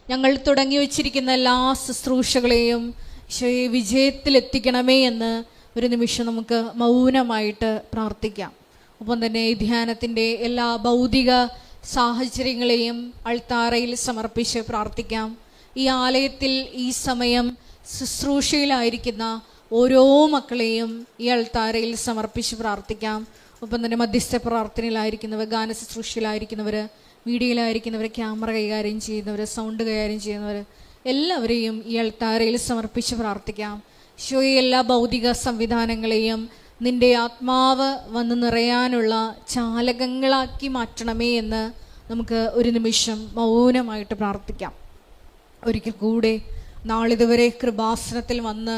ഞങ്ങൾ തുടങ്ങി വച്ചിരിക്കുന്ന എല്ലാ ശുശ്രൂഷകളെയും ഈശോയെ വിജയത്തിലെത്തിക്കണമേ എന്ന് ഒരു നിമിഷം നമുക്ക് മൗനമായിട്ട് പ്രാർത്ഥിക്കാം. ഒപ്പം തന്നെ ഈ ധ്യാനത്തിൻ്റെ എല്ലാ ഭൗതിക സാഹചര്യങ്ങളെയും അൾത്താരയിൽ സമർപ്പിച്ച് പ്രാർത്ഥിക്കാം. ഈ ആലയത്തിൽ ഈ സമയം ശുശ്രൂഷയിലായിരിക്കുന്ന ഓരോ മക്കളെയും ഈ അൾത്താരയിൽ സമർപ്പിച്ച് പ്രാർത്ഥിക്കാം. ഒപ്പം തന്നെ മധ്യസ്ഥ പ്രാർത്ഥനയിലായിരിക്കുന്നവർ, ഗാന ശുശ്രൂഷയിലായിരിക്കുന്നവർ, മീഡിയയിലായിരിക്കുന്നവർ, ക്യാമറ കൈകാര്യം ചെയ്യുന്നവർ, സൗണ്ട് കൈകാര്യം ചെയ്യുന്നവർ, എല്ലാവരെയും ഈ അൾത്താരയിൽ സമർപ്പിച്ച് പ്രാർത്ഥിക്കാം. ഈശോയെ എല്ലാ ഭൗതിക സംവിധാനങ്ങളെയും നിൻ്റെ ആത്മാവ് വന്ന് നിറയാനുള്ള ചാലകങ്ങളാക്കി മാറ്റണമേ എന്ന് നമുക്ക് ഒരു നിമിഷം മൗനമായിട്ട് പ്രാർത്ഥിക്കാം. ഒരിക്കൽ കൂടെ നാളിതുവരെ കൃപാസനത്തിൽ വന്ന്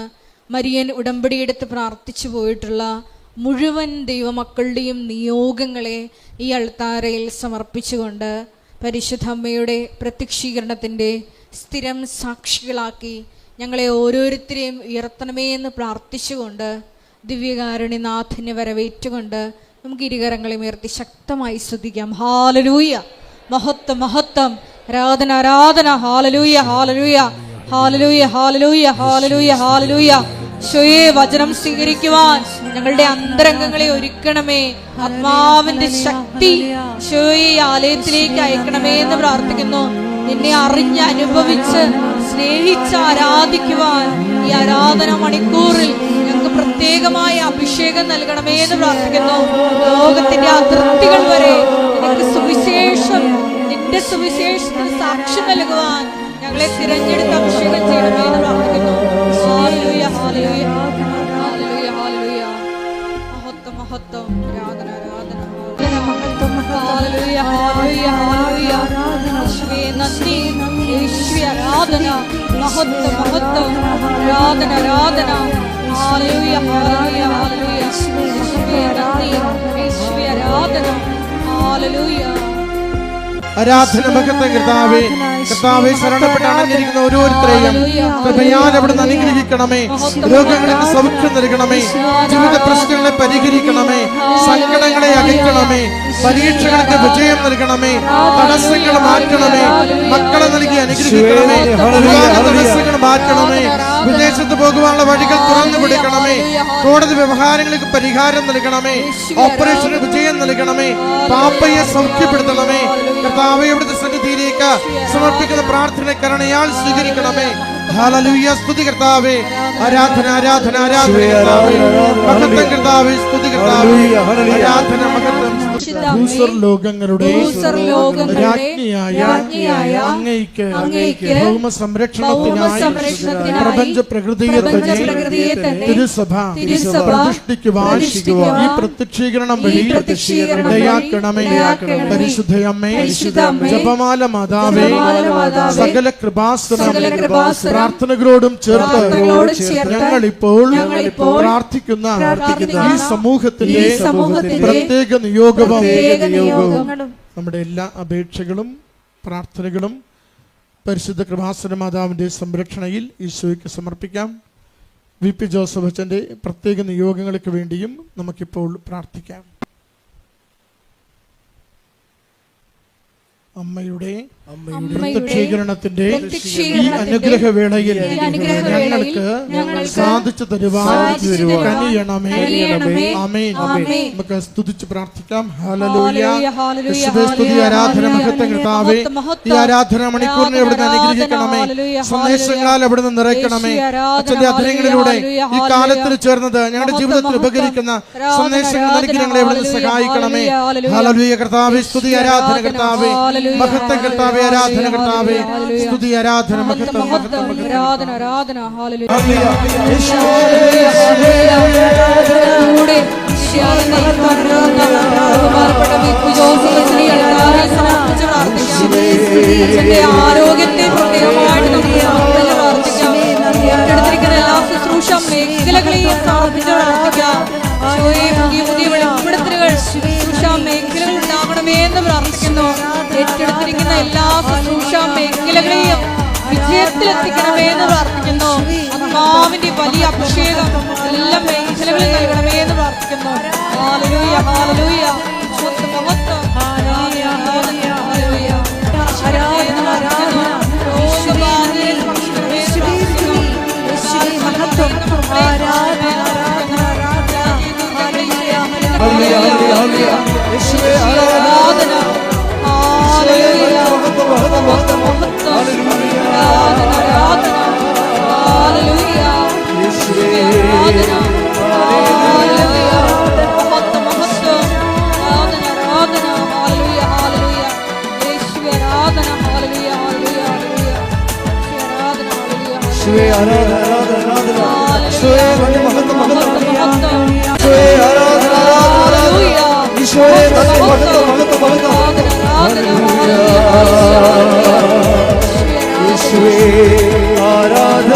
മരിയൻ ഉടമ്പടിയെടുത്ത് പ്രാർത്ഥിച്ചു പോയിട്ടുള്ള മുഴുവൻ ദൈവമക്കളുടെയും നിയോഗങ്ങളെ ഈ അൾത്താരയിൽ സമർപ്പിച്ചുകൊണ്ട് പരിശുദ്ധ അമ്മയുടെ പ്രത്യക്ഷീകരണത്തിൻ്റെ സ്ഥിരം സാക്ഷികളാക്കി ഞങ്ങളെ ഓരോരുത്തരെയും ഉയർത്തണമേ എന്ന് പ്രാർത്ഥിച്ചുകൊണ്ട് ദിവ്യകാരുണ്യനാഥനെ വരവേറ്റുകൊണ്ട് നമുക്ക് ഇരുകരങ്ങളെ ഉയർത്തി ശക്തമായി സ്തുതിക്കാം. ഹാലലൂയ, മഹത്വം മഹത്വം, ആരാധന ആരാധന, hallelujah hallelujah hallelujah hallelujah hallelujah hallelujah. ഈശോയെ, വചനം സ്വീകരിക്കുവാൻ ഞങ്ങളുടെ അന്തരംഗങ്ങളെ ഒരുക്കണമേ. ആത്മാവിന്റെ ശക്തി ഈശോയെ ആലയത്തിലേക്ക് അയക്കണമേ എന്ന് പ്രാർത്ഥിക്കുന്നു. നിന്നെ അറിഞ്ഞ് അനുഭവിച്ച് സ്നേഹിച്ച് ആരാധിക്കുവാൻ ഈ ആരാധന മണിക്കൂറിൽ ഞങ്ങൾക്ക് പ്രത്യേകമായ അഭിഷേകം നൽകണമേ എന്ന് പ്രാർത്ഥിക്കുന്നു. ലോകത്തിന്റെ അതിർത്തികൾ വരെ നിനക്ക് സുവിശേഷം, നിന്റെ സുവിശേഷത്തിന് സാക്ഷ്യം നൽകുവാൻ ഞങ്ങളെ തിരഞ്ഞെടുത്ത് അഭിഷേകം ചെയ്യണമേ എന്ന് പ്രാർത്ഥിക്കുന്നു. ഹല്ലേലൂയ ഹല്ലേലൂയ ഹല്ലേലൂയ ഹല്ലേലൂയ. മഹത്വം മഹത്വം, ആരാധന ആരാധന, ഹല്ലേലൂയ ഹല്ലേലൂയ ഹല്ലേലൂയ. യേശുവേ നന്ദി, യേശുവേ ആരാധന, മഹത്വം മഹത്വം, ആരാധന ആരാധന, ഹല്ലേലൂയ ഹല്ലേലൂയ ഹല്ലേലൂയ. യേശുവേ നന്ദി, യേശുവേ ആരാധന, ഹല്ലേലൂയ. ആരാധന മഹത്വം കർത്താവേ. കർത്താവേ, ശരണപ്പെട്ട് അണഞ്ഞിരിക്കുന്ന ഓരോരുത്തരെയും കൃപയാൽ അവിടുന്ന് അനുഗ്രഹിക്കണമേ. രോഗങ്ങൾക്ക് സൗഖ്യം നൽകണമേ. ജീവിത പ്രശ്നങ്ങളെ പരിഹരിക്കണമേ. സങ്കടങ്ങളെ അകറ്റണമേ. പരീക്ഷകൾക്ക് വിജയം നൽകണമേ. തടസ്സങ്ങൾ മാറ്റണമേ. മക്കളെ നൽകി അനുഗ്രഹിക്കണമേ. തടസ്സങ്ങൾ മാറ്റണമേ. വിദേശത്ത് പോകുവാനുള്ള വഴികൾ തുറന്നു കൊടുക്കണമേ. കോടതി വ്യവഹാരങ്ങൾക്ക് പരിഹാരം നൽകണമേ. ഓപ്പറേഷന് വിജയം നൽകണമേ. പാപ്പയെ സൗഖ്യപ്പെടുത്തണമേ. കർത്താവേ, അവിടുത്തെ സന്നിധിയിലേക്ക് സമർപ്പിക്കുന്ന പ്രാർത്ഥന കരുണയാൽ സ്വീകരിക്കണമേ. ഹല്ലേലൂയ, സ്തുതി കർത്താവേ. ആരാധന ആരാധന ആരാധന മഹത്വം കർത്താവേ, സ്തുതി കർത്താവേ. ആരാധന മഹത്വം. ഭൂസ്വർലോകങ്ങളുടെ രാജ്ഞിയായ അങ്ങയ്ക്ക് ഭൗമ സംരക്ഷണത്തിനായി പ്രപഞ്ച പ്രകൃതിയെ തിരുസഭ പ്രതിഷ്ഠിക്കുവാൻ ഈ പ്രത്യക്ഷീകരണം വഴി ഇടയാക്കണമേ. പരിശുദ്ധയമ്മേ, ജപമാല മാതാവേ, സകല കൃപാസനം പ്രാർത്ഥനകളോടും ചേർത്ത് ഞങ്ങളിപ്പോൾ പ്രാർത്ഥിക്കുന്ന ഈ സമൂഹത്തിന്റെ പ്രത്യേക നിയോഗവും നമ്മുടെ എല്ലാ അപേക്ഷകളും പ്രാർത്ഥനകളും പരിശുദ്ധ കൃപാസന മാതാവിന്റെ സംരക്ഷണയിൽ ഈശോയ്ക്ക് സമർപ്പിക്കാം. VP ജോസഫ് അച്ഛന്റെ പ്രത്യേക നിയോഗങ്ങൾക്ക് വേണ്ടിയും നമുക്കിപ്പോൾ പ്രാർത്ഥിക്കാം. അമ്മയുടെ പ്രത്യക്ഷീകരണത്തിന്റെ ഈ അനുഗ്രഹവേളയിൽ ഞങ്ങൾക്ക് സാധിച്ചു തരുവാൻ കനിയണമേ. ആമേൻ. നമുക്ക് സ്തുതിച്ച് പ്രാർത്ഥിക്കാം. ഹല്ലേലൂയ, യേശുവേ സ്തുതി, ആരാധന മഹത്വം കർത്താവേ. ഈ ആരാധന മണിക്കൂറിനെ അവിടുന്ന് അനുഗ്രഹിക്കണമേ. സന്ദേശങ്ങളാൽ അവിടുന്ന് നിറയ്ക്കണമേ. അച്ഛന്റെ അധരങ്ങളിലൂടെ ഈ കാലത്തിൽ ചേർന്നത് ഞങ്ങളുടെ ജീവിതത്തിൽ ഉപകരിക്കുന്ന സന്ദേശങ്ങൾ നൽകി ഞങ്ങളെ അവിടുന്ന് സഹായിക്കണമേ. ഹല്ലേലൂയ കർത്താവേ, സ്തുതി, ആരാധന കർത്താവേ, മഹത്വം കർത്താവേ, ആരാധന കർത്താവേ, സ്തുതി, ആരാധന മഹത്വം മഹത്വം ആരാധന ആരാധന. ഹല്ലേലൂയ. ആരോഗ്യത്തെ പ്രത്യേകമായിട്ട് നമുക്ക് പ്രാർത്ഥിക്കാം. എടുത്തിരിക്കുന്ന എല്ലാ ശുശ്രൂഷ മേഖലകളെയും സമർപ്പിച്ച് പ്രാർത്ഥിക്കാം. പുതിയ പുതിയ വെളിപ്പെടുത്തലുകൾ ശുശ്രൂഷ മേഖലകൾ ഉണ്ടാകണമേ എന്ന് പ്രാർത്ഥിക്കുന്നു. ഏറ്റെടുത്തിരിക്കുന്ന എല്ലാ ശുശ്രൂഷ മേഖലകളെയും വിജയത്തിലെത്തിക്കണമേ എന്ന് പ്രാർത്ഥിക്കുന്നു. ആത്മാവിന്റെ വലിയ അഭിഷേകം എല്ലാ മേഖലകളിൽ നൽകണമേ എന്ന് പ്രാർത്ഥിക്കുന്നു. ഹല്ലേലൂയ ഹല്ലേലൂയ, മഹത്വം, ഹല്ലേലൂയ ഹല്ലേലൂയ. ആരാധന. ഹല്ലേലൂയ. മഹത്വം, മഹത്വം. ആരാധന, ആരാധന. ഹല്ലേലൂയ. ആരാധന. ഹല്ലേലൂയ. മഹത്വം, മഹത്വം. ആരാധന, ആരാധന. ഹല്ലേലൂയ, ഹല്ലേലൂയ. യേശുവേ ആരാധന. ഹല്ലേലൂയ, ഹല്ലേലൂയ, ഹല്ലേലൂയ. ആരാധന, ഹല്ലേലൂയ. യേശുവേ ആരാധന, ആരാധന, ആരാധന. യേശുവേ നന്ദി, മഹത്വം, മഹത്വം. മഹത്വം. യേശുവേ ആരാധന, ആരാധന, ആരാധന. യേശുവേ നന്ദി, മഹത്വം, മഹത്വം, മഹത്വം. യേശുവേ ആരാധന.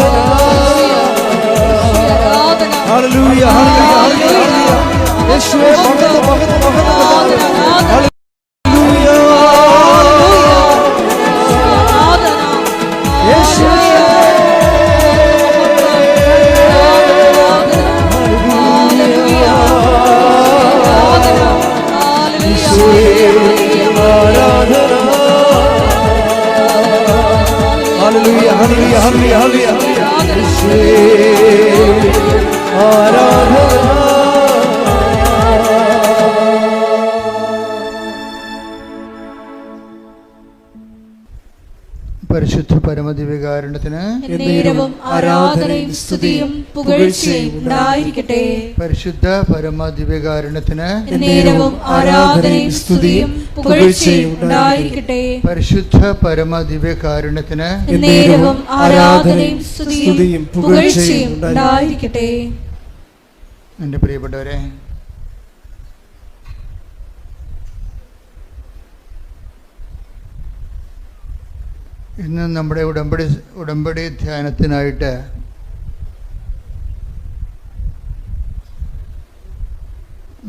ഹല്ലേലൂയ, ഹല്ലേലൂയ, ഹല്ലേലൂയ. യേശുവേ മഹത്വം, മഹത്വം, മഹത്വം. ഹല്ലേലൂയ. യേശുവേ ഹല്ലേലൂയ, ഹല്ലേലൂയ, ഹല്ലേലൂയ, ഹല്ലേലൂയ. യേശുവേ ആരാധന. പരിശുദ്ധ പരമദിവ്യകാരുണ്യത്തിന് എന്നേരവും ആരാധനയും സ്തുതിയും പുകഴ്ചയും ഉണ്ടായിരിക്കട്ടെ. പരിശുദ്ധ പരമദിവ്യകാരുണ്യത്തിന് എന്നേരവും ആരാധനയും സ്തുതിയും പുകഴ്ചയും ഉണ്ടായിരിക്കട്ടെ. പരിശുദ്ധ പരമദിവ്യകാരുണ്യത്തിന് എന്നേരവും ആരാധനയും സ്തുതിയും പുകഴ്ചയും ഉണ്ടായിരിക്കട്ടെ. എൻ്റെ പ്രിയപ്പെട്ടവരെ, ഇന്ന് നമ്മുടെ ഉടമ്പടി ധ്യാനത്തിനായിട്ട്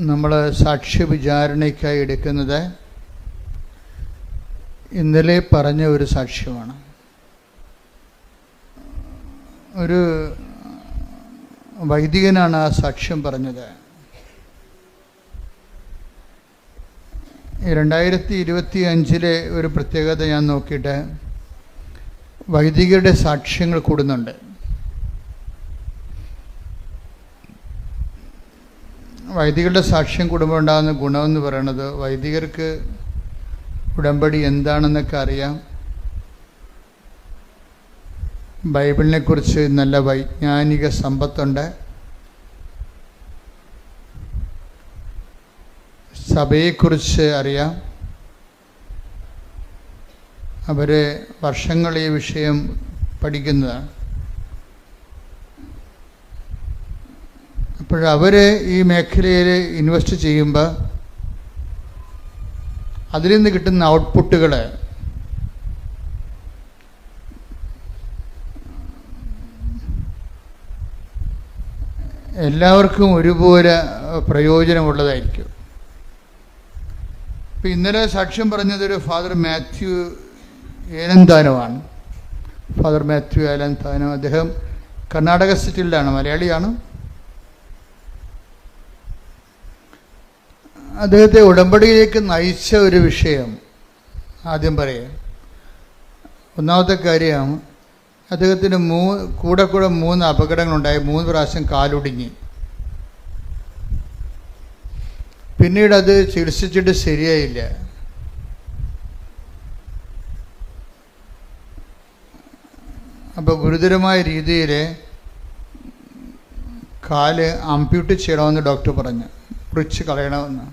നമ്മൾ സാക്ഷ്യ വിചാരണയ്ക്കായി എടുക്കുന്നത് ഇന്നലെ പറഞ്ഞ ഒരു സാക്ഷ്യമാണ്. ഒരു വൈദികനാണ് ആ സാക്ഷ്യം പറഞ്ഞത്. 2025 ഒരു പ്രത്യേകത ഞാൻ നോക്കിയിട്ട് വൈദികരുടെ സാക്ഷ്യങ്ങൾ കൂടുന്നുണ്ട്. വൈദികരുടെ സാക്ഷ്യം കൂടുമ്പോൾ ഉണ്ടാകുന്ന ഗുണമെന്ന് പറയുന്നത് വൈദികർക്ക് ഉടമ്പടി എന്താണെന്നൊക്കെ അറിയാം. ബൈബിളിനെക്കുറിച്ച് നല്ല വൈജ്ഞാനിക സമ്പത്തുണ്ട്. സഭയെക്കുറിച്ച് അറിയാം. അവർ വർഷങ്ങൾ ഈ വിഷയം പഠിക്കുന്നതാണ്. അപ്പോഴവർ ഈ മേഖലയിൽ ഇൻവെസ്റ്റ് ചെയ്യുമ്പോൾ അതിൽ നിന്ന് കിട്ടുന്ന ഔട്ട്പുട്ടുകൾ എല്ലാവർക്കും ഒരുപോലെ പ്രയോജനമുള്ളതായിരിക്കും. ഇപ്പം ഇന്നലെ സാക്ഷ്യം പറഞ്ഞതൊരു ഫാദർ മാത്യു ഏലന്താനമാണ്. ഫാദർ മാത്യു ഏലന്താനം. അദ്ദേഹം കർണാടക സ്റ്റേറ്റിലാണ്, മലയാളിയാണ്. അദ്ദേഹത്തെ ഉടമ്പടിയിലേക്ക് നയിച്ച ഒരു വിഷയം ആദ്യം പറയാം. ഒന്നാമത്തെ കാര്യം, അദ്ദേഹത്തിന് കൂടെ 3 അപകടങ്ങളുണ്ടായി. 3 പ്രാവശ്യം കാലൊടിഞ്ഞ്. പിന്നീട് അത് ചികിത്സിച്ചിട്ട് ശരിയായില്ല. അപ്പോൾ ഗുരുതരമായ രീതിയിൽ കാല് അമ്പ്യൂട്ട് ചെയ്യണമെന്ന് ഡോക്ടർ പറഞ്ഞു, മുറിച്ച് കളയണമെന്ന്.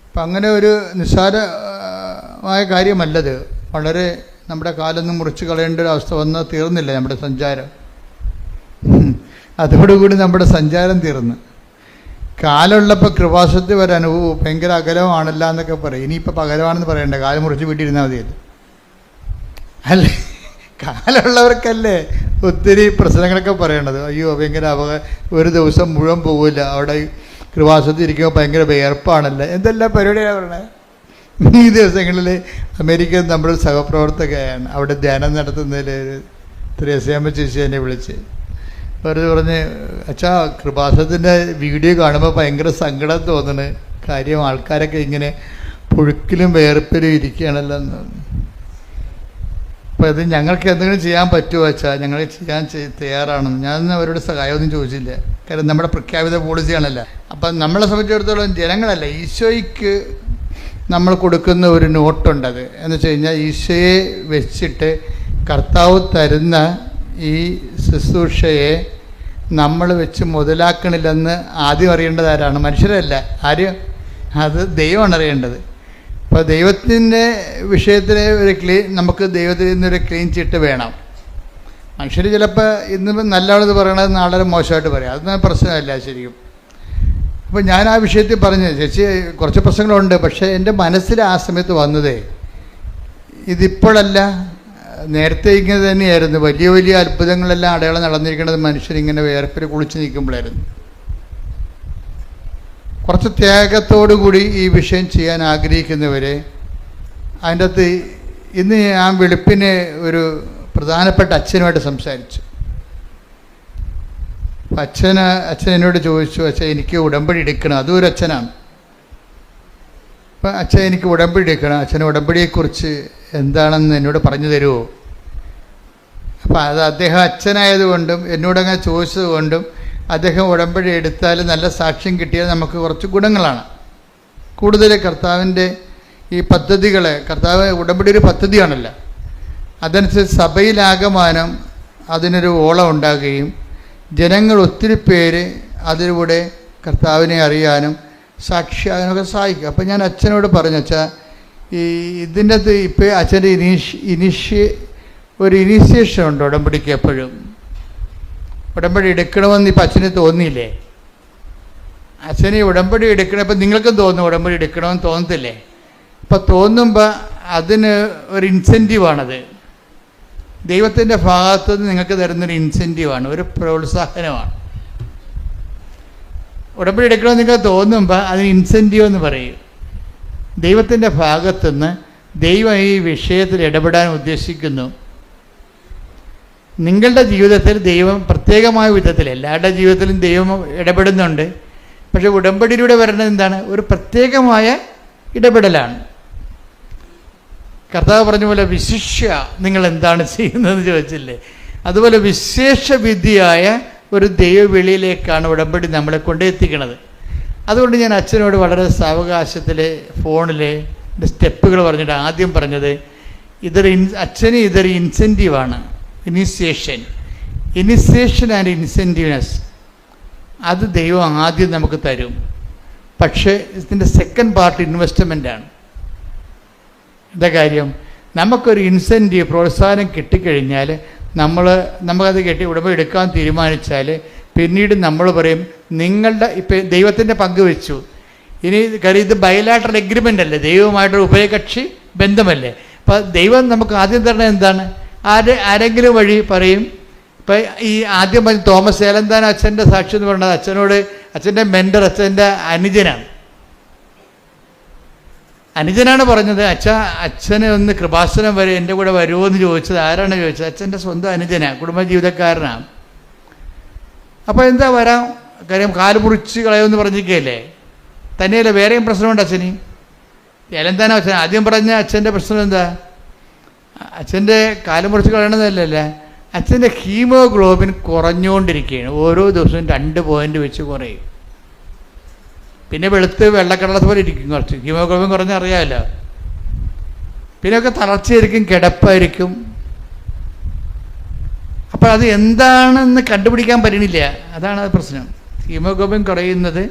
അപ്പം അങ്ങനെ ഒരു നിസ്സാരമായ കാര്യമല്ലത്. വളരെ നമ്മുടെ കാലൊന്നും മുറിച്ച് കളയേണ്ട ഒരു അവസ്ഥ വന്ന് തീർന്നില്ല നമ്മുടെ സഞ്ചാരം. അതോടുകൂടി നമ്മുടെ സഞ്ചാരം തീർന്നു. കാലുള്ളപ്പോൾ കൃപാസനത്തിൽ വരാൻ ഭയങ്കര അകലമാണല്ല എന്നൊക്കെ പറയും. ഇനിയിപ്പോൾ പകരമാണെന്ന് പറയണ്ട, കാലം മുറിച്ച് വീട്ടിലിരുന്നാൽ മതിയല്ലോ. അല്ലേ, കാലുള്ളവർക്കല്ലേ ഒത്തിരി പ്രശ്നങ്ങളൊക്കെ പറയണത്. അയ്യോ ഭയങ്കര ഒരു ദിവസം മുഴുവൻ പോകില്ല, അവിടെ കൃപാസനത്തിൽ ഇരിക്കുമ്പോൾ ഭയങ്കര വിയർപ്പാണല്ലോ, എന്തെല്ലാം പരിപാടിയാണ് പറയണത്. ഈ ദിവസങ്ങളിൽ അമേരിക്കയിൽ നമ്മുടെ സഹപ്രവർത്തകയാണ് അവിടെ ധ്യാനം നടത്തുന്നതിൽ ത്രേസ്യാമ്മ ചേച്ചി എന്നെ വിളിച്ച് വെറുതെ പറഞ്ഞ്, അച്ഛാ കൃപാസനത്തിൻ്റെ വീഡിയോ കാണുമ്പോൾ ഭയങ്കര സങ്കടം തോന്നണ് കാര്യം, ആൾക്കാരൊക്കെ ഇങ്ങനെ പുഴുക്കിലും വേർപ്പിലും ഇരിക്കുകയാണല്ലോ എന്ന്. അപ്പോൾ ഇത് ഞങ്ങൾക്ക് എന്തെങ്കിലും ചെയ്യാൻ പറ്റുമോ വെച്ചാൽ ഞങ്ങൾ ചെയ്യാൻ തയ്യാറാണെന്ന്. ഞാൻ അവരോട് സഹായമൊന്നും ചോദിച്ചില്ല, കാരണം നമ്മുടെ പ്രഖ്യാപിത പോളിസിയാണല്ലോ. അപ്പം നമ്മളെ സംബന്ധിച്ചിടത്തോളം ജനങ്ങളല്ല, ഈശോയ്ക്ക് നമ്മൾ കൊടുക്കുന്ന ഒരു നോട്ടുണ്ടത് എന്ന് വെച്ച് കഴിഞ്ഞാൽ ഈശോയെ വെച്ചിട്ട് കർത്താവ് തരുന്ന ഈ ശുശ്രൂഷയെ നമ്മൾ വെച്ച് മുതലാക്കണില്ലെന്ന് ആദ്യം അറിയേണ്ടത് ആരാണ്? മനുഷ്യരല്ല. ആരും, അത് ദൈവമാണ് അറിയേണ്ടത്. അപ്പോൾ ദൈവത്തിൻ്റെ വിഷയത്തിൽ നമുക്ക് ദൈവത്തിൽ നിന്നൊരു ക്ലീൻ ചിട്ട് വേണം. മനുഷ്യർ ചിലപ്പോൾ ഇന്ന് നല്ലതാണെന്ന് പറയണത് നാളെ മോശമായിട്ട് പറയാം, അതൊന്നും പ്രശ്നമല്ല ശരിക്കും. അപ്പോൾ ഞാൻ ആ വിഷയത്തിൽ പറഞ്ഞു, ചേച്ചി കുറച്ച് പ്രശ്നങ്ങളുണ്ട്, പക്ഷേ എൻ്റെ മനസ്സിൽ ആ സമയത്ത് വന്നതേ ഇതിപ്പോഴല്ല, നേരത്തെ ഇങ്ങനെ തന്നെയായിരുന്നു. വലിയ വലിയ അത്ഭുതങ്ങളെല്ലാം അടയാളം നടന്നിരിക്കുന്നത് മനുഷ്യരിങ്ങനെ വേർപ്പിൽ കുളിച്ച് നിൽക്കുമ്പോഴായിരുന്നു. കുറച്ച് ത്യാഗത്തോടു കൂടി ഈ വിഷയം ചെയ്യാൻ ആഗ്രഹിക്കുന്നവരെ അതിൻ്റെ അകത്ത് ഇന്ന് ഞാൻ വെളുപ്പിന് ഒരു പ്രധാനപ്പെട്ട അച്ഛനുമായിട്ട് സംസാരിച്ചു. അപ്പം അച്ഛൻ എന്നോട് ചോദിച്ചു, അച്ഛൻ എനിക്ക് ഉടമ്പടി എടുക്കണം. അതും ഒരു അച്ഛനാണ്. അപ്പം അച്ഛൻ എനിക്ക് ഉടമ്പടി എടുക്കണം, അച്ഛന് ഉടമ്പടിയെക്കുറിച്ച് എന്താണെന്ന് എന്നോട് പറഞ്ഞു തരുമോ? അപ്പം അത് അദ്ദേഹം അച്ഛനായതുകൊണ്ടും എന്നോടങ്ങനെ ചോദിച്ചത് കൊണ്ടും അദ്ദേഹം ഉടമ്പടി എടുത്താൽ നല്ല സാക്ഷ്യം കിട്ടിയാൽ നമുക്ക് കുറച്ച് ഗുണങ്ങളാണ്. കൂടുതൽ കർത്താവിൻ്റെ ഈ പദ്ധതികളെ, കർത്താവ് ഉടമ്പടി ഒരു പദ്ധതിയാണല്ലോ, അതനുസരിച്ച് സഭയിലാകമാനം അതിനൊരു ഓളം ഉണ്ടാകുകയും ജനങ്ങൾ ഒത്തിരി പേര് അതിലൂടെ കർത്താവിനെ അറിയാനും സാക്ഷിയാകാനൊക്കെ സഹായിക്കും. അപ്പം ഞാൻ അച്ഛനോട് പറഞ്ഞു, അച്ഛാ ഈ ഇതിൻ്റെ അകത്ത് ഇപ്പോൾ അച്ഛൻ്റെ ഒരു ഇനീഷ്യേഷൻ ഉണ്ട് ഉടമ്പടിക്ക്. എപ്പോഴും ഉടമ്പടി എടുക്കണമെന്ന് ഇപ്പം അച്ഛന് തോന്നിയില്ലേ? അച്ഛന് ഉടമ്പടി എടുക്കണം, ഇപ്പം നിങ്ങൾക്കും തോന്നും ഉടമ്പടി എടുക്കണമെന്ന് തോന്നത്തില്ലേ? അപ്പം തോന്നുമ്പോൾ അതിന് ഒരു ഇൻസെൻറ്റീവാണത്. ദൈവത്തിൻ്റെ ഭാഗത്തു നിന്ന് നിങ്ങൾക്ക് തരുന്നൊരു ഇൻസെൻറ്റീവാണ്, ഒരു പ്രോത്സാഹനമാണ്. ഉടമ്പടി എടുക്കണമെന്ന് നിങ്ങൾക്ക് തോന്നുമ്പോൾ അതിന് ഇൻസെൻറ്റീവ് എന്ന് പറയും. ദൈവത്തിൻ്റെ ഭാഗത്തുനിന്ന് ദൈവം ഈ വിഷയത്തിൽ ഇടപെടാൻ ഉദ്ദേശിക്കുന്നു. നിങ്ങളുടെ ജീവിതത്തിൽ ദൈവം പ്രത്യേകമായ വിധത്തിൽ എല്ലാവരുടെ ജീവിതത്തിലും ദൈവം ഇടപെടുന്നുണ്ട്. പക്ഷേ ഉടമ്പടിയിലൂടെ വരുന്നത് എന്താണ്? ഒരു പ്രത്യേകമായ ഇടപെടലാണ്. കർത്താവ് പറഞ്ഞ പോലെ വിശിഷ്യ നിങ്ങൾ എന്താണ് ചെയ്യുന്നതെന്ന് ചോദിച്ചില്ലേ? അതുപോലെ വിശേഷവിധിയായ ഒരു ദൈവവിളിയിലേക്കാണ് ഉടമ്പടി നമ്മളെ കൊണ്ടെത്തിക്കുന്നത്. അതുകൊണ്ട് ഞാൻ അച്ഛനോട് വളരെ സാവകാശത്തിൽ ഫോണിൽ സ്റ്റെപ്പുകൾ പറഞ്ഞിട്ട് ആദ്യം പറഞ്ഞത് അച്ഛന് ഇതൊരു ഇൻസെൻറ്റീവാണ്. ഇനിഷ്യേഷൻ ആൻഡ് ഇൻസെൻറ്റീവ്നെസ് അത് ദൈവം ആദ്യം നമുക്ക് തരും. പക്ഷേ ഇതിൻ്റെ സെക്കൻഡ് പാർട്ട് ഇൻവെസ്റ്റ്മെൻ്റാണ്. എന്താ കാര്യം? നമുക്കൊരു ഇൻസെൻറ്റീവ് പ്രോത്സാഹനം കിട്ടിക്കഴിഞ്ഞാൽ നമുക്കത് ഉടമ്പടി എടുക്കാൻ തീരുമാനിച്ചാൽ പിന്നീട് നമ്മൾ പറയും നിങ്ങളുടെ ഇപ്പം ദൈവത്തിൻ്റെ പങ്ക് വെച്ചു. ഇനി കാര്യം ഇത് ബയലാട്രൽ എഗ്രിമെൻ്റ് അല്ലേ, ദൈവവുമായിട്ടൊരു ഉഭയകക്ഷി ബന്ധമല്ലേ. അപ്പോൾ ദൈവം നമുക്ക് ആദ്യം തരണത് എന്താണ്? ആരെങ്കിലും വഴി പറയും. ഇപ്പം ഈ ആദ്യം പറഞ്ഞ തോമസ് ഏലന്താൻ അച്ഛൻ്റെ സാക്ഷി എന്ന് പറയുന്നത് അച്ഛനോട് അച്ഛൻ്റെ മെൻറ്റർ അച്ഛൻ്റെ അനുജനാണ് പറഞ്ഞത്, അച്ഛനെ ഒന്ന് കൃപാസനം വരെ എൻ്റെ കൂടെ വരുമോ എന്ന് ചോദിച്ചത്. ആരാണ് ചോദിച്ചത്? അച്ഛൻ്റെ സ്വന്തം അനുജനാണ്, കുടുംബജീവിതക്കാരനാണ്. അപ്പോൾ എന്താ വരാം, കാര്യം കാല് മുറിച്ച് കളയുമെന്ന് പറഞ്ഞിരിക്കുകയല്ലേ. തന്നെയല്ല വേറെയും പ്രശ്നമുണ്ട് അച്ഛന്. ഏലന്താനോ അച്ഛൻ ആദ്യം പറഞ്ഞ അച്ഛൻ്റെ പ്രശ്നം എന്താ? അച്ഛൻ്റെ കാല് മുറിച്ച് കളയണതല്ലേ, അച്ഛൻ്റെ ഹീമോഗ്ലോബിൻ കുറഞ്ഞുകൊണ്ടിരിക്കുകയാണ്. ഓരോ ദിവസവും 2 പോയിൻ്റ് വെച്ച് കുറയും. പിന്നെ വെളുത്ത് വെള്ളക്കടലത്ത് പോലെ ഇരിക്കും. കുറച്ച് ഹീമോഗ്ലോബിൻ കുറഞ്ഞ അറിയാമല്ലോ. പിന്നെയൊക്കെ തളർച്ചയായിരിക്കും, കിടപ്പായിരിക്കും. അപ്പോൾ അത് എന്താണെന്ന് കണ്ടുപിടിക്കാൻ പറ്റണില്ല. അതാണ് പ്രശ്നം. ഹീമോഗ്ലോബിൻ കുറയുന്നത്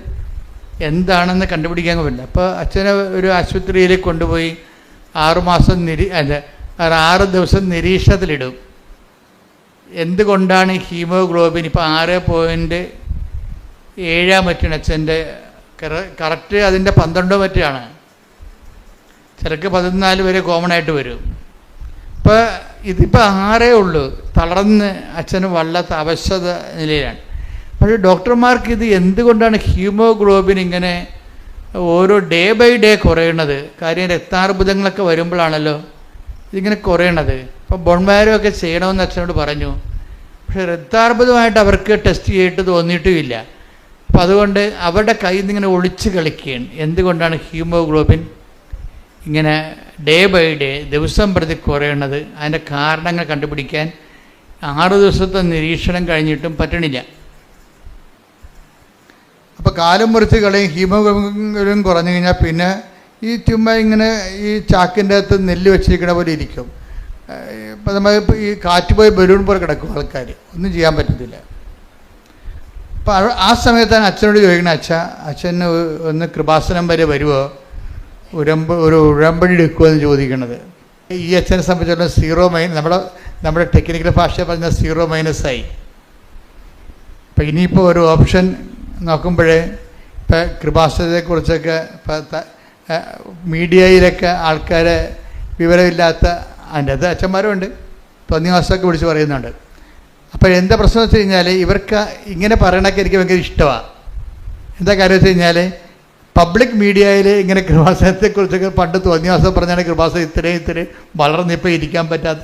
എന്താണെന്ന് കണ്ടുപിടിക്കാൻ പറ്റില്ല. അപ്പോൾ അച്ഛനെ ഒരു ആശുപത്രിയിലേക്ക് കൊണ്ടുപോയി 6 ദിവസം നിരീക്ഷണത്തിലിടും. എന്തുകൊണ്ടാണ് ഹീമോഗ്ലോബിൻ ഇപ്പോൾ 6.7 മറ്റാണ് അച്ഛൻ്റെ കറക്റ്റ്, അതിൻ്റെ 12 മറ്റാണ്. ചിലക്ക് 14 വരെ കോമൺ ആയിട്ട് വരും. ഇപ്പോൾ ഇതിപ്പോൾ 6 ഉള്ളൂ. തളർന്ന് അച്ഛന് വല്ലാത്ത അവശത നിലയിലാണ്. പക്ഷേ ഡോക്ടർമാർക്ക് ഇത് എന്തുകൊണ്ടാണ് ഹീമോഗ്ലോബിൻ ഇങ്ങനെ ഓരോ ഡേ ബൈ ഡേ കുറയണത്? കാര്യം രക്താർബുദങ്ങളൊക്കെ വരുമ്പോഴാണല്ലോ ഇതിങ്ങനെ കുറയണത്. അപ്പോൾ ബോൺമാരോ ഒക്കെ ചെയ്യണമെന്ന് അച്ഛനോട് പറഞ്ഞു. പക്ഷേ രക്താർബുദമായിട്ട് അവർക്ക് ടെസ്റ്റ് ചെയ്തിട്ട് തോന്നിയിട്ടുമില്ല. അപ്പോൾ അതുകൊണ്ട് അവരുടെ കയ്യിൽ നിന്ന് ഇങ്ങനെ ഒളിച്ച് കളിക്കുകയാണ്. എന്തുകൊണ്ടാണ് ഹീമോഗ്ലോബിൻ ഇങ്ങനെ ഡേ ബൈ ഡേ ദിവസം പ്രതി കുറയണത്? അതിൻ്റെ കാരണങ്ങൾ കണ്ടുപിടിക്കാൻ 6 ദിവസത്തെ നിരീക്ഷണം കഴിഞ്ഞിട്ടും പറ്റണില്ല. അപ്പോൾ കാലം മുറിച്ച് കളയും, ഹീമോഗ്ലോബിൻ കുറഞ്ഞു കഴിഞ്ഞാൽ പിന്നെ ഈ ചുമ്മാ ഇങ്ങനെ ഈ ചാക്കിൻ്റെ അകത്ത് നെല്ല് വെച്ചിരിക്കണ പോലെ ഇരിക്കും. ഇപ്പം നമ്മൾ ഈ കാറ്റ് പോയി ബലൂൺ പോലെ കിടക്കും ആൾക്കാർ, ഒന്നും ചെയ്യാൻ പറ്റത്തില്ല. അപ്പം ആ സമയത്താണ് അച്ഛനോട് ചോദിക്കണേ, അച്ഛന് ഒന്ന് കൃപാസനം വരെ വരുമോ, ഒരു ഉടമ്പടി എടുക്കുമോ എന്ന് ചോദിക്കണത്. ഈ അച്ഛനെ സംബന്ധിച്ചിടത്തോളം സീറോ മൈനസ്, നമ്മുടെ ടെക്നിക്കൽ ഭാഷ പറഞ്ഞ സീറോ മൈനസായി. അപ്പം ഇനിയിപ്പോൾ ഒരു ഓപ്ഷൻ നോക്കുമ്പോഴേ ഇപ്പം കൃപാസനത്തെക്കുറിച്ചൊക്കെ ഇപ്പം മീഡിയയിലൊക്കെ ആൾക്കാരെ വിവരമില്ലാത്ത അതിൻ്റെ അത് അച്ഛന്മാരുമുണ്ട്, തോന്നിവാസമൊക്കെ വിളിച്ച് പറയുന്നുണ്ട്. അപ്പോൾ എന്താ പ്രശ്നം വെച്ച് കഴിഞ്ഞാൽ ഇവർക്ക് ഇങ്ങനെ പറയണൊക്കെ എനിക്ക് ഭയങ്കര ഇഷ്ടമാണ്. എന്താ കാര്യം വെച്ച് കഴിഞ്ഞാൽ പബ്ലിക് മീഡിയയിൽ ഇങ്ങനെ കൃപാസനത്തെക്കുറിച്ചൊക്കെ പണ്ട് തോന്നിവാസം പറഞ്ഞാണ് കൃപാസനം ഇത്രയും വളർന്നിപ്പോൾ ഇരിക്കാൻ പറ്റാത്ത.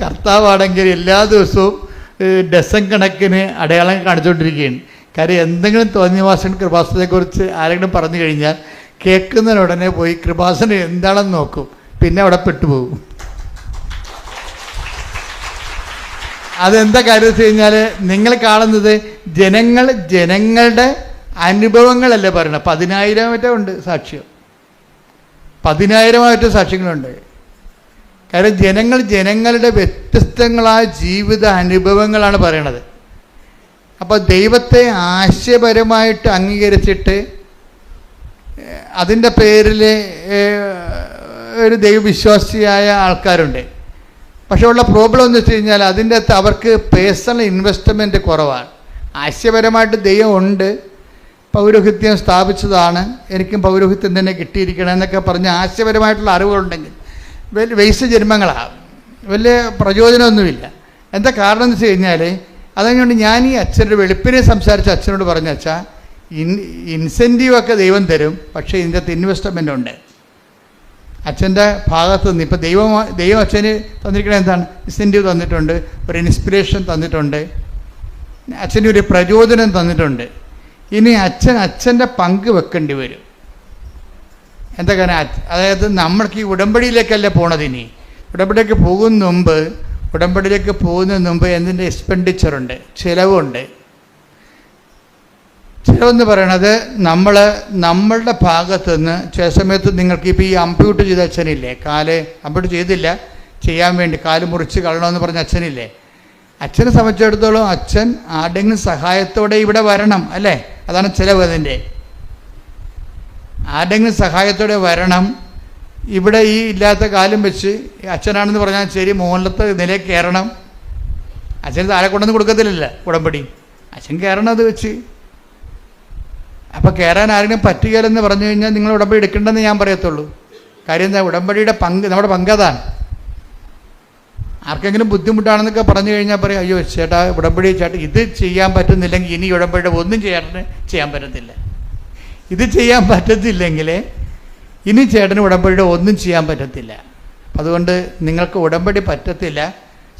കർത്താവാണെങ്കിൽ എല്ലാ ദിവസവും ഡസൻ കണക്കിന് അടയാളം കാണിച്ചുകൊണ്ടിരിക്കുകയാണ്. കാര്യം എന്തെങ്കിലും തോന്നിവാസൻ കൃപാസനത്തെക്കുറിച്ച് ആരെങ്കിലും പറഞ്ഞു കഴിഞ്ഞാൽ കേൾക്കുന്നതിനുടനെ പോയി കൃപാസനം എന്താണെന്ന് നോക്കും, പിന്നെ അവിടെ പെട്ടുപോകും. അതെന്താ കാര്യം വെച്ച് കഴിഞ്ഞാൽ നിങ്ങൾ കാണുന്നത് ജനങ്ങളുടെ അനുഭവങ്ങളല്ലേ പറയണം. 10,000 ഉണ്ട് സാക്ഷ്യം, 10,000 സാക്ഷ്യങ്ങളുണ്ട്. കാര്യം ജനങ്ങളുടെ വ്യത്യസ്തങ്ങളായ ജീവിത അനുഭവങ്ങളാണ് പറയണത്. അപ്പോൾ ദൈവത്തെ ആശയപരമായിട്ട് അംഗീകരിച്ചിട്ട് അതിൻ്റെ പേരിൽ ഒരു ദൈവവിശ്വാസിയായ ആൾക്കാരുണ്ട്. പക്ഷേ ഉള്ള പ്രോബ്ലം എന്ന് വെച്ച് കഴിഞ്ഞാൽ അതിൻ്റെ അകത്ത് അവർക്ക് പേഴ്സണൽ ഇൻവെസ്റ്റ്മെൻറ്റ് കുറവാണ്. ആശയപരമായിട്ട് ദൈവം ഉണ്ട്, പൗരോഹിത്യം സ്ഥാപിച്ചതാണ്, എനിക്കും പൗരോഹിത്യം തന്നെ കിട്ടിയിരിക്കണം എന്നൊക്കെ പറഞ്ഞ് ആശയപരമായിട്ടുള്ള അറിവുകളുണ്ടെങ്കിൽ വലിയ വേസ്റ്റ് ജന്മങ്ങളാണ്, വലിയ പ്രചോദനമൊന്നുമില്ല. എന്താ കാരണം എന്ന് വെച്ച് കഴിഞ്ഞാൽ അതുകൊണ്ട് ഞാൻ ഈ അച്ഛനോട് വെളുപ്പിനെ സംസാരിച്ച അച്ഛനോട് പറഞ്ഞ അച്ഛാ, ഇൻസെൻറ്റീവൊക്കെ ദൈവം തരും, പക്ഷേ ഇതിൻ്റെ അകത്ത് ഇൻവെസ്റ്റ്മെൻ്റ് ഉണ്ട്. അച്ഛൻ്റെ ഭാഗത്ത് നിന്ന് ഇപ്പം ദൈവം അച്ഛന് തന്നിരിക്കുന്നത് എന്താണ്? ഇൻസെൻറ്റീവ് തന്നിട്ടുണ്ട്, ഒരു ഇൻസ്പിറേഷൻ തന്നിട്ടുണ്ട്, അച്ഛന് ഒരു പ്രചോദനം തന്നിട്ടുണ്ട്. ഇനി അച്ഛൻ്റെ പങ്ക് വെക്കേണ്ടി വരും. എന്താ കാരണം? അതായത് നമ്മൾക്ക് ഈ ഉടമ്പടിയിലേക്കല്ലേ പോണത്. ഇനി ഉടമ്പടിയിലേക്ക് പോകുന്നതിന് മുമ്പ് എന്തിൻ്റെ എക്സ്പെൻഡിച്ചറുണ്ട്, ചിലവുണ്ട്. ചിലവെന്ന് പറയണത് നമ്മളുടെ ഭാഗത്തു നിന്ന് ചില സമയത്ത് നിങ്ങൾക്ക് ഇപ്പോൾ ഈ അമ്പ്യൂട്ട് ചെയ്ത അച്ഛനില്ലേ, കാല് അമ്പ്യൂട്ട് ചെയ്തില്ല, ചെയ്യാൻ വേണ്ടി കാല് മുറിച്ച് കളയണമെന്ന് പറഞ്ഞ അച്ഛനില്ലേ, അച്ഛനെ സംബന്ധിച്ചിടത്തോളം അച്ഛൻ ആരുടെങ്കിലും സഹായത്തോടെ ഇവിടെ വരണം അല്ലേ, അതാണ് ചിലവ്. അതിൻ്റെ ആരുടെങ്കിലും സഹായത്തോടെ വരണം, ഇവിടെ ഈ ഇല്ലാത്ത കാലും വെച്ച് അച്ഛനാണെന്ന് പറഞ്ഞാൽ ശരി മുകളിലത്തെ നിലയിൽ കയറണം. അച്ഛന് താഴെ കൊണ്ടൊന്നും കൊടുക്കത്തില്ലല്ലോ ഉടമ്പടി, അച്ഛൻ കയറണം അത് വെച്ച്. അപ്പോൾ കയറാൻ ആരെങ്കിലും പറ്റുകയില്ലെന്ന് പറഞ്ഞു കഴിഞ്ഞാൽ നിങ്ങൾ ഉടമ്പടി എടുക്കേണ്ടെന്ന് ഞാൻ പറയത്തുള്ളൂ. കാര്യം എന്താ? ഉടമ്പടിയുടെ പങ്ക്, നമ്മുടെ പങ്കതാണ്. ആർക്കെങ്കിലും ബുദ്ധിമുട്ടാണെന്നൊക്കെ പറഞ്ഞു കഴിഞ്ഞാൽ പറയും, അയ്യോ ചേട്ടാ ഉടമ്പടി ചേട്ടാ ഇത് ചെയ്യാൻ പറ്റുന്നില്ലെങ്കിൽ ഇനി ഉടമ്പടിയുടെ ഒന്നും ചെയ്യാൻ പറ്റത്തില്ല. ഇത് ചെയ്യാൻ പറ്റത്തില്ലെങ്കിൽ ഇനി ചേട്ടന് ഉടമ്പടിയുടെ ഒന്നും ചെയ്യാൻ പറ്റത്തില്ല. അതുകൊണ്ട് നിങ്ങൾക്ക് ഉടമ്പടി പറ്റത്തില്ല,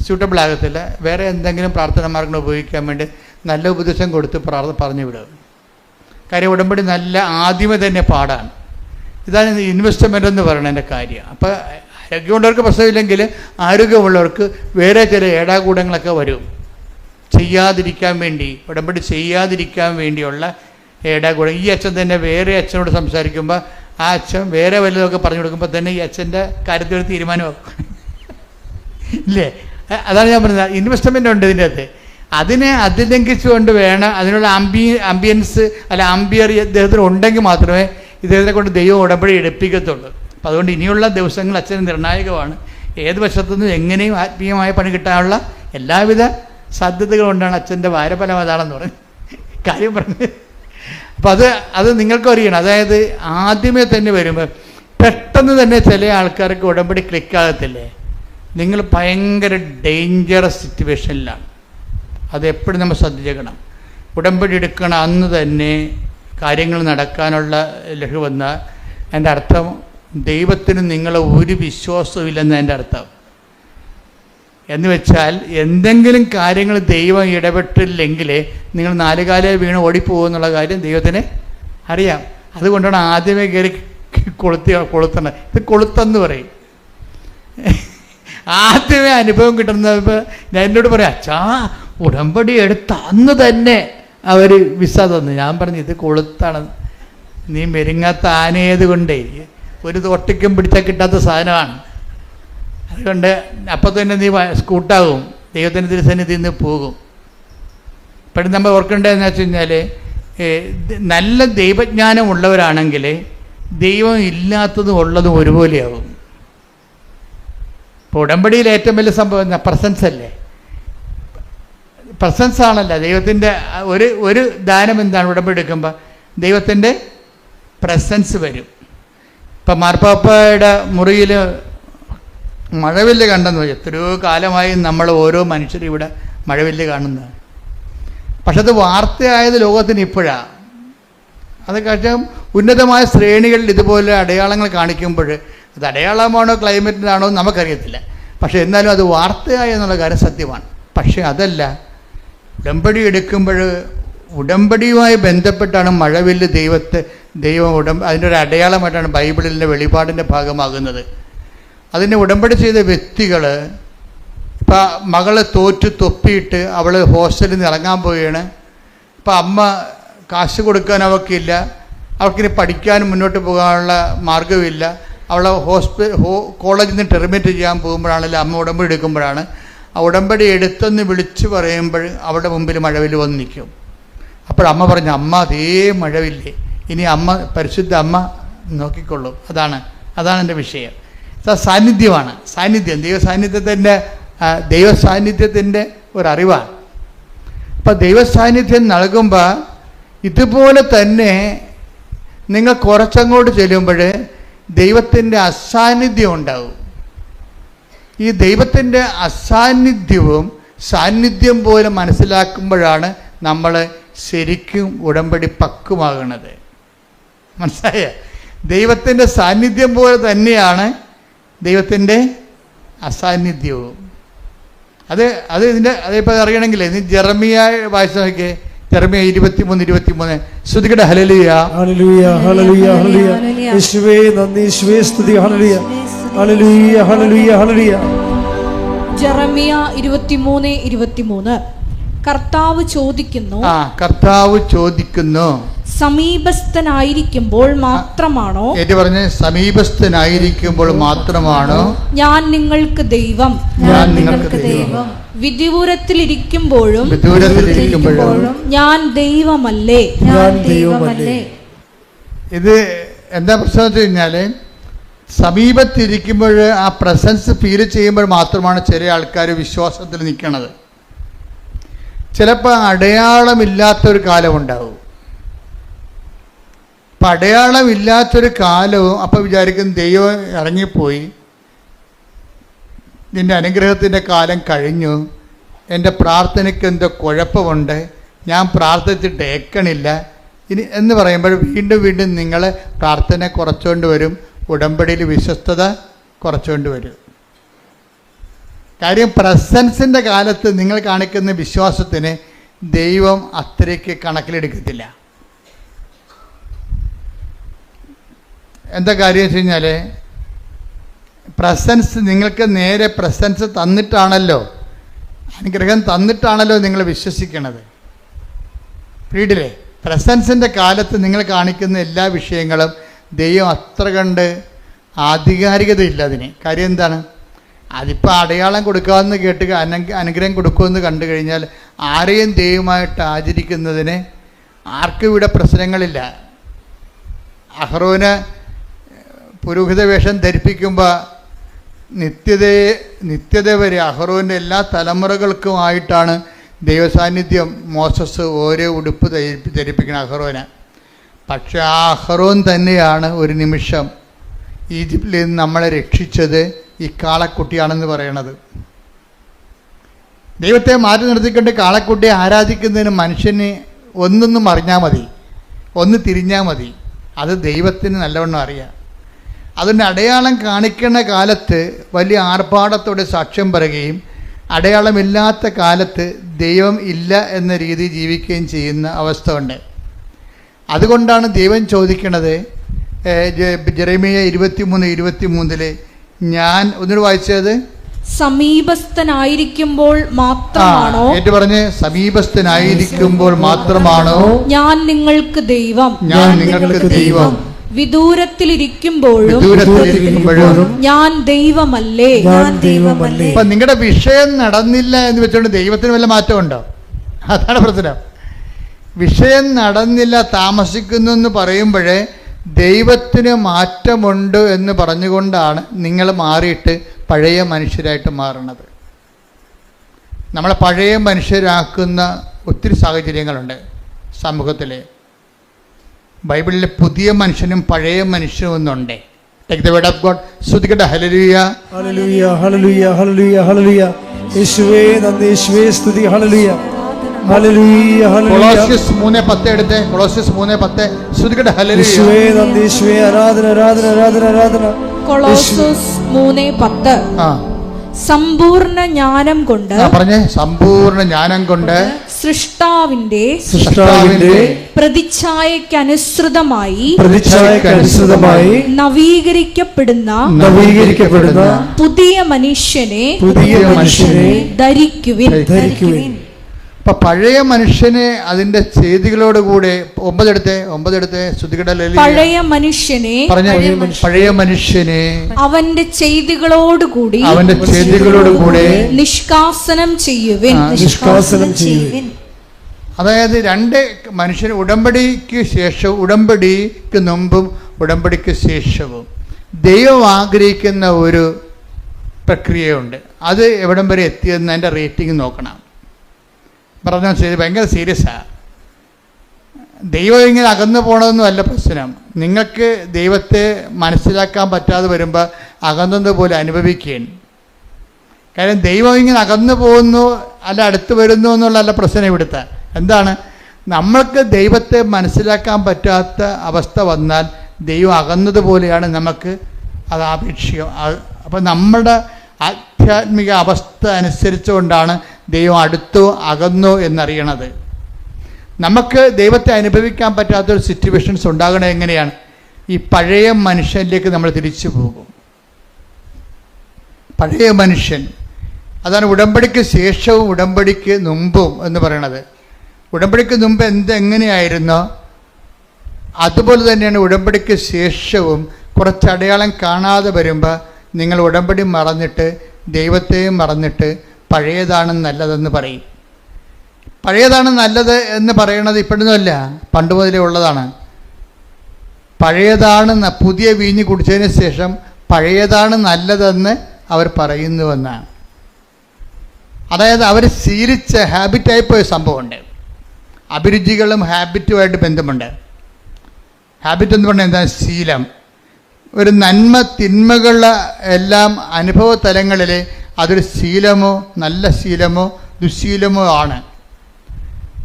സ്യൂട്ടബിൾ ആകത്തില്ല, വേറെ എന്തെങ്കിലും പ്രാർത്ഥന മാർഗങ്ങൾ ഉപയോഗിക്കാൻ വേണ്ടി നല്ല ഉപദേശം കൊടുത്ത് പറഞ്ഞു വിടുക. കാര്യം ഉടമ്പടി നല്ല ആദ്യമേ തന്നെ പാടാണ്. ഇതാണ് ഇൻവെസ്റ്റ്മെൻ്റ് എന്ന് പറയുന്നതിൻ്റെ കാര്യം. അപ്പോൾ ആരോഗ്യമുള്ളവർക്ക് പ്രശ്നമില്ലെങ്കിൽ ആരോഗ്യമുള്ളവർക്ക് വേറെ ചില ഏടാകൂടങ്ങളൊക്കെ വരും. ഉടമ്പടി ചെയ്യാതിരിക്കാൻ വേണ്ടിയുള്ള ഏടാകൂടം. ഈ അച്ഛൻ തന്നെ വേറെ അച്ഛനോട് സംസാരിക്കുമ്പോൾ ആ അച്ഛൻ വേറെ വല്ലതൊക്കെ പറഞ്ഞു കൊടുക്കുമ്പോൾ തന്നെ ഈ അച്ഛൻ്റെ കാര്യത്തിൽ ഒരു തീരുമാനമാകും ഇല്ലേ? അതാണ് ഞാൻ പറഞ്ഞത്, ഇൻവെസ്റ്റ്മെൻ്റ് ഉണ്ട് ഇതിൻ്റെ അകത്ത്. അതിനെ അതിലംഘിച്ചുകൊണ്ട് വേണം, അതിനുള്ള ആംബിയൻസ് ആംബിയർ ഇദ്ദേഹത്തിന് ഉണ്ടെങ്കിൽ മാത്രമേ ഇദ്ദേഹത്തെ കൊണ്ട് ദൈവം ഉടമ്പടി എടുപ്പിക്കത്തുള്ളൂ. അപ്പോൾ അതുകൊണ്ട് ഇനിയുള്ള ദിവസങ്ങൾ അച്ഛന് നിർണായകമാണ്. ഏത് വശത്തുനിന്നും എങ്ങനെയും ആത്മീയമായ പണി കിട്ടാനുള്ള എല്ലാവിധ സാധ്യതകളുകൊണ്ടാണ് അച്ഛൻ്റെ വാരഫലം അതാണെന്ന് പറഞ്ഞ് കാര്യം പറഞ്ഞത്. അപ്പം അത് നിങ്ങൾക്കും അറിയണം. അതായത് ആദ്യമേ തന്നെ വരുമ്പോൾ പെട്ടെന്ന് തന്നെ ചില ആൾക്കാർക്ക് ഉടമ്പടി ക്ലിക്കാകത്തില്ലേ, നിങ്ങൾ ഭയങ്കര ഡേഞ്ചറസ് സിറ്റുവേഷനിലാണ്. അതെപ്പോഴും നമ്മൾ ശ്രദ്ധിക്കണം. ഉടമ്പടി എടുക്കണ അന്ന് തന്നെ കാര്യങ്ങൾ നടക്കാനുള്ള ലഹു വന്നാൽ എൻ്റെ അർത്ഥം ദൈവത്തിന് നിങ്ങളെ ഒരു വിശ്വാസവും എൻ്റെ അർത്ഥം. എന്ന് വെച്ചാൽ എന്തെങ്കിലും കാര്യങ്ങൾ ദൈവം ഇടപെട്ടില്ലെങ്കിൽ നിങ്ങൾ നാലുകാലേ വീണ് ഓടിപ്പോകുമെന്നുള്ള കാര്യം ദൈവത്തിന് അറിയാം. അതുകൊണ്ടാണ് ആദ്യമേ കയറി കൊളുത്തണം. ഇത് കൊളുത്തെന്ന് പറയും. ആദ്യമേ അനുഭവം കിട്ടുന്നത് ഞാൻ എന്നോട് പറയാം, അച്ഛാ ഉടമ്പടി എടുത്ത അന്ന് തന്നെ അവർ വിസ തന്നു. ഞാൻ പറഞ്ഞു ഇത് കൊളുത്താണ്, നീ മെരുങ്ങാത്ത ആനയത് കൊണ്ടേ ഒരു തൊട്ടിക്കും പിടിച്ചാൽ കിട്ടാത്ത സാധനമാണ്, അതുകൊണ്ട് അപ്പം തന്നെ നീ സ്കൂട്ടാകും, ദൈവത്തിൻ്റെ തിരുസന്നിധിയിൽ നിന്ന് പോകും. ഇപ്പോഴും നമ്മൾ ഓർക്കേണ്ടതെന്ന് വെച്ച് കഴിഞ്ഞാൽ നല്ല ദൈവജ്ഞാനം ഉള്ളവരാണെങ്കിൽ ദൈവം ഇല്ലാത്തതും ഉള്ളതും ഒരുപോലെയാകും. ഇപ്പോൾ ഉടമ്പടിയിൽ ഏറ്റവും വലിയ സംഭവം പ്രസൻസ് അല്ലേ? പ്രസൻസ് ആണല്ലോ ദൈവത്തിൻ്റെ ഒരു ദാനം. എന്താണ് ഉടമ്പടി എടുക്കുമ്പോൾ ദൈവത്തിൻ്റെ പ്രസൻസ് വരും. ഇപ്പം മാർപ്പാപ്പയുടെ മുറിയിൽ മഴവില്ല് കണ്ടെന്ന് പറയും. എത്രയോ കാലമായി നമ്മൾ ഓരോ മനുഷ്യരും ഇവിടെ മഴവില്ല് കാണുന്നത്. പക്ഷെ അത് വാർത്തയായത് ലോകത്തിന് ഇപ്പോഴാണ്. അത് കഴിഞ്ഞാൽ ഉന്നതമായ ശ്രേണികളിൽ ഇതുപോലെ അടയാളങ്ങൾ കാണിക്കുമ്പോൾ അത് അടയാളമാണോ ക്ലൈമറ്റിനാണോ നമുക്കറിയത്തില്ല. പക്ഷെ എന്നാലും അത് വാർത്തയായി എന്നുള്ള കാര്യം സത്യമാണ്. പക്ഷെ അതല്ല, ഉടമ്പടി എടുക്കുമ്പോൾ ഉടമ്പടിയുമായി ബന്ധപ്പെട്ടാണ് മഴവില്ല് ദൈവം അതിൻ്റെ ഒരു അടയാളമായിട്ടാണ് ബൈബിളിലെ വെളിപാടിൻ്റെ ഭാഗമാകുന്നത്. അതിന് ഉടമ്പടി ചെയ്ത വ്യക്തികൾ, ഇപ്പം മകള് തോറ്റ് തൊപ്പിയിട്ട് അവൾ ഹോസ്റ്റലിൽ നിന്ന് ഇറങ്ങാൻ പോവുകയാണ്. ഇപ്പം അമ്മ കാശ് കൊടുക്കാൻ അവൾക്കില്ല, അവൾക്കിനി പഠിക്കാനും മുന്നോട്ട് പോകാനുള്ള മാർഗ്ഗമില്ല. അവളെ കോളേജിൽ നിന്ന് ടെർമിനേറ്റ് ചെയ്യാൻ പോകുമ്പോഴാണല്ലോ അമ്മ ഉടമ്പടി എടുക്കുമ്പോഴാണ്. ആ ഉടമ്പടി എടുത്തെന്ന് വിളിച്ച് പറയുമ്പോൾ അവളുടെ മുമ്പിൽ മഴവില്ല് വന്ന് നിൽക്കും. അപ്പോഴമ്മ പറഞ്ഞു, അമ്മ അതേ മഴവില്ലേ, ഇനി അമ്മ പരിശുദ്ധ അമ്മ നോക്കിക്കൊള്ളും. അതാണ് എൻ്റെ വിഷയം. സാന്നിധ്യമാണ്, സാന്നിധ്യം, ദൈവസാന്നിധ്യത്തിൻ്റെ ഒരറിവാണ്. അപ്പം ദൈവസാന്നിധ്യം നൽകുമ്പോൾ ഇതുപോലെ തന്നെ നിങ്ങൾ കുറച്ചങ്ങോട്ട് ചെല്ലുമ്പോൾ ദൈവത്തിൻ്റെ അസാന്നിധ്യം ഉണ്ടാവും. ഈ ദൈവത്തിൻ്റെ അസാന്നിധ്യവും സാന്നിധ്യം പോലെ മനസ്സിലാക്കുമ്പോഴാണ് നമ്മൾ ശരിക്കും ഉടമ്പടി പക്വമാകുന്നത്. മനസ്സിലായ? ദൈവത്തിൻ്റെ സാന്നിധ്യം പോലെ തന്നെയാണ് ദൈവത്തിൻ്റെ അസാന്നിധ്യവും. അതിപ്പോൾ അറിയണമെങ്കിൽ ജെറമിയ വായിച്ചു നോക്കിയേ. ജെറമിയ 23:23 ശ്രുതികട ഹല്ലേലൂയ ഹല്ലേലൂയ ഹല്ലേലൂയ ഹല്ലേലൂയ യേശുവേ നന്ദി, യേശുവേ സ്തുതി. ഹല്ലേലൂയ ഹല്ലേലൂയ ഹല്ലേലൂയ ഹല്ലേലൂയ. ജെറമിയ 23:23 കർത്താവ് ചോദിക്കുന്നു, സമീപസ്ഥനായിരിക്കുമ്പോൾ മാത്രമാണോ, സമീപസ്ഥനായിരിക്കുമ്പോൾ മാത്രമാണോ ഞാൻ നിങ്ങൾക്ക് ദൈവം, വിദൂരത്തിലിരിക്കുമ്പോഴും ഞാൻ ദൈവമല്ലേ? ഇത് എന്താ പ്രശ്നം വെച്ച് കഴിഞ്ഞാൽ, സമീപത്തിരിക്കുമ്പോൾ ആ പ്രസൻസ് ഫീൽ ചെയ്യുമ്പോൾ മാത്രമാണ് ചില ആൾക്കാർ വിശ്വാസത്തിൽ നിൽക്കണത്. ചിലപ്പോൾ അടയാളമില്ലാത്തൊരു കാലമുണ്ടാവും. അപ്പം അടയാളമില്ലാത്തൊരു കാലവും അപ്പം വിചാരിക്കും ദൈവം ഇറങ്ങിപ്പോയി, നിൻ്റെ അനുഗ്രഹത്തിൻ്റെ കാലം കഴിഞ്ഞു, എൻ്റെ പ്രാർത്ഥനയ്ക്ക് എന്തോ കുഴപ്പമുണ്ട്, ഞാൻ പ്രാർത്ഥിച്ചിട്ട് ഏക്കണില്ല ഇനി എന്ന് പറയുമ്പോൾ വീണ്ടും നിങ്ങൾ പ്രാർത്ഥന കുറച്ചുകൊണ്ട് വരും, ഉടമ്പടിയിൽ വിശ്വസ്തത കുറച്ചുകൊണ്ട് വരും. കാര്യം പ്രസൻസിൻ്റെ കാലത്ത് നിങ്ങൾ കാണിക്കുന്ന വിശ്വാസത്തിന് ദൈവം അത്രയ്ക്ക് കണക്കിലെടുക്കത്തില്ല. എന്താ കാര്യം വെച്ച് കഴിഞ്ഞാൽ, പ്രസൻസ് നിങ്ങൾക്ക് നേരെ പ്രസൻസ് തന്നിട്ടാണല്ലോ, അനുഗ്രഹം തന്നിട്ടാണല്ലോ നിങ്ങൾ വിശ്വസിക്കണത്. വീട്ടിലെ പ്രസൻസിൻ്റെ കാലത്ത് നിങ്ങൾ കാണിക്കുന്ന എല്ലാ വിഷയങ്ങളും ദൈവം അത്ര കണ്ട് ആധികാരികതയില്ല അതിന്. കാര്യം എന്താണ്? അതിപ്പോൾ അടയാളം കൊടുക്കാമെന്ന് കേട്ട് അനുഗ്രഹം കൊടുക്കുമെന്ന് കണ്ടു കഴിഞ്ഞാൽ ആരെയും ദൈവമായിട്ട് ആചരിക്കുന്നതിന് ആർക്കും ഇവിടെ പ്രശ്നങ്ങളില്ല. അഹ്റോന് പുരോഹിത വേഷം ധരിപ്പിക്കുമ്പോൾ നിത്യത വരെ അഹ്റോൻ്റെ എല്ലാ തലമുറകൾക്കുമായിട്ടാണ് ദൈവസാന്നിധ്യം മോസസ് ഓരോ ഉടുപ്പ് ധരിപ്പിക്കണം അഹ്റോന്. പക്ഷെ ആ അഹ്റോൻ തന്നെയാണ് ഒരു നിമിഷം ഈജിപ്തിൽ നിന്ന് നമ്മളെ രക്ഷിച്ചത് ഈ കാളക്കുട്ടിയാണെന്ന് പറയണത്. ദൈവത്തെ മാറ്റി നിർത്തിക്കൊണ്ട് കാളക്കുട്ടിയെ ആരാധിക്കുന്നതിന് മനുഷ്യന് ഒന്നൊന്നും അറിഞ്ഞാൽ മതി, ഒന്ന് തിരിഞ്ഞാൽ മതി, അത് ദൈവത്തിന് നല്ലവണ്ണം അറിയാം. അതിൻ്റെ അടയാളം കാണിക്കുന്ന കാലത്ത് വലിയ ആർഭാടത്തോടെ സാക്ഷ്യം പറയുകയും അടയാളമില്ലാത്ത കാലത്ത് ദൈവം ഇല്ല എന്ന രീതി ജീവിക്കുകയും ചെയ്യുന്ന അവസ്ഥ ഉണ്ട്. അതുകൊണ്ടാണ് ദൈവം ചോദിക്കണത് ജെറമിയ 23:23 ഞാൻ ഒന്നുകൂടി വായിച്ചത്, സമീപസ്ഥനായിരിക്കുമ്പോൾ മാത്രമാണോ ഏറ്റു പറഞ്ഞ് സമീപസ്ഥനായിരിക്കുമ്പോൾ മാത്രമാണോ ഞാൻ നിങ്ങൾക്ക് ദൈവം ഞാൻ നിങ്ങൾക്ക് ദൈവം വിദൂരത്തിലിരിക്കുമ്പോഴും ഞാൻ ദൈവമല്ലേ ഞാൻ ദൈവമല്ലേ. അപ്പൊ നിങ്ങളുടെ വിഷയം നടന്നില്ല എന്ന് വെച്ചുകൊണ്ട് ദൈവത്തിന് വല്ല മാറ്റമുണ്ടോ? അതാണ് പ്രശ്നം. വിഷയം നടന്നില്ല, താമസിക്കുന്നു എന്ന് പറയുമ്പോഴേ ദൈവത്തിന് മാറ്റമുണ്ട് എന്ന് പറഞ്ഞുകൊണ്ടാണ് നിങ്ങൾ മാറിയിട്ട് പഴയ മനുഷ്യരായിട്ട് മാറുന്നത്. നമ്മളെ പഴയ മനുഷ്യരാക്കുന്ന ഒത്തിരി സാഹചര്യങ്ങളുണ്ട് സമൂഹത്തിൽ. ബൈബിളിൽ പുതിയ മനുഷ്യനും പഴയ മനുഷ്യനും ഒന്നുണ്ട്. Take the word of God. ശ്രുതിക്കട്ടെ. ഹല്ലേലൂയ ഹല്ലേലൂയ ഹല്ലേലൂയ ഹല്ലേലൂയ ഹല്ലേലൂയ. യേശുവേ നന്ദി, യേശുവേ സ്തുതി. ഹല്ലേലൂയ ഹല്ലേലൂയ ഹല്ലേലൂയ. കൊളോസ്യസ് 3:10 എടുത്തേ. കൊളോസ്യസ് 3:10. ശ്രുതിക്കട്ടെ. ഹല്ലേലൂയ. യേശുവേ നന്ദി, യേശുവേ ആരാധന ആരാധന ആരാധന ആരാധന. കൊളോസ്യസ് 3:10. സമ്പൂർണ്ണ ജ്ഞാനം കൊണ്ട് പറഞ്ഞേ. സമ്പൂർണ്ണ ജ്ഞാനം കൊണ്ട് സൃഷ്ടാവിന്റെ പ്രതിച്ഛായക്കനുസൃതമായി നവീകരിക്കപ്പെടുന്ന പുതിയ മനുഷ്യനെ ധരിക്കുവിൻ. അപ്പൊ പഴയ മനുഷ്യനെ അതിന്റെ ചെയ്തികളോടുകൂടെ 9 എടുത്ത് ശ്രുതികടലേ. പഴയ മനുഷ്യനെ പറഞ്ഞ പഴയ മനുഷ്യനെ അവന്റെ ചെയ്തികളോടുകൂടി നിഷ്കാസനം ചെയ്യുവിൻ. നിഷ്കാസനം ചെയ്യുവിൻ. അതായത് രണ്ട് മനുഷ്യന് ഉടമ്പടിക്ക് ശേഷവും ഉടമ്പടിക്ക് മുമ്പും ഉടമ്പടിക്ക് ശേഷവും ദൈവം ആഗ്രഹിക്കുന്ന ഒരു പ്രക്രിയയുണ്ട്. അത് എവിടം വരെ എത്തിയെന്ന് അതിൻ്റെ റേറ്റിംഗ് നോക്കണം. പറഞ്ഞാൽ ശരി, ഭയങ്കര സീരിയസാണ്. ദൈവം ഇങ്ങനെ അകന്നു പോകണമെന്നും അല്ല പ്രശ്നം. നിങ്ങൾക്ക് ദൈവത്തെ മനസ്സിലാക്കാൻ പറ്റാതെ വരുമ്പോൾ അകന്നതുപോലെ അനുഭവിക്കുകയാണ്. കാര്യം ദൈവം ഇങ്ങനെ അകന്നു പോകുന്നു അല്ല അടുത്ത് വരുന്നു എന്നുള്ളതല്ല പ്രശ്നം ഇവിടുത്തെ. എന്താണ്? നമ്മൾക്ക് ദൈവത്തെ മനസ്സിലാക്കാൻ പറ്റാത്ത അവസ്ഥ വന്നാൽ ദൈവം അകന്നതുപോലെയാണ് നമുക്ക് അത് ആപേക്ഷികം. അപ്പം നമ്മുടെ ആധ്യാത്മിക അവസ്ഥ അനുസരിച്ചുകൊണ്ടാണ് ദൈവം അടുത്തോ അകന്നോ എന്നറിയണത്. നമുക്ക് ദൈവത്തെ അനുഭവിക്കാൻ പറ്റാത്തൊരു സിറ്റുവേഷൻസ് ഉണ്ടാകണത് എങ്ങനെയാണ്? ഈ പഴയ മനുഷ്യനിലേക്ക് നമ്മൾ തിരിച്ചു പോകും. പഴയ മനുഷ്യൻ, അതാണ് ഉടമ്പടിക്ക് ശേഷവും ഉടമ്പടിക്ക് മുമ്പും എന്ന് പറയണത്. ഉടമ്പടിക്ക് മുമ്പ് എങ്ങനെയായിരുന്നോ അതുപോലെ തന്നെയാണ് ഉടമ്പടിക്ക് ശേഷവും. കുറച്ച് അടയാളം കാണാതെ വരുമ്പോൾ നിങ്ങൾ ഉടമ്പടി മറന്നിട്ട് ദൈവത്തെയും മറന്നിട്ട് പഴയതാണ് നല്ലതെന്ന് പറയും. പഴയതാണ് നല്ലത് എന്ന് പറയണത് ഇപ്പോഴൊന്നുമല്ല, പണ്ട് മുതലേ ഉള്ളതാണ്. പഴയതാണ് പുതിയ വീഞ്ഞ് കുടിച്ചതിന് ശേഷം പഴയതാണ് നല്ലതെന്ന് അവർ പറയുന്നുവെന്നാണ്. അതായത് അവർ ശീലിച്ച ഹാബിറ്റായിപ്പോയ സംഭവമുണ്ട്. അഭിരുചികളും ഹാബിറ്റുമായിട്ട് ബന്ധമുണ്ട്. ഹാബിറ്റ് എന്ന് പറഞ്ഞാൽ എന്താ? ശീലം. ഒരു നന്മ തിന്മകൾ എല്ലാം അനുഭവ തലങ്ങളിൽ അതൊരു ശീലമോ നല്ല ശീലമോ ദുശീലമോ ആണ്.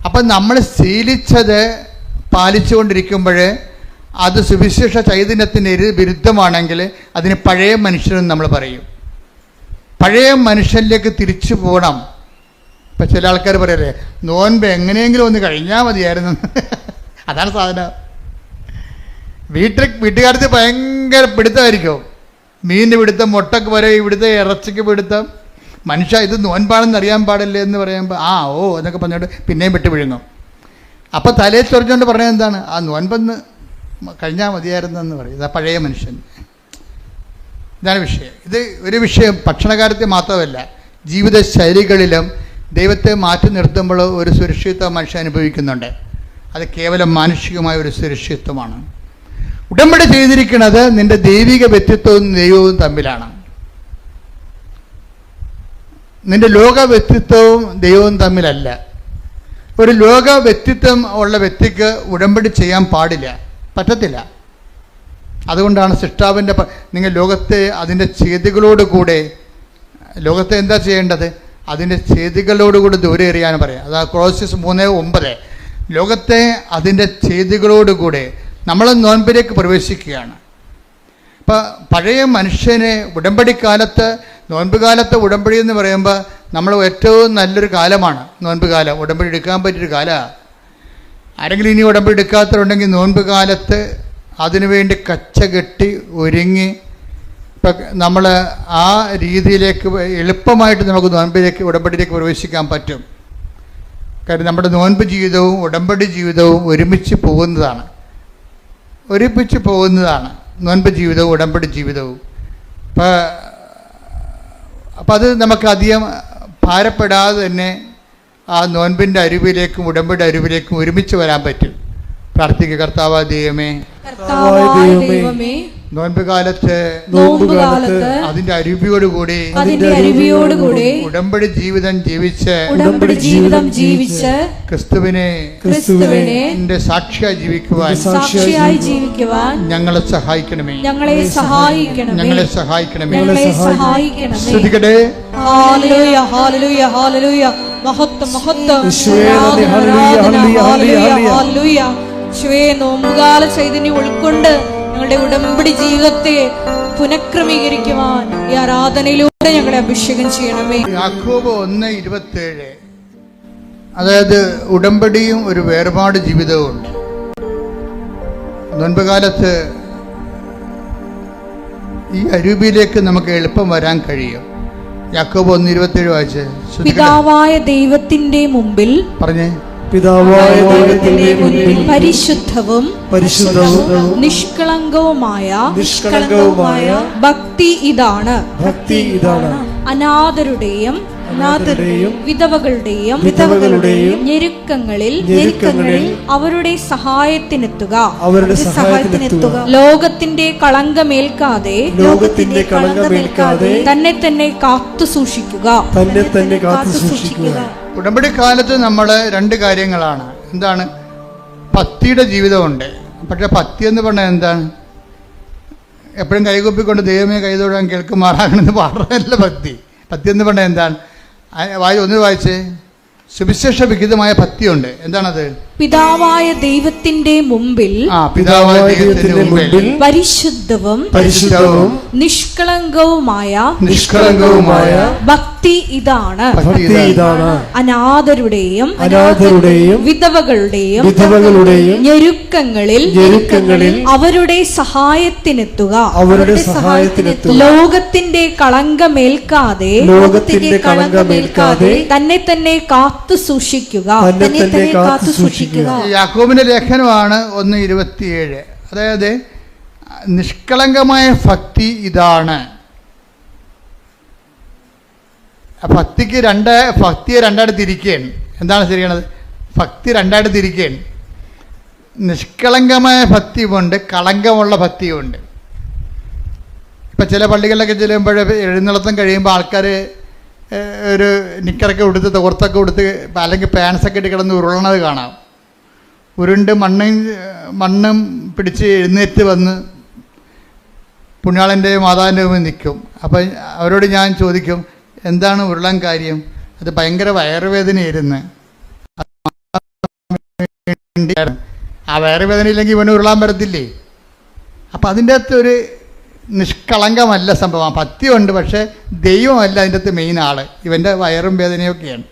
അപ്പം നമ്മൾ ശീലിച്ചത് പാലിച്ചുകൊണ്ടിരിക്കുമ്പോൾ അത് സുവിശേഷ ചൈതന്യത്തിന് വിരുദ്ധമാണെങ്കിൽ അതിന് പഴയ മനുഷ്യനെന്ന് നമ്മൾ പറയും. പഴയ മനുഷ്യനിലേക്ക് തിരിച്ചു പോകണം. ഇപ്പം ചില ആൾക്കാർ പറയല്ലേ, നോൻപ് എങ്ങനെയെങ്കിലും ഒന്ന് കഴിഞ്ഞാൽ മതിയായിരുന്നു. അതാണ് സാധനം. വീട്ടുകാർക്ക് ഭയങ്കര പിടുത്തമായിരിക്കും. മീനിന് പിടുത്തം, മുട്ടക്ക് വരെ ഇവിടുത്തെ ഇറച്ചിക്ക് പിടുത്തം. മനുഷ്യ ഇത് നോൻപാണെന്ന് അറിയാൻ പാടില്ലേ എന്ന് പറയുമ്പോൾ എന്നൊക്കെ പറഞ്ഞിട്ട് പിന്നെയും വിട്ട് വിഴുങ്ങും. അപ്പോൾ തലയിൽ ചൊറിഞ്ഞുകൊണ്ട് പറഞ്ഞത് എന്താണ്? ആ നോൻപെന്ന് കഴിഞ്ഞാൽ മതിയായിരുന്നെന്ന് പറയും. ഇതാ പഴയ മനുഷ്യൻ. ഇതാണ് വിഷയം. ഇത് ഒരു വിഷയം ഭക്ഷണകാര്യത്തിൽ മാത്രമല്ല, ജീവിത ശൈലികളിലും ദൈവത്തെ മാറ്റി നിർത്തുമ്പോൾ ഒരു സുരക്ഷിതത്വം മനുഷ്യൻ അനുഭവിക്കുന്നുണ്ട്. അത് കേവലം മാനുഷികമായ ഒരു സുരക്ഷിതത്വമാണ്. ഉടമ്പടി ചെയ്തിരിക്കുന്നത് നിന്റെ ദൈവിക വ്യക്തിത്വവും ദൈവവും തമ്മിലാണ്. നിന്റെ ലോക വ്യക്തിത്വവും ദൈവവും തമ്മിലല്ല. ഒരു ലോക വ്യക്തിത്വം ഉള്ള വ്യക്തിക്ക് ഉടമ്പടി ചെയ്യാൻ പാടില്ല, പറ്റത്തില്ല. അതുകൊണ്ടാണ് സൃഷ്ടാവിൻ്റെ നിങ്ങൾ ലോകത്തെ അതിൻ്റെ ചെയ്തികളോടുകൂടെ, ലോകത്തെ എന്താ ചെയ്യേണ്ടത്? അതിൻ്റെ ചെയ്തികളോടുകൂടി ദൂരെ എറിയാൻ പറയാം. അതാ കൊളോസ്യസ് 3:9. ലോകത്തെ അതിൻ്റെ ചെയ്തികളോടുകൂടെ നമ്മൾ നോൻപിലേക്ക് പ്രവേശിക്കുകയാണ്. ഇപ്പം പഴയ മനുഷ്യനെ ഉടമ്പടിക്കാലത്ത്, നോൻപ് കാലത്ത് ഉടമ്പടി എന്ന് പറയുമ്പോൾ നമ്മൾ ഏറ്റവും നല്ലൊരു കാലമാണ് നോൻപ് കാലം. ഉടമ്പടി എടുക്കാൻ പറ്റിയൊരു കാലമാണ്. ആരെങ്കിലും ഇനി ഉടമ്പടി എടുക്കാത്തവരുണ്ടെങ്കിൽ നോൻപ് കാലത്ത് അതിനുവേണ്ടി കച്ച കെട്ടി ഒരുങ്ങി ഇപ്പം നമ്മൾ ആ രീതിയിലേക്ക് എളുപ്പമായിട്ട് നമുക്ക് നോൻപിലേക്ക് ഉടമ്പടിയിലേക്ക് പ്രവേശിക്കാൻ പറ്റും. കാര്യം നമ്മുടെ നോൻപ് ജീവിതവും ഉടമ്പടി ജീവിതവും ഒരുമിച്ച് പോകുന്നതാണ് നോൻപ് ജീവിതവും ഉടമ്പടി ജീവിതവും. അപ്പം അത് നമുക്കധികം ഭാരപ്പെടാതെ തന്നെ ആ നോൻപിൻ്റെ അരുവിലേക്കും ഉടമ്പടി അരുവിലേക്കും ഒരുമിച്ച് വരാൻ പറ്റും. പ്രാർത്ഥിക്കുക. കർത്താവായ ദൈവമേ, നോൻപ് കാലത്ത് അതിന്റെ അരുവിയോടുകൂടി ഉടമ്പടി ജീവിതം ജീവിച്ച് ക്രിസ്തുവിനെ എന്റെ സാക്ഷിയായി ജീവിക്കുവാൻ ഞങ്ങളെ സഹായിക്കണമേ. ശ്രദ്ധിക്കട്ടെ. നോമ്പുകാല ചൈതന്യം ഉൾക്കൊണ്ട് ഞങ്ങളുടെ ഉടമ്പടി ജീവിതത്തെ പുനഃക്രമീകരിക്കുവാൻ ഈ ആരാധനയിലൂടെ ഞങ്ങളെ അഭിഷേകം ചെയ്യണമേ. യാക്കോബ് 1:27, അതായത് ഉടമ്പടിയും ഒരു വേർപാട് ജീവിതവും ഉണ്ട്. നോൻപുകാലത്ത് ഈ അരൂപിയിലേക്ക് നമുക്ക് എളുപ്പം വരാൻ കഴിയും. യാക്കോബ് 1:27 വായിച്ച്. പിതാവായ ദൈവത്തിന്റെ മുമ്പിൽ പറഞ്ഞേ. പിതാവായ ദൈവത്തിന്റെ മുൻപിൽ പരിശുദ്ധവും നിഷ്കളങ്കവുമായ ഭക്തി ഇതാണ്. അനാഥരുടെയും വിധവകളുടെയും ഞെരുക്കങ്ങളിൽ അവരുടെ സഹായത്തിനെത്തുക. ലോകത്തിന്റെ കളങ്കമേൽക്കാതെ തന്നെ തന്നെ കാത്തു സൂക്ഷിക്കുക. ഉടമ്പടി കാലത്ത് നമ്മൾ രണ്ട് കാര്യങ്ങളാണ്. എന്താണ്? ഭക്തിയുടെ ജീവിതമുണ്ട്. പക്ഷെ ഭക്തി എന്ന് പറഞ്ഞാൽ എന്താണ്? എപ്പോഴും കൈകൊപ്പിക്കൊണ്ട് ദൈവമേ കൈതൊഴാൻ കേൾക്കുമാറാകണമെന്ന് പറഞ്ഞല്ല ഭക്തി. ഭക്തി എന്ന് പറഞ്ഞാൽ എന്താണ്? ഒന്ന് വായിച്ചേ. സുവിശേഷ വിഹിതമായ ഭക്തിയുണ്ട്. എന്താണത്? പിതാവായ ദൈവത്തിന്റെ മുമ്പിൽ പരിശുദ്ധവും നിഷ്കളങ്കവുമായ ഭക്തി ഇതാണ്. അനാഥരുടെയും വിധവകളുടെയും ഞെരുക്കങ്ങളിൽ അവരുടെ സഹായത്തിനെത്തുക. ലോകത്തിന്റെ കളങ്കമേൽക്കാതെ തന്നെ തന്നെ കാത്തു സൂക്ഷിക്കുക. യാക്കോബിന്റെ ലേഖനമാണ് 1:27. അതായത് നിഷ്കളങ്കമായ ഭക്തി ഇതാണ്. ഭക്തിയെ രണ്ടായിട്ട് തിരിക്കുകയാണ്. എന്താണ് ശരിയാണത്? ഭക്തി രണ്ടായിട്ട് തിരിക്കുകയാണ്. നിഷ്കളങ്കമായ ഭക്തിയുമുണ്ട്, കളങ്കമുള്ള ഭക്തിയുമുണ്ട്. ഇപ്പം ചില പള്ളികളിലൊക്കെ ചെല്ലുമ്പോൾ എഴുന്നള്ളത്തം കഴിയുമ്പോൾ ആൾക്കാർ ഒരു നിക്കറൊക്കെ ഉടുത്ത് തോർത്തൊക്കെ ഉടുത്ത് അല്ലെങ്കിൽ പാൻസൊക്കെ ഇട്ട് കിടന്ന് ഉരുളണത് കാണാം. ഉരുണ്ട് മണ്ണും പിടിച്ച് എഴുന്നേറ്റ് വന്ന് പുണ്യാളൻ്റെ മാതാവിൻ്റെ മുമ്പിൽ നിൽക്കും. അപ്പം അവരോട് ഞാൻ ചോദിക്കും, എന്താണ് ഉരുളാൻ കാര്യം? അത് ഭയങ്കര വയറുവേദനയായിരുന്നു. ആ വയറുവേദന ഇല്ലെങ്കിൽ ഇവന് ഉരുളാൻ പറ്റത്തില്ലേ? അപ്പം അതിൻ്റെ അകത്ത് ഒരു നിഷ്കളങ്കമല്ല സംഭവം. ഭക്തിയുണ്ട്, പക്ഷേ ദൈവമല്ല അതിൻ്റെ അകത്ത് മെയിൻ ആള്. ഇവൻ്റെ വയറും വേദനയൊക്കെയാണ്.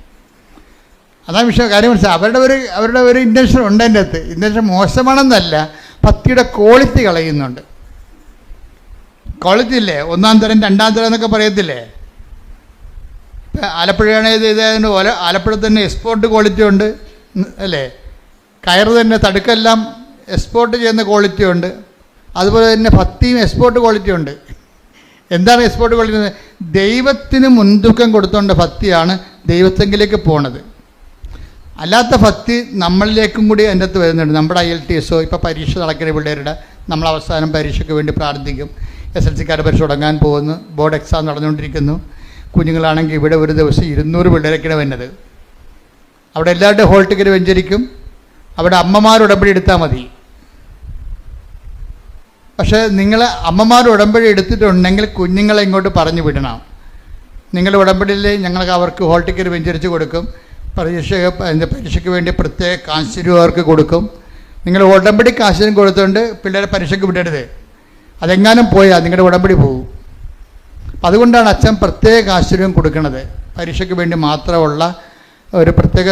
അതാണ് വിഷയം. കാര്യം മനസ്സിലായി. അവരുടെ ഒരു ഇൻറ്റൻഷൻ ഉണ്ട് അതിൻ്റെ അകത്ത്. ഇൻറ്റൻഷൻ മോശമാണെന്നല്ല, ഭക്തിയുടെ ക്വാളിറ്റി കളയുന്നുണ്ട്. ക്വാളിറ്റി ഇല്ലേ? 1-ാം തരം 2-ാം തരം എന്നൊക്കെ പറയത്തില്ലേ? ഇപ്പം ആലപ്പുഴയാണ് ചെയ്തതിന് പോലെ ആലപ്പുഴ തന്നെ എക്സ്പോർട്ട് ക്വാളിറ്റി ഉണ്ട് അല്ലേ? കയറ് തന്നെ തടുക്കെല്ലാം എക്സ്പോർട്ട് ചെയ്യുന്ന ക്വാളിറ്റി ഉണ്ട്. അതുപോലെ തന്നെ ഭക്തിയും എക്സ്പോർട്ട് ക്വാളിറ്റി ഉണ്ട്. എന്താണ് എക്സ്പോർട്ട് ക്വാളിറ്റി? ദൈവത്തിന് മുൻതൂക്കം കൊടുത്തുകൊണ്ട് ഭക്തിയാണ് ദൈവത്തെങ്കിലേക്ക് പോണത്. അല്ലാത്ത ഭക്തി നമ്മളിലേക്കും കൂടി അതിൻ്റെ അകത്ത് വരുന്നുണ്ട്. നമ്മുടെ IELTS ഇപ്പോൾ പരീക്ഷ നടക്കുന്ന പിള്ളേരുടെ നമ്മൾ അവസാനം പരീക്ഷയ്ക്ക് വേണ്ടി പ്രാർത്ഥിക്കും. SLCക്കാരുടെ പരീക്ഷ തുടങ്ങാൻ പോകുന്നു, ബോർഡ് എക്സാം നടന്നുകൊണ്ടിരിക്കുന്നു. കുഞ്ഞുങ്ങളാണെങ്കിൽ ഇവിടെ ഒരു ദിവസം 200 പിള്ളേരൊക്കെയാണ് വരുന്നത്. അവിടെ എല്ലാവരുടെയും ഹോൾ ടിക്കറ്റ് വെഞ്ചരിക്കും. അവിടെ അമ്മമാർ ഉടമ്പടി എടുത്താൽ മതി. പക്ഷേ നിങ്ങൾ അമ്മമാർ ഉടമ്പടി എടുത്തിട്ടുണ്ടെങ്കിൽ കുഞ്ഞുങ്ങളെ ഇങ്ങോട്ട് പറഞ്ഞു വിടണം. നിങ്ങളുടെ ഉടമ്പടിയിൽ ഞങ്ങൾക്ക് അവർക്ക് ഹോൾ ടിക്കറ്റ് വെഞ്ചരിച്ച് കൊടുക്കും. പരീക്ഷയ്ക്ക് വേണ്ടി പ്രത്യേക കാശുരൂപ അവർക്ക് കൊടുക്കും. നിങ്ങൾ ഉടമ്പടി കാശിനും കൊടുത്തുകൊണ്ട് പിള്ളേരെ പരീക്ഷയ്ക്ക് വിടരുത്. അതെങ്ങാനും പോയാൽ നിങ്ങളുടെ ഉടമ്പടി പോകും. അപ്പം അതുകൊണ്ടാണ് അച്ഛൻ പ്രത്യേക കാശുരൂപം കൊടുക്കുന്നത്. പരീക്ഷയ്ക്ക് വേണ്ടി മാത്രമുള്ള ഒരു പ്രത്യേക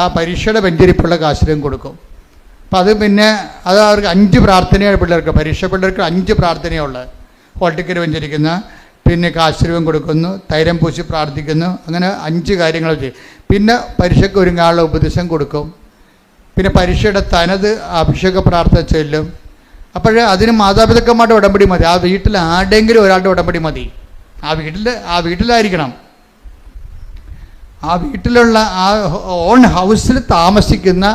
ആ പരീക്ഷയുടെ വെഞ്ചരിപ്പുള്ള കാശുരൂപം കൊടുക്കും. അപ്പം അത് പിന്നെ അത് അവർക്ക് 5 പ്രാർത്ഥനയാണ് പിള്ളേർക്ക്. പരീക്ഷ പിള്ളേർക്ക് 5 പ്രാർത്ഥനയുള്ളത്. ഹോൾട്ടിക്കൽ വെഞ്ചരിക്കുന്ന, പിന്നെ കാശുരൂപം കൊടുക്കുന്നു, തൈലം പൂശി പ്രാർത്ഥിക്കുന്നു. അങ്ങനെ 5 കാര്യങ്ങൾ ചെയ്യും. പിന്നെ പരീക്ഷയ്ക്ക് ഒരുങ്ങാനുള്ള ഉപദേശം കൊടുക്കും. പിന്നെ പരീക്ഷയുടെ തനത് അഭിഷേക പ്രാർത്ഥന ചൊല്ലും. അപ്പോൾ അതിന് മാതാപിതാക്കന്മാരുടെ ഉടമ്പടി മതി. ആ വീട്ടിൽ ആരുടെയെങ്കിലും ഒരാളുടെ ഉടമ്പടി മതി. ആ വീട്ടിലായിരിക്കണം. ആ വീട്ടിലുള്ള ആ ഓൺ ഹൗസിൽ താമസിക്കുന്ന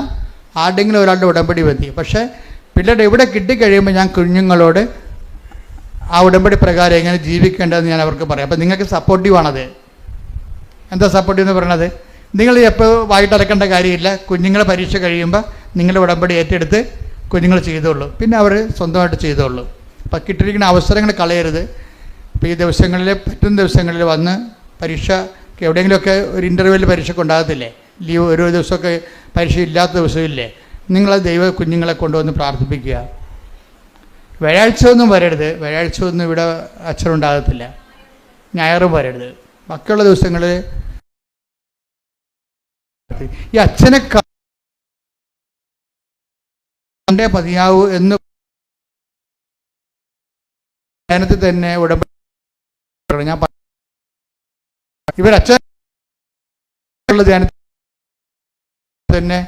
ആരുടെയെങ്കിലും ഒരാളുടെ ഉടമ്പടി മതി. പക്ഷേ പിള്ളേരുടെ എവിടെ കിട്ടിക്കഴിയുമ്പോൾ ഞാൻ കുഞ്ഞുങ്ങളോട് ആ ഉടമ്പടി പ്രകാരം എങ്ങനെ ജീവിക്കേണ്ടതെന്ന് ഞാൻ അവർക്ക് പറയാം. അപ്പോൾ നിങ്ങൾക്ക് സപ്പോർട്ടീവാണത്. എന്താ സപ്പോർട്ടീവ് എന്ന് പറയണത്? നിങ്ങൾ എപ്പോൾ വായിട്ടടക്കേണ്ട കാര്യമില്ല. കുഞ്ഞുങ്ങളെ പരീക്ഷ കഴിയുമ്പോൾ നിങ്ങളുടെ ഉടമ്പടി ഏറ്റെടുത്ത് കുഞ്ഞുങ്ങൾ ചെയ്തോളൂ. പിന്നെ അവർ സ്വന്തമായിട്ട് ചെയ്തോളൂ. അപ്പോൾ കിട്ടിയിരിക്കുന്ന അവസരങ്ങൾ കളയരുത്. ഇപ്പോൾ ഈ ദിവസങ്ങളിൽ, പറ്റുന്ന ദിവസങ്ങളിൽ വന്ന് പരീക്ഷ എവിടെയെങ്കിലുമൊക്കെ ഒരു ഇൻ്റർവ്യൂവിൽ പരീക്ഷയ്ക്ക് ഉണ്ടാകത്തില്ലേ, ലീവ് ഒരു ദിവസമൊക്കെ പരീക്ഷ ഇല്ലാത്ത ദിവസമില്ലേ, നിങ്ങൾ ദൈവ കുഞ്ഞുങ്ങളെ കൊണ്ടുവന്ന് പ്രാർത്ഥിപ്പിക്കുക. വ്യാഴാഴ്ച ഒന്നും വരരുത്. വ്യാഴാഴ്ച ഒന്നും ഇവിടെ അച്ഛനുണ്ടാകത്തില്ല. ഞായറും വരരുത്. ബാക്കിയുള്ള ദിവസങ്ങളിൽ ഈ അച്ഛനെ കണ്ടേ പതിയാവൂ എന്ന് ധ്യാനത്തിൽ തന്നെ ഉടമ്പടി ഞാൻ ഇവരച്ഛനുള്ള ധ്യാനത്തിൽ തന്നെ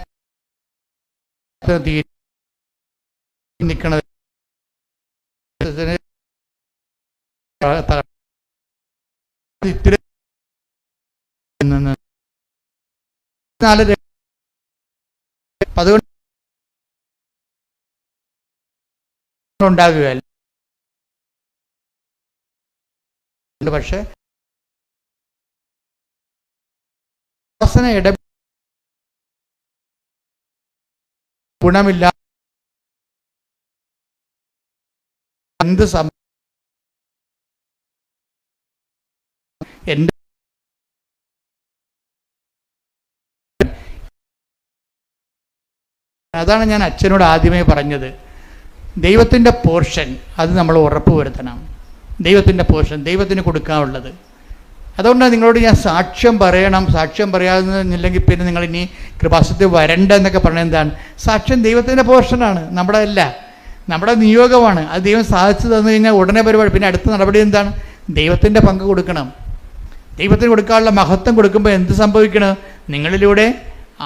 നിൽക്കണത് അതുകൊണ്ട് ഉണ്ടാകുകയല്ല. പക്ഷേ ഗുണമില്ല. എന്ത് എൻ്റെ അതാണ് ഞാൻ അച്ഛനോട് ആദ്യമേ പറഞ്ഞത്. ദൈവത്തിൻ്റെ പോർഷൻ അത് നമ്മൾ ഉറപ്പ് വരുത്തണം. ദൈവത്തിൻ്റെ പോർഷൻ ദൈവത്തിന് കൊടുക്കാനുള്ളത്. അതുകൊണ്ടാണ് നിങ്ങളോട് ഞാൻ സാക്ഷ്യം പറയണം. സാക്ഷ്യം പറയാതെന്നില്ലെങ്കിൽ പിന്നെ നിങ്ങൾ ഇനി കൃപാസനത്തിൽ വരണ്ട എന്നൊക്കെ പറഞ്ഞത് എന്താണ്? സാക്ഷ്യം ദൈവത്തിൻ്റെ പോർഷനാണ്, നമ്മുടെ അല്ല, നമ്മുടെ നിയോഗമാണ്. അത് ദൈവം സാധിച്ചു തന്നു കഴിഞ്ഞാൽ ഉടനെ പരിപാടി. പിന്നെ അടുത്ത നടപടി എന്താണ്? ദൈവത്തിൻ്റെ പങ്ക് കൊടുക്കണം. ദൈവത്തിന് കൊടുക്കാനുള്ള മഹത്വം കൊടുക്കുമ്പോൾ എന്ത് സംഭവിക്കണം? നിങ്ങളിലൂടെ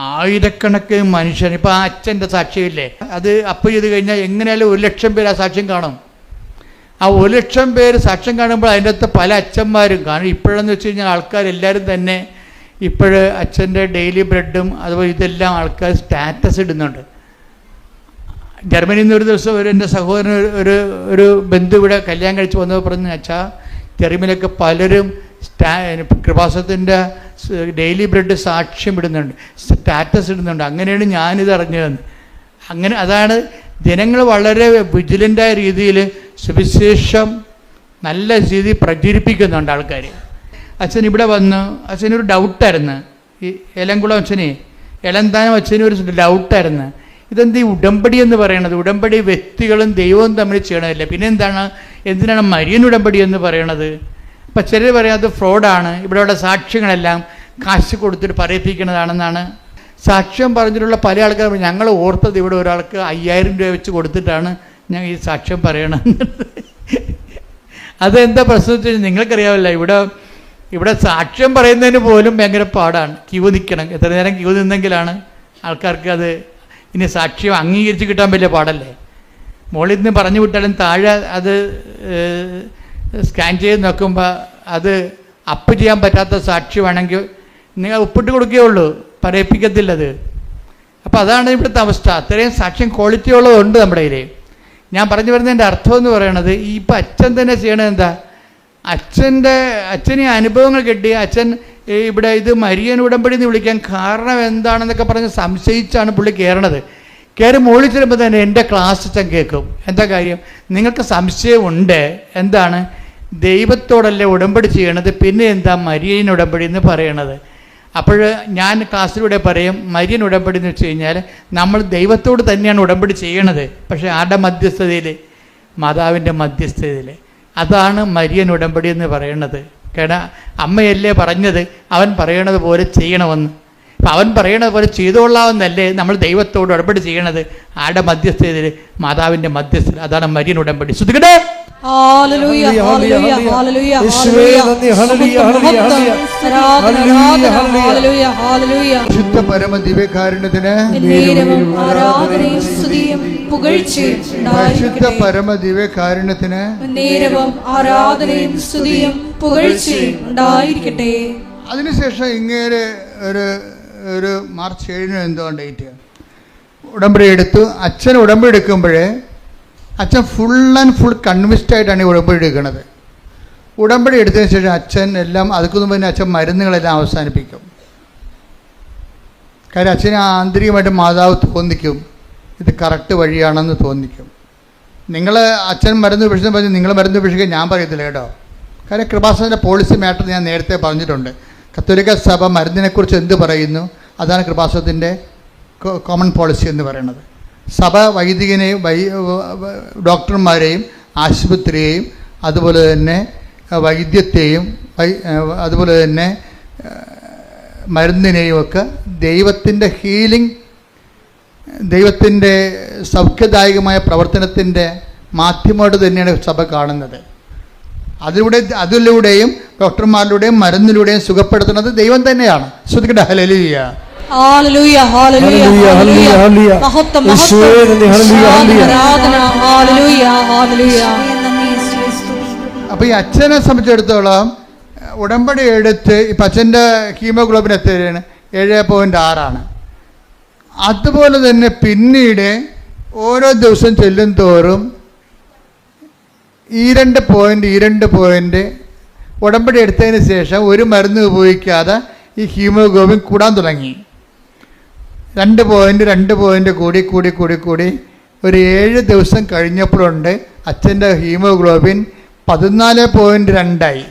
ആയിരക്കണക്കിന് മനുഷ്യൻ, ഇപ്പോൾ ആ അച്ഛൻ്റെ സാക്ഷ്യമില്ലേ, അത് അപ്പ് ചെയ്ത് കഴിഞ്ഞാൽ എങ്ങനെയാലും 1,00,000 പേര് ആ സാക്ഷ്യം കാണും. ആ 1,00,000 പേര് സാക്ഷ്യം കാണുമ്പോൾ അതിൻ്റെ അകത്ത് പല അച്ഛന്മാരും കാണും. ഇപ്പോഴെന്ന് വെച്ച് കഴിഞ്ഞാൽ ആൾക്കാരെല്ലാവരും തന്നെ ഇപ്പോഴ് അച്ഛൻ്റെ ഡെയിലി ബ്രെഡും അതുപോലെ ഇതെല്ലാം ആൾക്കാർ സ്റ്റാറ്റസ് ഇടുന്നുണ്ട്. ജർമ്മനിയിൽ നിന്ന് ഒരു ദിവസം എൻ്റെ സഹോദരൻ ഒരു ബന്ധു ഇവിടെ കല്യാണം കഴിച്ച് വന്നപ്പോൾ പറഞ്ഞു, അച്ഛാ ജർമ്മനിയിലൊക്കെ പലരും കൃപാസനത്തിൻ്റെ ഡെയിലി ബ്രെഡ് സാക്ഷ്യം ഇടുന്നുണ്ട്, സ്റ്റാറ്റസ് ഇടുന്നുണ്ട്. അങ്ങനെയാണ് ഞാനിത് അറിഞ്ഞതെന്ന്. അങ്ങനെ അതാണ് ജനങ്ങൾ വളരെ വിജിലൻ്റായ രീതിയിൽ സുവിശേഷം നല്ല രീതിയിൽ പ്രചരിപ്പിക്കുന്നുണ്ട് ആൾക്കാർ. അച്ഛൻ ഇവിടെ വന്നു. അച്ഛനൊരു ഡൗട്ടായിരുന്നു. ഈ ഏലംകുളം അച്ഛനെ, ഏലന്താനം അച്ഛനൊരു ഡൗട്ടായിരുന്നു. ഇതെന്ത് ഈ ഉടമ്പടി എന്ന് പറയണത്? ഉടമ്പടി വ്യക്തികളും ദൈവവും തമ്മിൽ ചെയ്യണമല്ലേ, പിന്നെ എന്തിനാണ് മരിയൻ ഉടമ്പടി എന്ന് പറയണത്? അപ്പം ചിലർ പറയാം അത് ഫ്രോഡാണ്, ഇവിടെയുള്ള സാക്ഷ്യങ്ങളെല്ലാം കാശ് കൊടുത്തിട്ട് പറയിപ്പിക്കുന്നതാണെന്നാണ്. സാക്ഷ്യം പറഞ്ഞിട്ടുള്ള പല ആൾക്കാർ ഞങ്ങൾ ഓർത്തത് ഇവിടെ ഒരാൾക്ക് 5,000 രൂപ വെച്ച് കൊടുത്തിട്ടാണ് ഞാൻ ഈ സാക്ഷ്യം പറയണം. അതെന്താ പ്രശ്നം വെച്ച് കഴിഞ്ഞാൽ നിങ്ങൾക്കറിയാമല്ലോ, ഇവിടെ സാക്ഷ്യം പറയുന്നതിന് പോലും ഭയങ്കര പാടാണ്. ക്യൂ നിൽക്കണം. എത്ര നേരം ക്യൂ നിന്നെങ്കിലാണ് ആൾക്കാർക്ക് അത് ഇനി സാക്ഷ്യം അംഗീകരിച്ച് കിട്ടാൻ വലിയ പാടല്ലേ. മുകളിൽ നിന്ന് പറഞ്ഞു വിട്ടാലും താഴെ അത് സ്കാൻ ചെയ്ത് നോക്കുമ്പോൾ അത് അപ്പ് ചെയ്യാൻ പറ്റാത്ത സാക്ഷ്യമാണെങ്കിൽ നിങ്ങൾ ഒപ്പിട്ട് കൊടുക്കുകയുള്ളൂ, പറയിപ്പിക്കത്തില്ലത്. അപ്പോൾ അതാണ് ഇവിടുത്തെ അവസ്ഥ. അത്രയും സാക്ഷ്യം ക്വാളിറ്റി ഉള്ളതുണ്ട് നമ്മുടെ കയ്യിൽ. ഞാൻ പറഞ്ഞു വരുന്നതിൻ്റെ അർത്ഥം എന്ന് പറയണത്, ഇപ്പം അച്ഛൻ തന്നെ ചെയ്യണത് എന്താ? അച്ഛന് അനുഭവങ്ങൾ കിട്ടി. അച്ഛൻ ഇവിടെ ഇത് മരിയൻ ഉടമ്പടി എന്ന് വിളിക്കാൻ കാരണം എന്താണെന്നൊക്കെ പറഞ്ഞ് സംശയിച്ചാണ് പുള്ളി കയറണത്. കയറി മുകളിൽ ചെല്ലുമ്പോൾ തന്നെ എൻ്റെ ക്ലാസ് അച്ഛൻ കേൾക്കും. എന്താ കാര്യം? നിങ്ങൾക്ക് സംശയമുണ്ട്. എന്താണ്? ദൈവത്തോടല്ലേ ഉടമ്പടി ചെയ്യണത്, പിന്നെ എന്താ മരിയൻ ഉടമ്പടി എന്ന് പറയണത്? അപ്പോൾ ഞാൻ ക്ലാസ്സിലൂടെ പറയും, മരിയൻ ഉടമ്പടി എന്ന് വെച്ച് കഴിഞ്ഞാൽ നമ്മൾ ദൈവത്തോട് തന്നെയാണ് ഉടമ്പടി ചെയ്യണത്. പക്ഷേ ആരുടെ മധ്യസ്ഥതയിൽ? മാതാവിൻ്റെ മധ്യസ്ഥതയിൽ. അതാണ് മരിയൻ ഉടമ്പടി എന്ന് പറയണത്. കാരണം അമ്മയല്ലേ പറഞ്ഞത് അവൻ പറയണത് പോലെ ചെയ്യണമെന്ന്. അപ്പം അവൻ പറയണത് പോലെ ചെയ്തുകൊള്ളാമെന്നല്ലേ നമ്മൾ ദൈവത്തോട് ഉടമ്പടി ചെയ്യണത്. ആരുടെ മധ്യസ്ഥതയിൽ? മാതാവിൻ്റെ മധ്യസ്ഥത. അതാണ് മരിയൻ ഉടമ്പടി. ശ്രദ്ധിക്കട്ടെ. ഹല്ലേലൂയ ഹല്ലേലൂയ ഹല്ലേലൂയ യേശുവേ നന്ദി. ഹല്ലേലൂയ ഹല്ലേലൂയ ഹല്ലേലൂയ ഹല്ലേലൂയ. പരിശുദ്ധ പരമ ദിവ്യകാരുണ്യത്തിന് എന്നേരവും ആരാധനയും സ്തുതിയും പുകഴ്ചയും പരിശുദ്ധ ഉണ്ടായിരിക്കട്ടെ. പരമ ദിവ്യകാരുണ്യത്തിന് എന്നേരവും ആരാധനയും സ്തുതിയും പുകഴ്ചയും ഉണ്ടായിരിക്കട്ടെ. അതിനുശേഷം ഇങ്ങനെ ഒരു മാർച്ച് 7 എന്തോ ഡേറ്റ് ഉടമ്പടി എടുത്തു. അച്ഛൻ ഉടമ്പടി എടുക്കുമ്പോഴേ അച്ഛൻ ഫുൾ ആൻഡ് ഫുൾ കൺവിൻസ്ഡ് ആയിട്ടാണ് ഈ ഉടമ്പടി എടുക്കുന്നത്. ഉടമ്പടി എടുത്തതിന് ശേഷം അച്ഛൻ എല്ലാം അതുക്കു മുമ്പ് തന്നെ അച്ഛൻ മരുന്നുകളെല്ലാം അവസാനിപ്പിക്കും. കാര്യം അച്ഛന് ആന്തരികമായിട്ട് മാതാവ് തോന്നിക്കും ഇത് കറക്റ്റ് വഴിയാണെന്ന് തോന്നിക്കും. നിങ്ങൾ അച്ഛൻ മരുന്ന് ഉപേക്ഷിച്ചെന്ന് പറഞ്ഞ് നിങ്ങൾ മരുന്ന് ഉപേക്ഷിക്കാൻ ഞാൻ പറയത്തില്ല കേട്ടോ. കാര്യം കൃപാസനത്തിൻ്റെ പോളിസി മാറ്റർ ഞാൻ നേരത്തെ പറഞ്ഞിട്ടുണ്ട്. കത്തോലിക്ക സഭ മരുന്നിനെക്കുറിച്ച് എന്ത് പറയുന്നു അതാണ് കൃപാസനത്തിൻ്റെ കോമൺ പോളിസി എന്ന് പറയുന്നത്. സഭ വൈദികനെയും ഡോക്ടർമാരെയും ആശുപത്രിയെയും അതുപോലെ തന്നെ വൈദ്യത്തെയും അതുപോലെ തന്നെ മരുന്നിനെയും ഒക്കെ ദൈവത്തിൻ്റെ ഹീലിംഗ്, ദൈവത്തിൻ്റെ സൗഖ്യദായകമായ പ്രവർത്തനത്തിൻ്റെ മാധ്യമമായിട്ട് തന്നെയാണ് സഭ കാണുന്നത്. അതിലൂടെയും ഡോക്ടർമാരിലൂടെയും മരുന്നിലൂടെയും സുഖപ്പെടുത്തുന്നത് ദൈവം തന്നെയാണ്. ശ്രദ്ധിക്കട്ടെ. ഹല്ലേലൂയ ഹല്ലേലൂയ ഹല്ലേലൂയ ഹല്ലേലൂയ. മഹത്വം മഹത്വം ആരാധന. ഹല്ലേലൂയ ഹല്ലേലൂയ. അപ്പോൾ ഈ അച്ഛനെ സംബന്ധിച്ചിടത്തോളം ഉടമ്പടി എടുത്ത് ഇപ്പം അച്ഛൻ്റെ ഹീമോഗ്ലോബിൻ എത്രയാണ്? 7.6. അതുപോലെ തന്നെ പിന്നീട് ഓരോ ദിവസം ചെല്ലും തോറും ഈ 2 പോയിൻ്റ് ഉടമ്പടി എടുത്തതിന് ശേഷം ഒരു മരുന്ന് ഉപയോഗിക്കാതെ ഈ ഹീമോഗ്ലോബിൻ കൂടാൻ തുടങ്ങി. 2 പോയിൻ്റ് കൂടി ഒരു 7 ദിവസം കഴിഞ്ഞപ്പോഴുണ്ട് അച്ഛൻ്റെ ഹീമോഗ്ലോബിൻ 14.2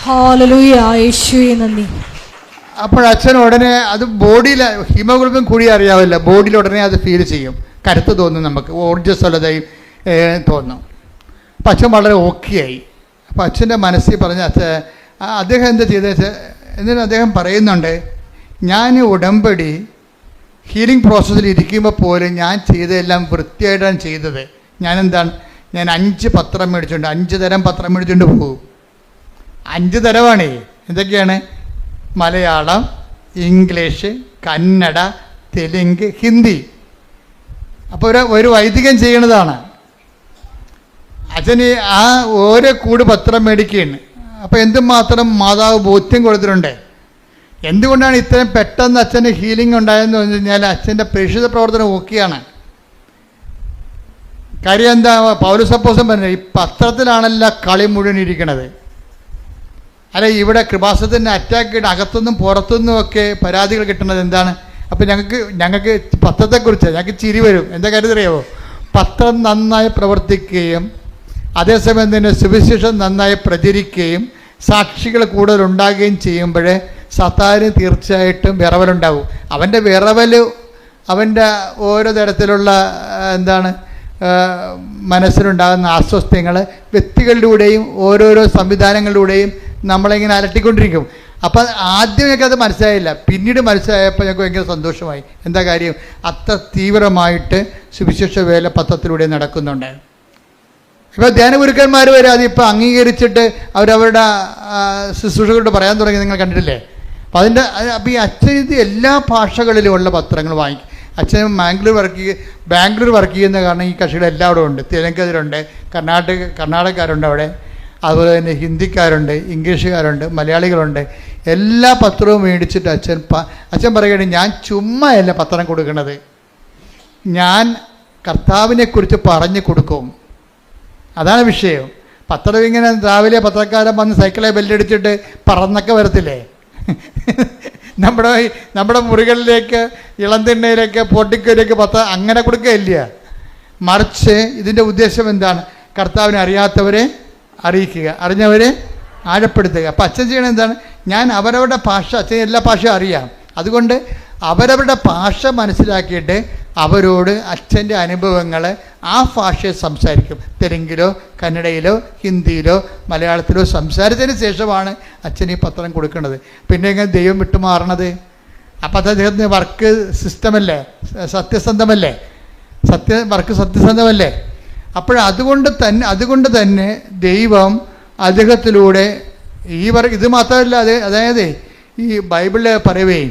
ഹല്ലേലൂയ. യേശുവേ നന്ദി. അപ്പോൾ അച്ഛൻ ഉടനെ അത് ബോഡിയിൽ ഹീമോഗ്ലോബിൻ കൂടി അറിയാവില്ല, ബോഡിയിൽ ഉടനെ അത് ഫീൽ ചെയ്യും, കരുത്ത് തോന്നും, നമുക്ക് ഊർജ്ജസ്വലതയും തോന്നും. അപ്പം അച്ഛൻ വളരെ ഓക്കെ ആയി. അപ്പം അച്ഛൻ്റെ മനസ്സിൽ പറഞ്ഞ അദ്ദേഹം എന്താ ചെയ്തത് എന്നിട്ട് അദ്ദേഹം പറയുന്നുണ്ട്, ഞാൻ ഉടമ്പടി ഹീലിംഗ് പ്രോസസ്സിൽ ഇരിക്കുമ്പോൾ പോലും ഞാൻ ചെയ്തതെല്ലാം വൃത്തിയായിട്ടാണ് ചെയ്തത്. ഞാൻ 5 പത്രം മേടിച്ചുകൊണ്ട് 5 തരം പത്രം മേടിച്ചുകൊണ്ട് പോകും. 5 തരമാണേ. എന്തൊക്കെയാണ്? മലയാളം, ഇംഗ്ലീഷ്, കന്നഡ, തെലുങ്ക്, ഹിന്ദി. അപ്പോൾ ഒരു വൈദികൻ ചെയ്യണതാണ്. അച്ഛന് ആ ഓരോ കൂട് പത്രം മേടിക്കുകയാണ്. അപ്പോൾ എന്തുമാത്രം മാതാവ് ബോധ്യം കൊടുത്തിട്ടുണ്ട്. എന്തുകൊണ്ടാണ് ഇത്രയും പെട്ടെന്ന് അച്ഛന് ഹീലിംഗ് ഉണ്ടായെന്ന് പറഞ്ഞു കഴിഞ്ഞാൽ അച്ഛൻ്റെ പ്രേക്ഷിത പ്രവർത്തനം ഓക്കെയാണ്. കാര്യം എന്താ? പൗലോസപ്പോസ്തലൻ പറഞ്ഞത് ഈ പത്രത്തിലാണല്ലോ കളി മുഴുവൻ ഇരിക്കണത്. അല്ല, ഇവിടെ കൃപാസനത്തിൻ്റെ അറ്റാക്ക് ചെയ്ത് അകത്തുനിന്നും പുറത്തുനിന്നും ഒക്കെ പരാതികൾ കിട്ടുന്നത് എന്താണ്? അപ്പോൾ ഞങ്ങൾക്ക് പത്രത്തെക്കുറിച്ച് ഞങ്ങൾക്ക് ചിരി വരും. എന്താ കാര്യം അറിയാമോ? പത്രം നന്നായി പ്രവർത്തിക്കുകയും അതേസമയം തന്നെ സുവിശേഷം നന്നായി പ്രചരിക്കുകയും സാക്ഷികൾ കൂടുതൽ ഉണ്ടാകുകയും ചെയ്യുമ്പോൾ സത്താന് തീർച്ചയായിട്ടും വിറവലുണ്ടാവും. അവൻ്റെ വിറവൽ അവൻ്റെ ഓരോ തരത്തിലുള്ള മനസ്സിലുണ്ടാകുന്ന അസ്വസ്ഥങ്ങൾ വ്യക്തികളിലൂടെയും ഓരോരോ സംവിധാനങ്ങളിലൂടെയും നമ്മളിങ്ങനെ അലട്ടിക്കൊണ്ടിരിക്കും. അപ്പം ആദ്യം ഞങ്ങൾക്ക് അത് മനസ്സിലായില്ല, പിന്നീട് മനസ്സിലായപ്പോൾ ഞങ്ങൾക്ക് ഭയങ്കര സന്തോഷമായി. എന്താ കാര്യം? അത്ര തീവ്രമായിട്ട് സുവിശേഷ വേല പത്രത്തിലൂടെ നടക്കുന്നുണ്ട്. ഇപ്പോൾ ധ്യാനഗുരുക്കന്മാർ വരെ അതിപ്പോൾ അംഗീകരിച്ചിട്ട് അവരവരുടെ ശുശ്രൂഷകളോട് പറയാൻ തുടങ്ങി, നിങ്ങൾ കണ്ടിട്ടില്ലേ? അപ്പോൾ ഈ അച്ഛൻ ഇത് എല്ലാ ഭാഷകളിലുമുള്ള പത്രങ്ങൾ വാങ്ങിക്കും. അച്ഛൻ ബാംഗ്ലൂർ വർക്ക് ചെയ്യുന്ന കാരണം ഈ കക്ഷികൾ എല്ലാവരും ഉണ്ട്. തെലുങ്കരുണ്ട്, കർണാടകക്കാരുണ്ട് അവിടെ, അതുപോലെ തന്നെ ഹിന്ദിക്കാരുണ്ട്, ഇംഗ്ലീഷുകാരുണ്ട്, മലയാളികളുണ്ട്. എല്ലാ പത്രവും മേടിച്ചിട്ട് അച്ഛൻ പറയുകയാണ്, ഞാൻ ചുമ്മായല്ല പത്രം കൊടുക്കുന്നത്, ഞാൻ കർത്താവിനെക്കുറിച്ച് പറഞ്ഞു കൊടുക്കും. അതാണ് വിഷയം. പത്രം ഇങ്ങനെ രാവിലെ പത്രക്കാരൻ വന്ന് സൈക്കിളെ ബെല്ലടിച്ചിട്ട് പറന്നൊക്കെ വരത്തില്ലേ? നമ്മുടെ മുറികളിലേക്ക്, ഇളംതിണ്ണയിലേക്ക്, പൊട്ടിക്കയിലേക്ക് പത്രം അങ്ങനെ കൊടുക്കുകയില്ല. മറിച്ച് ഇതിൻ്റെ ഉദ്ദേശം എന്താണ്? കർത്താവിനെ അറിയാത്തവരെ അറിയിക്കുക, അറിഞ്ഞവരെ ആഴപ്പെടുത്തുക. അപ്പം അച്ഛൻ ചെയ്യണത് എന്താണ്? ഞാൻ അവരവരുടെ ഭാഷ, അച്ഛൻ എല്ലാ ഭാഷയും അറിയാം, അതുകൊണ്ട് അവരവരുടെ ഭാഷ മനസ്സിലാക്കിയിട്ട് അവരോട് അച്ഛൻ്റെ അനുഭവങ്ങൾ ആ ഭാഷയെ സംസാരിക്കും. തെലുങ്കിലോ കന്നഡയിലോ ഹിന്ദിയിലോ മലയാളത്തിലോ സംസാരിച്ചതിന് ശേഷമാണ് അച്ഛൻ ഈ പത്രം കൊടുക്കുന്നത്. പിന്നെ എങ്ങനെ ദൈവം വിട്ടുമാറണത്? അപ്പം അത് അദ്ദേഹത്തിന് വർക്ക് സിസ്റ്റമല്ലേ, സത്യസന്ധമല്ലേ? വർക്ക് സത്യസന്ധമല്ലേ? അതുകൊണ്ട് തന്നെ ദൈവം അദ്ദേഹത്തിലൂടെ ഇത് മാത്രമല്ല, അതായത് ഈ ബൈബിളിൽ പറയവേ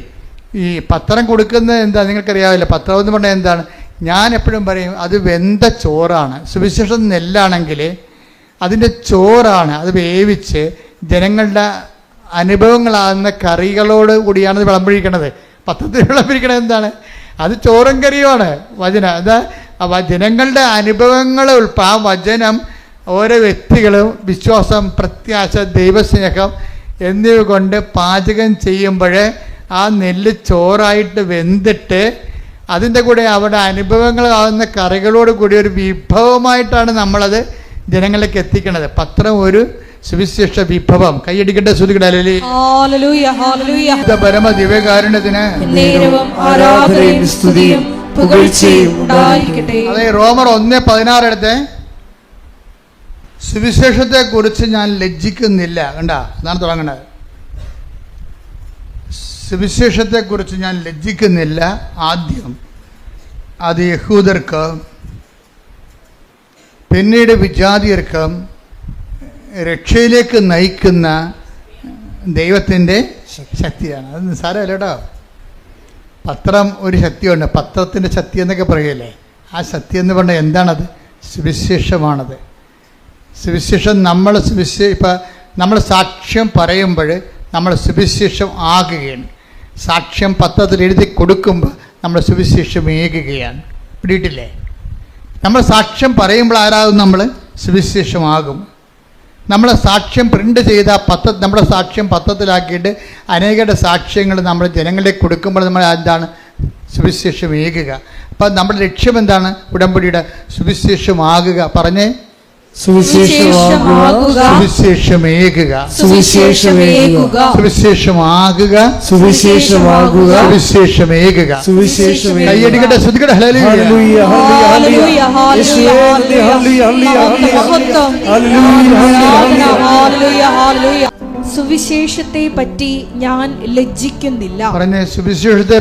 ഈ പത്രം കൊടുക്കുന്നത് എന്താ നിങ്ങൾക്കറിയാവില്ല. പത്രം എന്ന് പറഞ്ഞാൽ എന്താണ്? ഞാൻ എപ്പോഴും പറയും അത് വെന്ത ചോറാണ്. സുവിശേഷം നെല്ലാണെങ്കിൽ അതിൻ്റെ ചോറാണ്. അത് വേവിച്ച് ജനങ്ങളുടെ അനുഭവങ്ങളാകുന്ന കറികളോട് കൂടിയാണ് ഇത് വിളമ്പഴിക്കണത്. പത്രത്തിൽ വിളമ്പഴിക്കണത് എന്താണ്? അത് ചോറും കറിയുമാണ് വചനം. അതാ ജനങ്ങളുടെ അനുഭവങ്ങൾ ആ വചനം ഓരോ വ്യക്തികളും വിശ്വാസം, പ്രത്യാശ, ദൈവസ്നേഹം എന്നിവ കൊണ്ട് പാചകം ചെയ്യുമ്പോൾ ആ നെല്ല് ചോറായിട്ട് വെന്തിട്ട് അതിൻ്റെ കൂടെ അവിടെ അനുഭവങ്ങളാകുന്ന കറികളോട് കൂടി ഒരു വിഭവമായിട്ടാണ് നമ്മളത് ജനങ്ങളിലേക്ക് എത്തിക്കണത്. പത്രം ഒരു സുവിശേഷ വിഭവം. കൈയടിക്കട്ടെ, ശ്രുതിക്കട്ടെ. പരമ ദിവ്യകാരുണ്യത്തിന് അതെ. റോമർ 1:16 എടുത്ത് സുവിശേഷത്തെ കുറിച്ച് ഞാൻ ലജ്ജിക്കുന്നില്ല. കണ്ട, അതാണ് തുടങ്ങുന്നത്. സുവിശേഷത്തെ കുറിച്ച് ഞാൻ ലജ്ജിക്കുന്നില്ല. ആദ്യം അത് യഹൂദർക്ക്, പിന്നീട് വിജാതിയർക്ക് രക്ഷയിലേക്ക് നയിക്കുന്ന ദൈവത്തിൻ്റെ ശക്തിയാണ്. അത് നിസ്സാരമല്ല കേട്ടോ. പത്രം ഒരു ശക്തിയുണ്ട്. പത്രത്തിൻ്റെ ശക്തി എന്നൊക്കെ പറയല്ലേ. ആ ശക്തി എന്ന് പറഞ്ഞാൽ എന്താണത്? സുവിശേഷമാണത്. സുവിശേഷം ഇപ്പം നമ്മൾ സാക്ഷ്യം പറയുമ്പോൾ നമ്മൾ സുവിശേഷം ആകുകയാണ്. സാക്ഷ്യം പത്രത്തിൽ എഴുതി കൊടുക്കുമ്പോൾ നമ്മൾ സുവിശേഷം ഏകുകയാണ്. പിടിയിട്ടില്ലേ? നമ്മൾ സാക്ഷ്യം പറയുമ്പോൾ ആരാകും? നമ്മൾ സുവിശേഷമാകും. നമ്മളെ സാക്ഷ്യം പ്രിൻ്റ് ചെയ്ത നമ്മുടെ സാക്ഷ്യം പത്രത്തിലാക്കിയിട്ട് അനേകരുടെ സാക്ഷ്യങ്ങൾ നമ്മൾ ജനങ്ങളിലേക്ക് കൊടുക്കുമ്പോൾ നമ്മൾ എന്താണ്? സുവിശേഷം ഏകുക. അപ്പം നമ്മുടെ ലക്ഷ്യം എന്താണ്? ഉടമ്പടിയുടെ സുവിശേഷമാകുക. പറഞ്ഞേ, സുവിശേഷമാകുക, സുവിശേഷമേകുക, സുവിശേഷമേകുക, സുവിശേഷമാകുക, സുവിശേഷമാകുക, സുവിശേഷമേകുക, സുവിശേഷമേകുക. കൈയടിക്കട്ടെ, ശ്രുതിക്കട്ടെ. ഹല്ലേലൂയ, ഹല്ലേലൂയ, ഹല്ലേലൂയ, ഹല്ലേലൂയ, ഹല്ലേലൂയ. സുവിശേഷത്തെ പറ്റി ഞാൻ ലജ്ജിക്കുന്നില്ല. പറഞ്ഞേ, സുവിശേഷത്തെ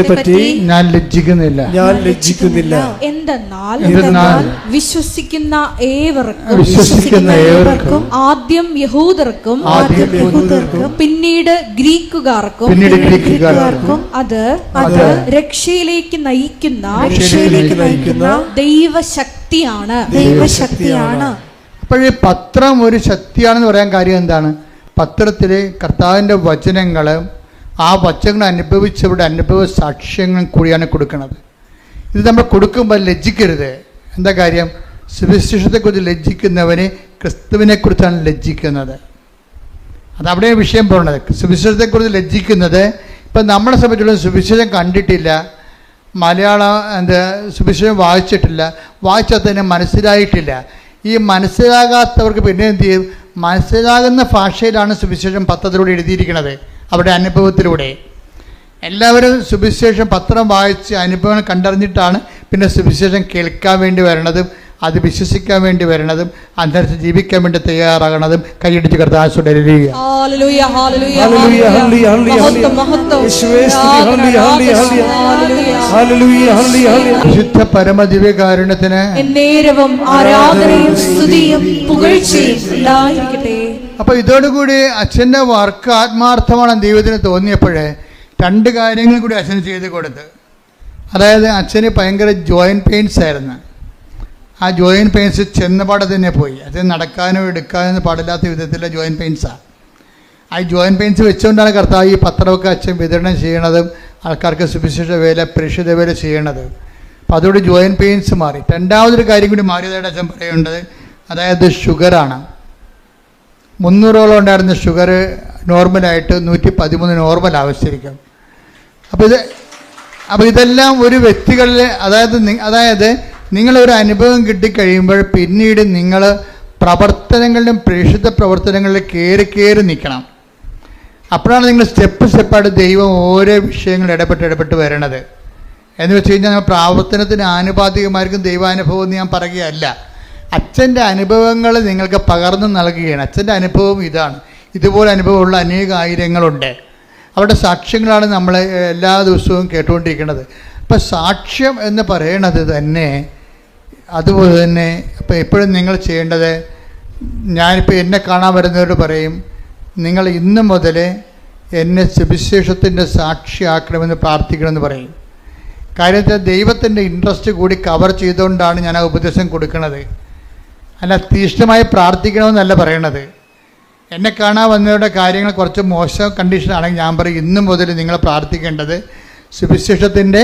പറ്റി ഞാൻ ലജ്ജിക്കുന്നില്ല. എന്തെന്നാൽ വിശ്വസിക്കുന്ന ഏവർക്കും ആദ്യം യഹൂദർക്കും പിന്നീട് ഗ്രീക്കുകാർക്കും അത് രക്ഷയിലേക്ക് നയിക്കുന്ന ദൈവശക്തിയാണ്. അപ്പോഴേ പത്രം ഒരു ശക്തിയാണെന്ന് പറയാൻ കാര്യം എന്താണ്? പത്രത്തിൽ കർത്താവിൻ്റെ വചനങ്ങൾ, ആ വചനങ്ങൾ അനുഭവിച്ചവരുടെ അനുഭവ സാക്ഷ്യങ്ങളും കൂടിയാണ് കൊടുക്കുന്നത്. ഇത് നമ്മൾ കൊടുക്കുമ്പോൾ ലജ്ജിക്കരുത്. എന്താ കാര്യം? സുവിശേഷത്തെക്കുറിച്ച് ലജ്ജിക്കുന്നവന് ക്രിസ്തുവിനെക്കുറിച്ചാണ് ലജ്ജിക്കുന്നത്. അതവിടെ വിഷയം പറയുന്നത്. സുവിശേഷത്തെക്കുറിച്ച് ലജ്ജിക്കുന്നത്, ഇപ്പം നമ്മളെ സംബന്ധിച്ചുള്ള സുവിശേഷം കണ്ടിട്ടില്ല, മലയാളം സുവിശേഷം വായിച്ചിട്ടില്ല, വായിച്ചാൽ തന്നെ മനസ്സിലായിട്ടില്ല. ഈ മനസ്സിലാകാത്തവർക്ക് പിന്നെ എന്ത് ചെയ്യും? മനസ്സിലാകുന്ന ഭാഷയിലാണ് സുവിശേഷം പത്രത്തിലൂടെ എഴുതിയിരിക്കുന്നത്, അവരുടെ അനുഭവത്തിലൂടെ. എല്ലാവരും സുവിശേഷം പത്രം വായിച്ച് അനുഭവങ്ങൾ കണ്ടറിഞ്ഞിട്ടാണ് പിന്നെ സുവിശേഷം കേൾക്കാൻ വേണ്ടി വരണതും അത് വിശ്വസിക്കാൻ വേണ്ടി വരണതും അന്തരീക്ഷം ജീവിക്കാൻ വേണ്ടി തയ്യാറാകണതും. കൈയടിച്ച് കർത്താവേ, വിശുദ്ധ പരമദിവ്യകാരുണ്യത്തിന് അപ്പൊ ഇതോടുകൂടി അച്ഛൻ്റെ വർക്ക് ആത്മാർത്ഥമാണ് ദൈവത്തിന് തോന്നിയപ്പോഴേ 2 കാര്യങ്ങൾ കൂടി അച്ഛന് ചെയ്ത് കൊടുത്ത്. അതായത് അച്ഛന് ഭയങ്കര ജോയിൻറ്റ് പെയിൻസ് ആയിരുന്നു. ആ ജോയിൻറ്റ് പെയിൻസ് ചെന്നപാടെ തന്നെ പോയി. അച്ഛൻ നടക്കാനോ എടുക്കാനോ പാടില്ലാത്ത വിധത്തിലുള്ള ജോയിൻറ്റ് പെയിൻസാണ്. ആ ജോയിൻറ്റ് പെയിൻസ് വെച്ചുകൊണ്ടാണ് കർത്താവ് ഈ പത്രമൊക്കെ അച്ഛൻ വിതരണം ചെയ്യണതും ആൾക്കാർക്ക് സുവിശേഷ വേല, പ്രേക്ഷിത വേല ചെയ്യണത്. അപ്പോൾ അതോട് ജോയിൻറ്റ് പെയിൻസ് മാറി. 2ാമതൊരു കാര്യം കൂടി മാറിയതായിട്ട് അച്ഛൻ പറയുന്നത്, അതായത് ഷുഗറാണ്. 300ഓളം ഉണ്ടായിരുന്ന ഷുഗർ നോർമലായിട്ട് 113 നോർമൽ ആവശ്യമായിരിക്കും. അപ്പോൾ ഇതെല്ലാം ഒരു വ്യക്തികളിൽ, അതായത് നിങ്ങളൊരു അനുഭവം കിട്ടിക്കഴിയുമ്പോൾ പിന്നീട് നിങ്ങൾ പ്രവർത്തനങ്ങളിലും പ്രേക്ഷിത പ്രവർത്തനങ്ങളിലും കയറി നിൽക്കണം. അപ്പോഴാണ് നിങ്ങൾ സ്റ്റെപ്പായിട്ട് ദൈവം ഓരോ വിഷയങ്ങൾ ഇടപെട്ട് വരണത്. എന്ന് വെച്ച് കഴിഞ്ഞാൽ നമ്മൾ പ്രാവർത്തനത്തിന് ആനുപാതികമായിരിക്കും ദൈവാനുഭവം എന്ന് ഞാൻ പറയുകയല്ല. അച്ഛൻ്റെ അനുഭവങ്ങൾ നിങ്ങൾക്ക് പകർന്നു നൽകുകയാണ്. അച്ഛൻ്റെ അനുഭവം ഇതാണ്. ഇതുപോലെ അനുഭവമുള്ള ആയിരങ്ങളുണ്ട്. അവരുടെ സാക്ഷ്യങ്ങളാണ് നമ്മൾ എല്ലാ ദിവസവും കേട്ടുകൊണ്ടിരിക്കുന്നത്. അപ്പം സാക്ഷ്യം എന്ന് പറയണത് തന്നെ അതുപോലെ തന്നെ ഇപ്പോൾ എപ്പോഴും നിങ്ങൾ ചെയ്യേണ്ടത്, ഞാനിപ്പോൾ എന്നെ കാണാൻ വരുന്നവരോട് പറയും, നിങ്ങൾ ഇന്ന് മുതൽ എന്നെ സുവിശേഷത്തിൻ്റെ സാക്ഷിയാക്കണമെന്ന് പ്രാർത്ഥിക്കണമെന്ന് പറയും. കാര്യം വെച്ചാൽ ദൈവത്തിൻ്റെ ഇൻട്രസ്റ്റ് കൂടി കവർ ചെയ്തുകൊണ്ടാണ് ഞാൻ ആ ഉപദേശം കൊടുക്കുന്നത്. അല്ല തീഷ്ണമായി പ്രാർത്ഥിക്കണമെന്നല്ല പറയണത്. എന്നെ കാണാൻ വന്നവരുടെ കാര്യങ്ങൾ കുറച്ച് മോശം കണ്ടീഷനാണെങ്കിൽ ഞാൻ പറയും, ഇന്ന് മുതൽ നിങ്ങൾ പ്രാർത്ഥിക്കേണ്ടത് സുവിശേഷത്തിൻ്റെ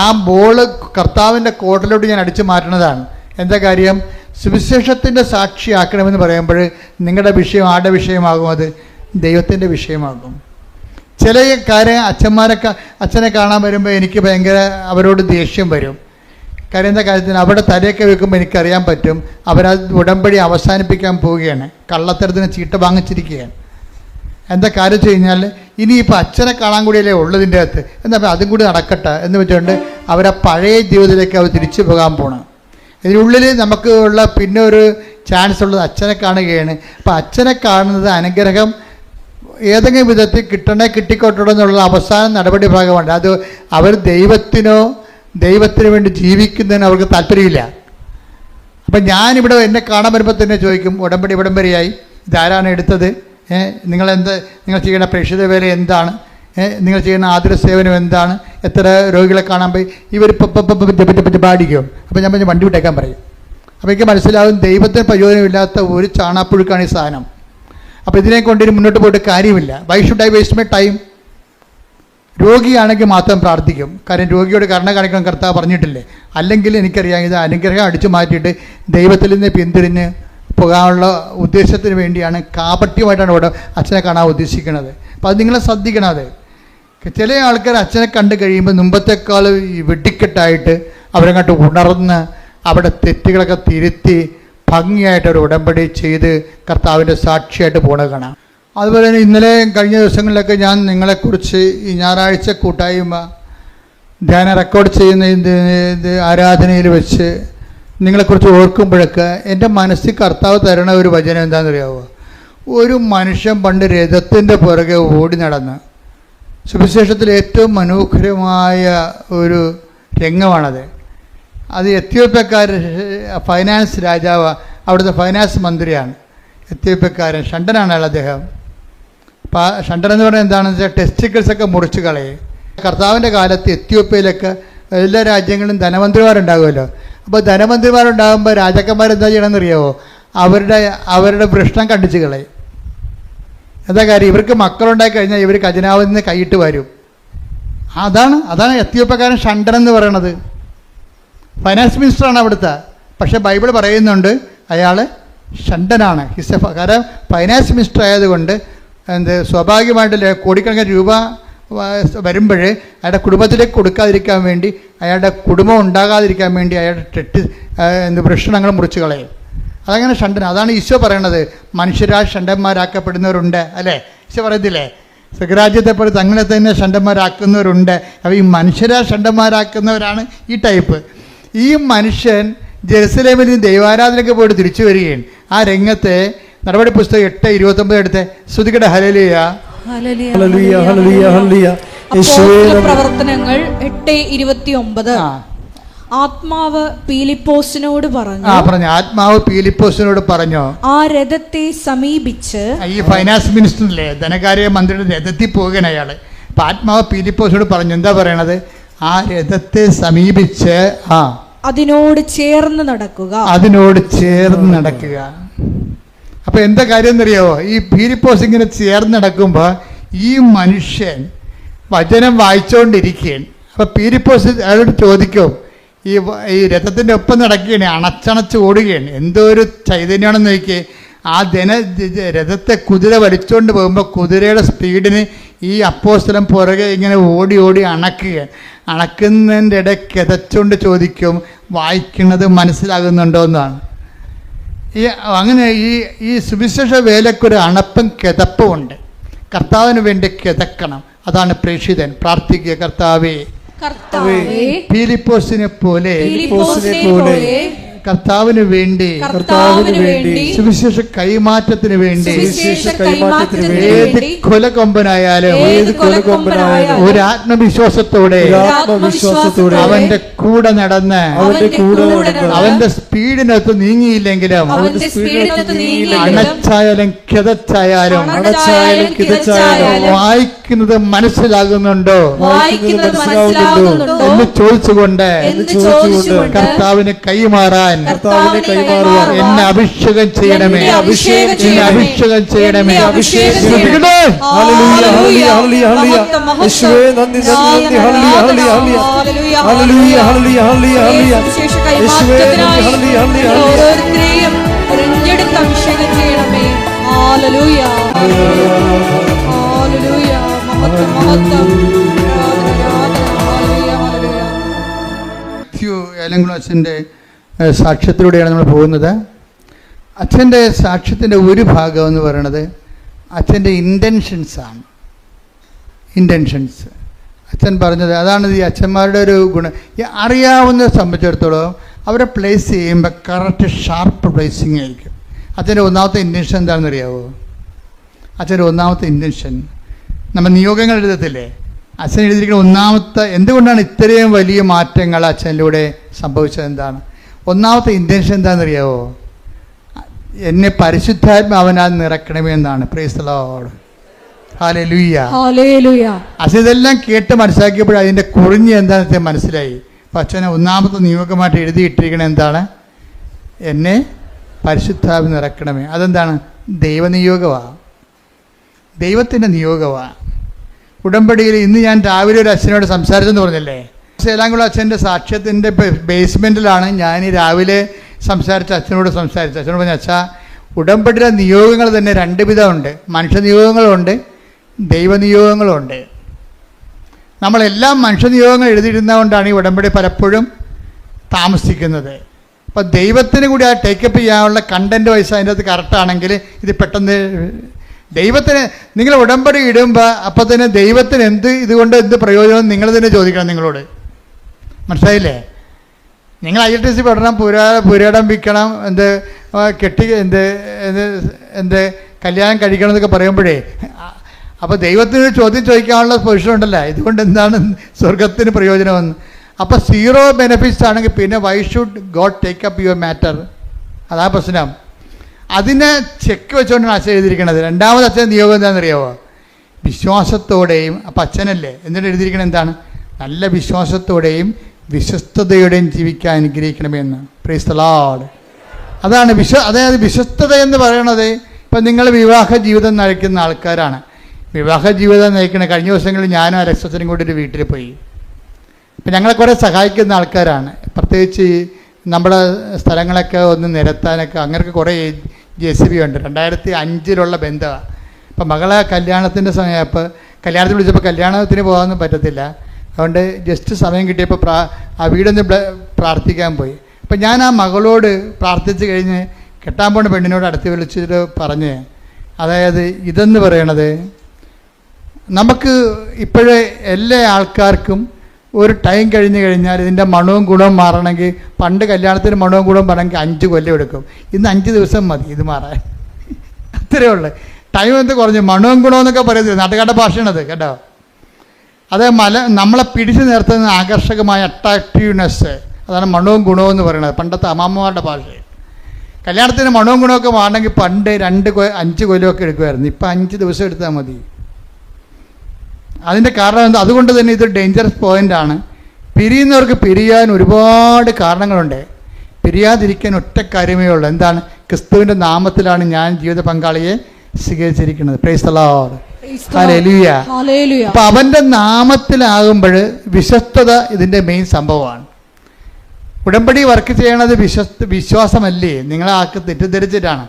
ആ ബോള് കർത്താവിൻ്റെ കോർട്ടിലോട്ട് ഞാൻ അടിച്ചു മാറ്റണതാണ്. എന്താ കാര്യം? സുവിശേഷത്തിൻ്റെ സാക്ഷിയാക്കണമെന്ന് പറയുമ്പോൾ നിങ്ങളുടെ വിഷയം ആരുടെ വിഷയമാകും? അത് ദൈവത്തിൻ്റെ വിഷയമാകും. ചില കാര്യം അച്ഛനെ കാണാൻ വരുമ്പോൾ എനിക്ക് ഭയങ്കര അവരോട് ദേഷ്യം വരും. കാര്യം എന്താ കാര്യത്തിന് അവിടെ തലയൊക്കെ വെക്കുമ്പോൾ എനിക്കറിയാൻ പറ്റും അവരത് ഉടമ്പടി അവസാനിപ്പിക്കാൻ പോവുകയാണ്, കള്ളത്തരത്തിന് ചീട്ട വാങ്ങിച്ചിരിക്കുകയാണ്. എന്താ കാര്യം വെച്ച് കഴിഞ്ഞാൽ ഇനിയിപ്പോൾ അച്ഛനെ കാണാൻ കൂടിയല്ലേ ഉള്ളതിൻ്റെ അകത്ത്, എന്താ അതും കൂടി നടക്കട്ടെ എന്ന് വെച്ചുകൊണ്ട് അവരെ പഴയ ജീവിതത്തിലേക്ക് അവർ തിരിച്ചു പോകാൻ പോകണം. ഇതിനുള്ളിൽ നമുക്ക് ഉള്ള പിന്നെ ഒരു ചാൻസ് ഉള്ളത് അച്ഛനെ കാണുകയാണ്. അപ്പോൾ അച്ഛനെ കാണുന്നത് അനുഗ്രഹം ഏതെങ്കിലും വിധത്തിൽ കിട്ടിക്കോട്ടോ എന്നുള്ള അവസാന നടപടി ഭാഗമാണ്. അത് അവർ ദൈവത്തിന് വേണ്ടി ജീവിക്കുന്നതിന് അവർക്ക് താല്പര്യമില്ല. അപ്പം ഞാനിവിടെ എന്നെ കാണാൻ വരുമ്പോൾ തന്നെ ചോദിക്കും, ഉടമ്പടിയായി ഇതാരാണ് എടുത്തത്? നിങ്ങൾ ചെയ്യുന്ന പ്രേക്ഷിത വേല എന്താണ്? നിങ്ങൾ ചെയ്യുന്ന ആതുര സേവനം എന്താണ്? എത്ര രോഗികളെ കാണാൻ പോയി? ഇവർ പാടിക്കും. അപ്പോൾ ഞാൻ വണ്ടി വിട്ടേക്കാൻ പറയും. അപ്പോൾ എനിക്ക് മനസ്സിലാവും ദൈവത്തിന് പ്രയോജനമില്ലാത്ത ഒരു ചാണാപ്പുഴുക്കാണ് ഈ സാധനം. അപ്പോൾ ഇതിനെ കൊണ്ടിന് മുന്നോട്ട് പോയിട്ട് കാര്യമില്ല. Why should I waste my time? രോഗിയാണെങ്കിൽ മാത്രം പ്രാർത്ഥിക്കും. കാര്യം രോഗിയോട് കരുണ കാണിക്കാൻ കർത്താവ് പറഞ്ഞിട്ടില്ലേ? അല്ലെങ്കിൽ എനിക്കറിയാം ഇത് അനുഗ്രഹം അടിച്ചു മാറ്റിയിട്ട് ദൈവത്തിൽ നിന്ന് പിന്തിരിഞ്ഞ് പോകാനുള്ള ഉദ്ദേശത്തിന് വേണ്ടിയാണ്, കാപട്യമായിട്ടാണ് ഇവിടെ അച്ഛനെ കാണാൻ ഉദ്ദേശിക്കുന്നത്. അപ്പോൾ അത് നിങ്ങളെ ശ്രദ്ധിക്കണം. അത് ചില ആൾക്കാർ അച്ഛനെ കണ്ടു കഴിയുമ്പോൾ മുമ്പത്തേക്കാൾ വെട്ടിക്കെട്ടായിട്ട് അവരങ്ങോട്ട് ഉണർന്ന് അവിടെ തെറ്റുകളൊക്കെ തിരുത്തി ഭംഗിയായിട്ട് ഒരു ഉടമ്പടി ചെയ്ത് കർത്താവിൻ്റെ സാക്ഷിയായിട്ട് പോകണത് കാണാം. അതുപോലെ തന്നെ ഇന്നലെ കഴിഞ്ഞ ദിവസങ്ങളിലൊക്കെ ഞാൻ നിങ്ങളെക്കുറിച്ച് ഈ ഞായറാഴ്ച കൂട്ടായ്മ ധ്യാനം റെക്കോർഡ് ചെയ്യുന്ന ആരാധനയിൽ വെച്ച് നിങ്ങളെക്കുറിച്ച് ഓർക്കുമ്പോഴൊക്കെ എൻ്റെ മനസ്സിൽ കർത്താവ് തരണ ഒരു വചനം എന്താണെന്ന് അറിയാമോ? ഒരു മനുഷ്യൻ പണ്ട് രഥത്തിൻ്റെ പുറകെ ഓടി നടന്ന്, സുവിശേഷത്തിൽ ഏറ്റവും മനോഹരമായ ഒരു രംഗമാണത്. അത് എത്യോപ്യക്കാർ ഫൈനാൻസ് രാജാവ്, അവിടുത്തെ ഫൈനാൻസ് മന്ത്രിയാണ് എത്യോപ്യക്കാരൻ, ഷണ്ടനാണ് അയാൾ. അദ്ദേഹം ഷണ്ടൻ എന്ന് പറയുന്നത് എന്താണെന്ന് വെച്ചാൽ ടെസ്റ്റിക്കിൾസൊക്കെ മുറിച്ച് കളയും. കർത്താവിൻ്റെ കാലത്ത് എത്യോപ്യയിലൊക്കെ എല്ലാ രാജ്യങ്ങളിലും ധനമന്ത്രിമാരുണ്ടാകുമല്ലോ. അപ്പോൾ ധനമന്ത്രിമാരുണ്ടാകുമ്പോൾ രാജാക്കന്മാരെന്താ ചെയ്യണമെന്ന് അറിയാമോ? അവരുടെ വൃഷ്ണം കണ്ടിച്ച് കളയും. എന്താ കാര്യം? ഇവർക്ക് മക്കളുണ്ടായി കഴിഞ്ഞാൽ ഇവർ ഖജനാവിൽ നിന്ന് കൈയിട്ട് വരും. അതാണ് എത്യോപ്യക്കാരൻ ഷണ്ടൻ എന്ന് പറയണത്. ഫൈനാൻസ് മിനിസ്റ്ററാണ് അവിടുത്തെ. പക്ഷേ ബൈബിൾ പറയുന്നുണ്ട് അയാൾ ഷണ്ടനാണ്. കാരണം ഫൈനാൻസ് മിനിസ്റ്റർ ആയതുകൊണ്ട് സ്വാഭാവികമായിട്ട് കോടിക്കണക്കിന് രൂപ വരുമ്പോൾ അയാളുടെ കുടുംബത്തിലേക്ക് കൊടുക്കാതിരിക്കാൻ വേണ്ടി, അയാളുടെ കുടുംബം ഉണ്ടാകാതിരിക്കാൻ വേണ്ടി അയാളുടെ വൃഷണങ്ങൾ മുറിച്ച് കളയും. അതങ്ങനെ ഷണ്ടൻ. അതാണ് ഈശോ പറയണത്, മനുഷ്യരാൽ ഷണ്ടന്മാരാക്കപ്പെടുന്നവരുണ്ട് അല്ലേ? ഈശോ പറയത്തില്ലേ, സ്വരാജ്യത്തെ പോലെ തങ്ങളെ തന്നെ ഷണ്ടന്മാരാക്കുന്നവരുണ്ട്. അപ്പോൾ ഈ മനുഷ്യരാൽ ഷണ്ടന്മാരാക്കുന്നവരാണ് ഈ ടൈപ്പ്. ഈ മനുഷ്യൻ ജെറുസലേമിൽ നിന്ന് ദൈവാരാധനയ്ക്ക് പോയിട്ട് തിരിച്ചു വരികയാണ്. ആ രംഗത്തെ നടപടി പുസ്തകം 8:29 എടുത്ത് ശ്രുതികടെ ഹല്ലേലൂയ. പ്രവർത്തനങ്ങൾ 8:29. ആത്മാവ് പീലിപ്പോസിനോട് പറഞ്ഞു. ആത്മാവ് പീലിപ്പോസിനോട് പറഞ്ഞു, ആ രഥത്തെ സമീപിച്ച്. ഈ ഫൈനാൻസ് മിനിസ്റ്ററിലെ ധനകാര്യ മന്ത്രിയുടെ രഥത്തിൽ പോകുകയാണ് അയാള്. അപ്പൊ ആത്മാവ് പീലിപ്പോസിനോട് പറഞ്ഞു, എന്താ പറയണത്? ആ രഥത്തെ സമീപിച്ച് അതിനോട് ചേർന്ന് നടക്കുക. അപ്പൊ എന്താ കാര്യം എന്നറിയാവോ? ഈ പീലിപ്പോസ് ഇങ്ങനെ ചേർന്ന് നടക്കുമ്പോൾ ഈ മനുഷ്യൻ വചനം വായിച്ചുകൊണ്ടിരിക്കുകയാണ്. അപ്പൊ പീലിപ്പോസ് അയാളോട് ചോദിക്കും, ഈ രഥത്തിൻ്റെ ഒപ്പം നടക്കുകയാണ്, അണച്ചണച്ച് ഓടുകയാണ്. എന്തോ ഒരു ചൈതന്യമാണെന്ന് നോക്കിയേ. ആ രഥത്തെ കുതിര വലിച്ചുകൊണ്ട് പോകുമ്പോൾ കുതിരയുടെ സ്പീഡിന് ഈ അപ്പോസ്തലൻ പുറകെ ഇങ്ങനെ ഓടി അണക്കുകയാണ്. അണക്കുന്നതിൻ്റെ ഇടയ്ക്ക് കിതച്ചുകൊണ്ട് ചോദിക്കും, വായിക്കുന്നത് മനസ്സിലാകുന്നുണ്ടോ എന്നാണ്. അങ്ങനെ ഈ സുവിശേഷ വേലക്കൊരു അണപ്പും കിതപ്പും ഉണ്ട്. കർത്താവിന് വേണ്ടി കിതക്കണം. അതാണ് പ്രേക്ഷിതൻ. പ്രാർത്ഥിക്കുക, കർത്താവേ, കർത്താവേ, ഫിലിപ്പോസിനെ പോലെ കർത്താവിന് വേണ്ടി സുവിശേഷ കൈമാറ്റത്തിന് വേണ്ടി ഏത് കൊലകൊമ്പനായാലും ഒരു ആത്മവിശ്വാസത്തോടെ അവന്റെ കൂടെ നടന്ന് അവന്റെ സ്പീഡിനകത്ത് നീങ്ങിയില്ലെങ്കിലും അണച്ചായാലും കിതച്ചായാലും വായിക്കുന്നത് മനസ്സിലാകുന്നുണ്ടോ എന്ന് ചോദിച്ചുകൊണ്ട് കർത്താവിന് കൈമാറാൻ എന്നെ അഭിഷേകം ചെയ്യണമേ, എന്നെ അഭിഷേകം ചെയ്യണമേ. ഓരോരുത്തരെയും തിരഞ്ഞെടുത്ത് അഭിഷേകം ചെയ്യണമേ. ഹല്ലേലൂയ, ഹല്ലേലൂയ, മഹത്വം, മഹത്വം. ഏലംകുളം അച്ഛൻ്റെ സാക്ഷ്യത്തിലൂടെയാണ് നമ്മൾ പോകുന്നത്. അച്ഛൻ്റെ സാക്ഷ്യത്തിൻ്റെ ഒരു ഭാഗം എന്ന് പറയുന്നത് അച്ഛൻ്റെ ഇൻറ്റൻഷൻസാണ്. ഇൻറ്റൻഷൻസ് അച്ഛൻ പറഞ്ഞത് അതാണ് ഈ അച്ഛന്മാരുടെ ഒരു ഗുണം. ഈ അറിയാവുന്ന സംബന്ധിച്ചിടത്തോളം അവരെ പ്ലേസ് ചെയ്യുമ്പോൾ കറക്റ്റ് ഷാർപ്പ് പ്ലേസിങ് ആയിരിക്കും. അച്ഛൻ്റെ ഒന്നാമത്തെ ഇൻറ്റൻഷൻ എന്താണെന്ന് അറിയാവോ? അച്ഛൻ്റെ ഒന്നാമത്തെ ഇൻറ്റൻഷൻ നമ്മൾ നിയോഗങ്ങൾ എഴുതത്തില്ലേ, അച്ഛൻ എഴുതിയിരിക്കുന്ന ഒന്നാമത്തെ എന്തുകൊണ്ടാണ് ഇത്രയും വലിയ മാറ്റങ്ങൾ അച്ഛനിലൂടെ സംഭവിച്ചത് എന്താണ്? ഒന്നാമത്തെ ഇൻറ്റൻഷൻ എന്താണെന്നറിയാവോ? എന്നെ പരിശുദ്ധാത്മാവനാൽ നിറക്കണമേ എന്നാണ്. Praise the Lord, hallelujah, hallelujah. അച്ഛൻ ഇതെല്ലാം കേട്ട് മനസ്സിലാക്കിയപ്പോൾ അതിൻ്റെ കുറിഞ്ഞ് എന്താണെന്ന് വെച്ചാൽ മനസ്സിലായി. അപ്പം അച്ഛനെ ഒന്നാമത്തെ നിയോഗമായിട്ട് എഴുതിയിട്ടിരിക്കണത് എന്താണ്? എന്നെ പരിശുദ്ധാത്മാവ് നിറക്കണമേ. അതെന്താണ്? ദൈവനിയോഗമാണ്, ദൈവത്തിൻ്റെ നിയോഗമാണ്. ഉടമ്പടിയിൽ ഇന്ന് ഞാൻ രാവിലെ ഒരു അച്ഛനോട് സംസാരിച്ചെന്ന് പറഞ്ഞല്ലേ, ഏലംകുളം അച്ഛൻ്റെ സാക്ഷ്യത്തിൻ്റെ ബേസ്മെൻറ്റിലാണ് ഞാൻ ഈ രാവിലെ അച്ഛനോട് സംസാരിച്ചത്. അച്ഛനോട് പറഞ്ഞ അച്ഛാ, ഉടമ്പടിയിലെ നിയോഗങ്ങൾ തന്നെ രണ്ട് വിധമുണ്ട്. മനുഷ്യ നിയോഗങ്ങളുണ്ട്, ദൈവനിയോഗങ്ങളുണ്ട്. നമ്മളെല്ലാം മനുഷ്യ നിയോഗങ്ങൾ എഴുതിയിരുന്നതുകൊണ്ടാണ് ഈ ഉടമ്പടി പലപ്പോഴും താമസിക്കുന്നത്. അപ്പോൾ ദൈവത്തിന് കൂടി ആ ടേക്കപ്പ് ചെയ്യാനുള്ള കണ്ടൻറ്റ് വൈസ് അതിൻ്റെ അകത്ത് കറക്റ്റാണെങ്കിൽ ഇത് പെട്ടെന്ന് ദൈവത്തിന് നിങ്ങൾ ഉടമ്പടി ഇടുമ്പോൾ അപ്പോൾ തന്നെ ദൈവത്തിന് ഇതുകൊണ്ട് എന്ത് പ്രയോജനം നിങ്ങൾ തന്നെ ചോദിക്കണം നിങ്ങളോട്. മനസ്സിലായില്ലേ? നിങ്ങൾ ILTC പഠനം പുരാടംബിക്കണം, കല്യാണം കഴിക്കണം എന്നൊക്കെ പറയുമ്പോഴേ അപ്പോൾ ദൈവത്തിന് ചോദ്യം ചോദിക്കാനുള്ള പൊസിഷൻ ഉണ്ടല്ലോ, ഇതുകൊണ്ട് എന്താണ് സ്വർഗത്തിന് പ്രയോജനമെന്ന്. അപ്പോൾ സീറോ ബെനിഫിറ്റ്സ് ആണെങ്കിൽ പിന്നെ why should God take up your matter? അതാ പ്രശ്നം. അതിനെ ചെക്ക് വെച്ചുകൊണ്ടാണ് അച്ഛൻ എഴുതിയിരിക്കുന്നത്. രണ്ടാമത് അച്ഛൻ നിയോഗം എന്താണെന്നറിയാമോ? വിശ്വാസത്തോടെയും. അപ്പം അച്ഛനല്ലേ എന്നിട്ട് എഴുതിയിരിക്കുന്നത് എന്താണ്? നല്ല വിശ്വാസത്തോടെയും വിശ്വസ്തയോടെയും ജീവിക്കാൻ അനുഗ്രഹിക്കണമെന്ന്. Praise the Lord. അതാണ് അതായത് വിശ്വസ്തത എന്ന് പറയുന്നത്. ഇപ്പം നിങ്ങൾ വിവാഹ ജീവിതം നയിക്കുന്ന ആൾക്കാരാണ്. വിവാഹ ജീവിതം നയിക്കുന്ന കഴിഞ്ഞ ദിവസങ്ങളിൽ ഞാനും അലക്സച്ചനും കൂടി ഒരു വീട്ടിൽ പോയി. ഇപ്പം ഞങ്ങളെ കുറേ സഹായിക്കുന്ന ആൾക്കാരാണ്. പ്രത്യേകിച്ച് നമ്മുടെ സ്ഥലങ്ങളൊക്കെ ഒന്ന് നിരത്താനൊക്കെ അങ്ങനെയൊക്കെ കുറേ JCB ഉണ്ട്. 2005 ബന്ധമാണ്. അപ്പം മകളെ കല്യാണത്തിൻ്റെ സമയപ്പോൾ കല്യാണത്തിന് വിളിച്ചപ്പോൾ കല്യാണത്തിന് പോകാനൊന്നും പറ്റത്തില്ല. അതുകൊണ്ട് ജസ്റ്റ് സമയം കിട്ടിയപ്പോൾ ആ വീടൊന്ന് പ്രാർത്ഥിക്കാൻ പോയി. അപ്പം ഞാൻ ആ മകളോട് പ്രാർത്ഥിച്ച് കഴിഞ്ഞ് കെട്ടാൻ പോണ പെണ്ണിനോട് അടുത്ത് വിളിച്ചിട്ട് പറഞ്ഞ്, അതായത് ഇതെന്ന് പറയണത് നമുക്ക് ഇപ്പോഴേ എല്ലാ ആൾക്കാർക്കും ഒരു ടൈം കഴിഞ്ഞ് കഴിഞ്ഞാൽ ഇതിൻ്റെ മണവും ഗുണവും മാറണമെങ്കിൽ പണ്ട് കല്യാണത്തിന് മണവും ഗുണവും പറയണമെങ്കിൽ 5 കൊല്ലം എടുക്കും. ഇന്ന് 5 ദിവസം മതി ഇത് മാറാൻ. അത്രയേ ഉള്ളൂ. ടൈം എന്ത് കുറഞ്ഞു. മണവും ഗുണവും എന്നൊക്കെ പറയുന്നത് നാട്ടുകാരുടെ ഭാഷയാണത് കേട്ടോ. അത് നമ്മളെ പിടിച്ചു നിർത്തുന്ന ആകർഷകമായ അട്രാക്റ്റീവ്നെസ്, അതാണ് മണവും ഗുണവും എന്ന് പറയുന്നത്. പണ്ടത്തെ അമ്മമ്മമാരുടെ ഭാഷ. കല്യാണത്തിന് മണവും ഗുണമൊക്കെ മാറണമെങ്കിൽ പണ്ട് 5 കൊല്ലമൊക്കെ എടുക്കുമായിരുന്നു. ഇപ്പം 5 ദിവസം എടുത്താൽ മതി. അതിൻ്റെ കാരണം എന്താ? അതുകൊണ്ട് തന്നെ ഇത് ഡേഞ്ചറസ് പോയിൻ്റാണ്. പിരിയുന്നവർക്ക് പിരിയാൻ ഒരുപാട് കാരണങ്ങളുണ്ട്. പിരിയാതിരിക്കാൻ ഒറ്റ കാര്യമേ ഉള്ളൂ. എന്താണ്? ക്രിസ്തുവിൻ്റെ നാമത്തിലാണ് ഞാൻ ജീവിത പങ്കാളിയെ സ്വീകരിച്ചിരിക്കുന്നത്. Praise the Lord, hallelujah. അപ്പം അവൻ്റെ നാമത്തിലാകുമ്പോൾ വിശ്വസ്തത ഇതിൻ്റെ മെയിൻ സംഭവമാണ്. ഉടമ്പടി വർക്ക് ചെയ്യണത് വിശ്വാസമല്ലേ? നിങ്ങളെ ആൾക്ക് തെറ്റിദ്ധരിച്ചിട്ടാണ്.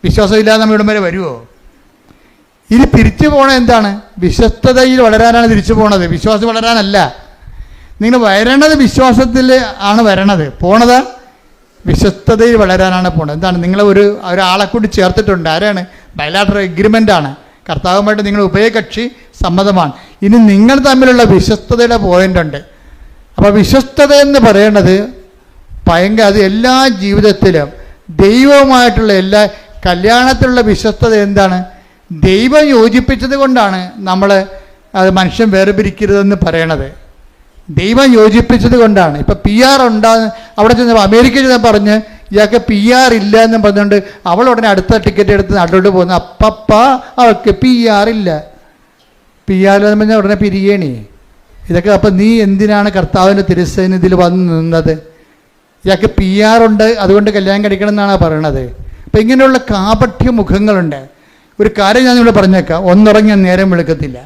വിശ്വാസമില്ലാതെ നമ്മൾ ഇവിടം വരെ വരുമോ? ഇനി തിരിച്ചു പോകണത് എന്താണ്? വിശ്വസ്തതയിൽ വളരാനാണ് തിരിച്ചു പോണത്, വിശ്വാസം വളരാനല്ല. നിങ്ങൾ വരണത് വിശ്വാസത്തിൽ ആണ് പോണത് വിശ്വസ്തതയിൽ വളരാനാണ് പോണത്. എന്താണ്? നിങ്ങൾ ഒരാളെ കൂടി ചേർത്തിട്ടുണ്ട്. ആരാണ്? ബയലാറ്ററൽ എഗ്രിമെൻ്റാണ്. കർത്താവുമായിട്ട് നിങ്ങൾ ഉഭയകക്ഷി സമ്മതമാണ്. ഇനി നിങ്ങൾ തമ്മിലുള്ള വിശ്വസ്തതയുടെ പോയിൻ്റ് ഉണ്ട്. അപ്പോൾ വിശ്വസ്തത എന്ന് പറയണത് ഭയങ്കര, അത് എല്ലാ ജീവിതത്തിലും ദൈവവുമായിട്ടുള്ള എല്ലാ കല്യാണത്തിലുള്ള വിശ്വസ്തത എന്താണ്? ദൈവം യോജിപ്പിച്ചത് കൊണ്ടാണ് നമ്മൾ അത് മനുഷ്യൻ വേർപിരിക്കരുതെന്ന് പറയണത്. ദൈവം യോജിപ്പിച്ചത് കൊണ്ടാണ്. ഇപ്പം PR ഉണ്ടാകുന്ന അവിടെ ചെന്ന് അമേരിക്കയിൽ ചെന്ന് പറഞ്ഞ് ഇയാൾക്ക് PR ഇല്ല എന്ന് പറഞ്ഞുകൊണ്ട് അവൾ ഉടനെ അടുത്ത ടിക്കറ്റ് എടുത്ത് നാട്ടിലോട്ട് പോകുന്നു. അപ്പപ്പ അവൾക്ക് PR ഇല്ല. PR എന്ന് പറഞ്ഞാൽ ഉടനെ പിരിയണേ. ഇതൊക്കെ അപ്പം നീ എന്തിനാണ് കർത്താവിൻ്റെ തിരുസന്നിധിയിൽ വന്ന് നിന്നത്? ഇയാൾക്ക് PR ഉണ്ട്, അതുകൊണ്ട് കല്യാണം കഴിക്കണം എന്നാണ് പറയണത്. അപ്പം ഇങ്ങനെയുള്ള കാപഠ്യ മുഖങ്ങളുണ്ട്. ഒരു കാര്യം ഞാൻ ഇവിടെ പറഞ്ഞേക്കാം, ഒന്നുറങ്ങിയ നേരം വെളുക്കത്തില്ല.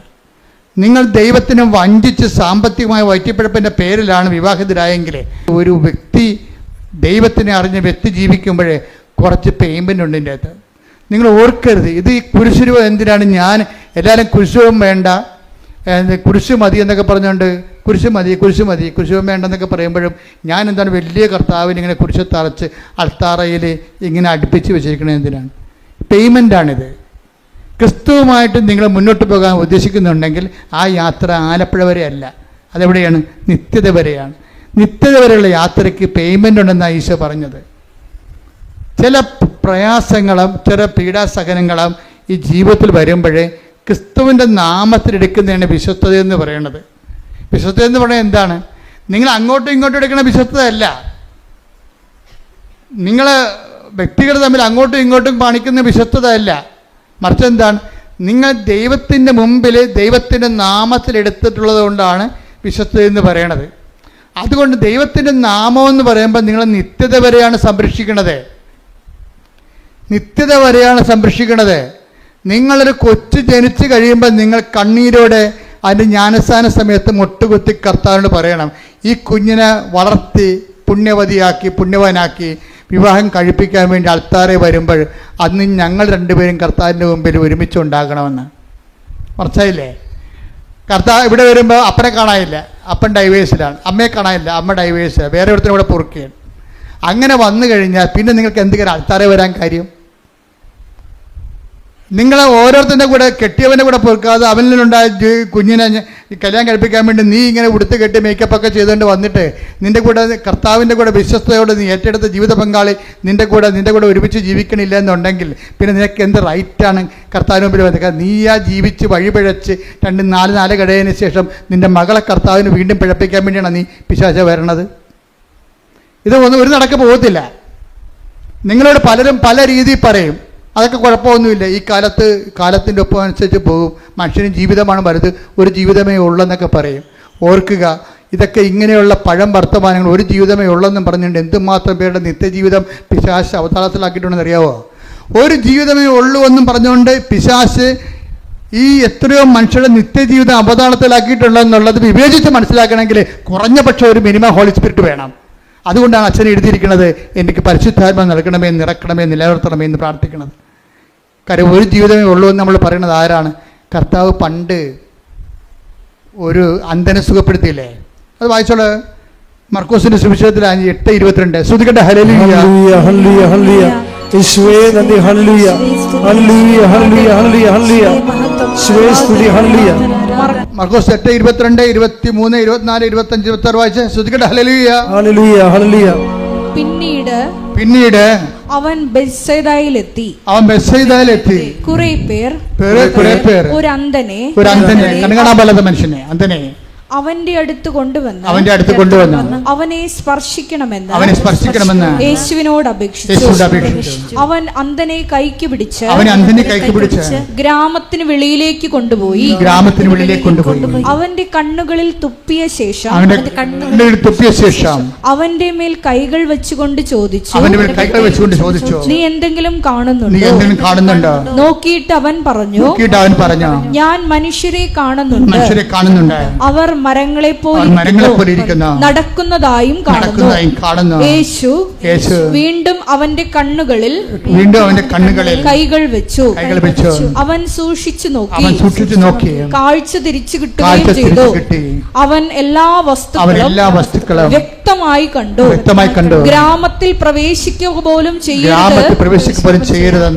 നിങ്ങൾ ദൈവത്തിനെ വഞ്ചിച്ച് സാമ്പത്തികമായ വയറ്റിപ്പിഴപ്പിൻ്റെ പേരിലാണ് വിവാഹിതരായെങ്കിൽ, ഒരു വ്യക്തി ദൈവത്തിനെ അറിഞ്ഞ വ്യക്തി ജീവിക്കുമ്പോഴേ കുറച്ച് പേയ്മെൻ്റ് ഉണ്ട് ഇതിൻ്റെ അകത്ത്. നിങ്ങൾ ഓർക്കരുത്, ഇത് ഈ കുരിശുരൂപം എന്തിനാണ്? ഞാൻ എല്ലാവരും കുരിശുരൂപം വേണ്ട, കുരിശ് മതി എന്നൊക്കെ പറഞ്ഞുകൊണ്ട് കുരിശ് മതി കുരിശുരൂപം വേണ്ടെന്നൊക്കെ പറയുമ്പോഴും ഞാൻ എന്താണ് വലിയ കർത്താവിന് ഇങ്ങനെ കുരിശ് തറച്ച് അൾത്താറയിൽ ഇങ്ങനെ അടുപ്പിച്ച് വെച്ചിരിക്കുന്നത് എന്തിനാണ്? പേയ്മെൻ്റാണിത്. ക്രിസ്തുവുമായിട്ട് നിങ്ങൾ മുന്നോട്ട് പോകാൻ ഉദ്ദേശിക്കുന്നുണ്ടെങ്കിൽ ആ യാത്ര ആലപ്പുഴ വരെ അല്ല, അതെവിടെയാണ്? നിത്യത വരെയാണ്. നിത്യത വരെയുള്ള യാത്രയ്ക്ക് പേയ്മെൻ്റ് ഉണ്ടെന്നാണ് ഈശോ പറഞ്ഞത്. ചില പ്രയാസങ്ങളും ചില പീഡാസഹനങ്ങളും ഈ ജീവിതത്തിൽ വരുമ്പോഴേ ക്രിസ്തുവിൻ്റെ നാമത്തിലെടുക്കുന്നതാണ് വിശ്വസ്തത എന്ന് പറയുന്നത്. വിശ്വസ്തത എന്ന് പറയുന്നത് എന്താണ്? നിങ്ങൾ അങ്ങോട്ടും ഇങ്ങോട്ടും എടുക്കുന്ന വിശ്വസ്തതയല്ല. നിങ്ങൾ വ്യക്തികൾ തമ്മിൽ അങ്ങോട്ടും ഇങ്ങോട്ടും കാണിക്കുന്ന വിശ്വസ്തതയല്ല. മറിച്ച് എന്താണ്? നിങ്ങൾ ദൈവത്തിൻ്റെ മുമ്പിൽ ദൈവത്തിൻ്റെ നാമത്തിലെടുത്തിട്ടുള്ളത് കൊണ്ടാണ് വിശ്വസ്തത എന്ന് പറയണത്. അതുകൊണ്ട് ദൈവത്തിൻ്റെ നാമം എന്ന് പറയുമ്പോൾ നിങ്ങൾ നിത്യത വരെയാണ് സംരക്ഷിക്കുന്നത്. നിത്യത വരെയാണ് സംരക്ഷിക്കുന്നത്. നിങ്ങളൊരു കൊച്ചു ജനിച്ച് കഴിയുമ്പോൾ നിങ്ങൾ കണ്ണീരോടെ അതിൻ്റെ ജ്ഞാനസ്ഥാന സമയത്ത് മുട്ടുകുത്തി കർത്താവിനോട് പറയണം, ഈ കുഞ്ഞിനെ വളർത്തി പുണ്യവതിയാക്കി പുണ്യവാനാക്കി വിവാഹം കഴിപ്പിക്കാൻ വേണ്ടി അൾത്താറെ വരുമ്പോൾ അന്ന് ഞങ്ങൾ രണ്ടുപേരും കർത്താവിൻ്റെ മുമ്പിൽ ഒരുമിച്ചുണ്ടാകണമെന്ന്. മനസ്സിലായില്ലേ? കർത്താവ് ഇവിടെ വരുമ്പോൾ അപ്പനെ കാണാനില്ല, അപ്പൻ ഡൈവേഴ്സിലാണ്. അമ്മയെ കാണാനില്ല, അമ്മ ഡൈവേഴ്സിലാണ്. വേറെ ഒരുത്തരും ഇവിടെ പൊറുക്കുകയാണ്. അങ്ങനെ വന്നു കഴിഞ്ഞാൽ പിന്നെ നിങ്ങൾക്ക് എന്തെങ്കിലും അൾത്താറെ വരാൻ കാര്യം? നിങ്ങൾ ഓരോരുത്തരുടെ കൂടെ കെട്ടിയവൻ്റെ കൂടെ പൊറുക്കാതെ അവനിലുണ്ടായ കുഞ്ഞിനെ കല്യാണം കഴിപ്പിക്കാൻ വേണ്ടി നീ ഇങ്ങനെ ഉടുത്ത് കെട്ടി മേക്കപ്പൊക്കെ ചെയ്തുകൊണ്ട് വന്നിട്ട് നിൻ്റെ കൂടെ കർത്താവിൻ്റെ കൂടെ വിശ്വസ്തയോടെ നീ ഏറ്റെടുത്ത ജീവിത പങ്കാളി നിൻ്റെ കൂടെ ഒരുമിച്ച് ജീവിക്കണില്ല എന്നുണ്ടെങ്കിൽ പിന്നെ നിനക്ക് എന്ത് റൈറ്റാണ് കർത്താവിന് മുമ്പിൽ വന്നത്? നീ ആ ജീവിച്ച് വഴിപിഴച്ച് 2-4 കഴിയതിന് ശേഷം നിൻ്റെ മകളെ കർത്താവിന് വീണ്ടും പിഴപ്പിക്കാൻ വേണ്ടിയാണ് നീ പിശാച വരണത്. ഇതൊന്നും ഒരു നടക്ക് പോകത്തില്ല. നിങ്ങളോട് പലരും പല രീതിയിൽ പറയും, അതൊക്കെ കുഴപ്പമൊന്നുമില്ല. ഈ കാലത്തിൻ്റെ ഒപ്പം അനുസരിച്ച് പോകും. മനുഷ്യന് ജീവിതമാണ് വലുത്, ഒരു ജീവിതമേ ഉള്ളെന്നൊക്കെ പറയും. ഓർക്കുക, ഇതൊക്കെ ഇങ്ങനെയുള്ള പഴം വർത്തമാനങ്ങൾ, ഒരു ജീവിതമേ ഉള്ളെന്നും പറഞ്ഞുകൊണ്ട് എന്തുമാത്രം പേരുടെ നിത്യജീവിതം പിശാച് അവതാളത്തിലാക്കിയിട്ടുണ്ടെന്ന് അറിയാവോ? ഒരു ജീവിതമേ ഉള്ളൂ എന്നും പറഞ്ഞുകൊണ്ട് പിശാച് ഈ എത്രയോ മനുഷ്യരുടെ നിത്യജീവിതം അവതാളത്തിലാക്കിയിട്ടുള്ളതെന്നുള്ളത് വിവേചിച്ച് മനസ്സിലാക്കണമെങ്കിൽ കുറഞ്ഞ പക്ഷം ഒരു മിനിമം ഹോളി സ്പിരിറ്റ് വേണം. അതുകൊണ്ടാണ് അച്ഛൻ എഴുതിയിരിക്കുന്നത്, എനിക്ക് പരിശുദ്ധാത്മ നൽകണമേ, നിറക്കണമേ, നിലനിർത്തണമേ എന്ന് പ്രാർത്ഥിക്കണത്. കാര്യം ഒരു ജീവിതമേ ഉള്ളൂ എന്ന് നമ്മൾ പറയുന്നത് ആരാണ്? കർത്താവ് പണ്ട് ഒരു അന്ധനെ സുഖപ്പെടുത്തിയില്ലേ? അത് വായിച്ചോളൂ. മർക്കോസിന്റെ സുവിശേഷത്തിൽ 8:22. ശ്രുതികട്ടെ ഹല്ലേലൂയ ഹല്ലേലൂയ ഹല്ലേലൂയ. യേശുവേ നന്ദി. ഹല്ലേലൂയ ഹല്ലേലൂയ ഹല്ലേലൂയ ഹല്ലേലൂയ ഹല്ലേലൂയ. യേശുവേ സ്തുതി. ഹല്ലേലൂയ. മർക്കോസ് 8:22, 23, 24, 25, 26 വായിച്ച് ശ്രുതികട്ടെ ഹല്ലേലൂയ ഹല്ലേലൂയ ഹല്ലേലൂയ. പിന്നീട് അവൻ ബെത്സയിദയിലെത്തി. കുറെ പേർ ഒരു അന്ധനെ കണ്ണുകാണാൻ മനുഷ്യനെ അന്ധനെ അവന്റെ അടുത്ത് കൊണ്ടുവന്ന് അവനെ സ്പർശിക്കണമെന്ന് യേശുവിനോട് അപേക്ഷിച്ചു. അവൻ അന്ധനെ കൈക്ക് പിടിച്ച് ഗ്രാമത്തിന് വെളിയിലേക്ക് കൊണ്ടുപോയി അവന്റെ കണ്ണുകളിൽ തുപ്പിയ ശേഷം അവന്റെ മേൽ കൈകൾ വെച്ചുകൊണ്ട് ചോദിച്ചു, നീ എന്തെങ്കിലും കാണുന്നുണ്ടോ? നോക്കിയിട്ട് അവൻ പറഞ്ഞു, ഞാൻ മനുഷ്യരെ കാണുന്നുണ്ട്. അവർ മരങ്ങളെ പോലിരിക്കുന്ന നടക്കുന്നതായും കാണുന്നു. യേശു വീണ്ടും അവന്റെ കണ്ണുകളിൽ കൈകൾ വെച്ചു. അവൻ സൂക്ഷിച്ചു നോക്കി. കാഴ്ച തിരിച്ചു കിട്ടുകയും ചെയ്തു. അവൻ എല്ലാ വസ്തുക്കളും വ്യക്തമായി കണ്ടു. ഗ്രാമത്തിൽ പ്രവേശിക്കുക പോലും ചെയ്യരുത്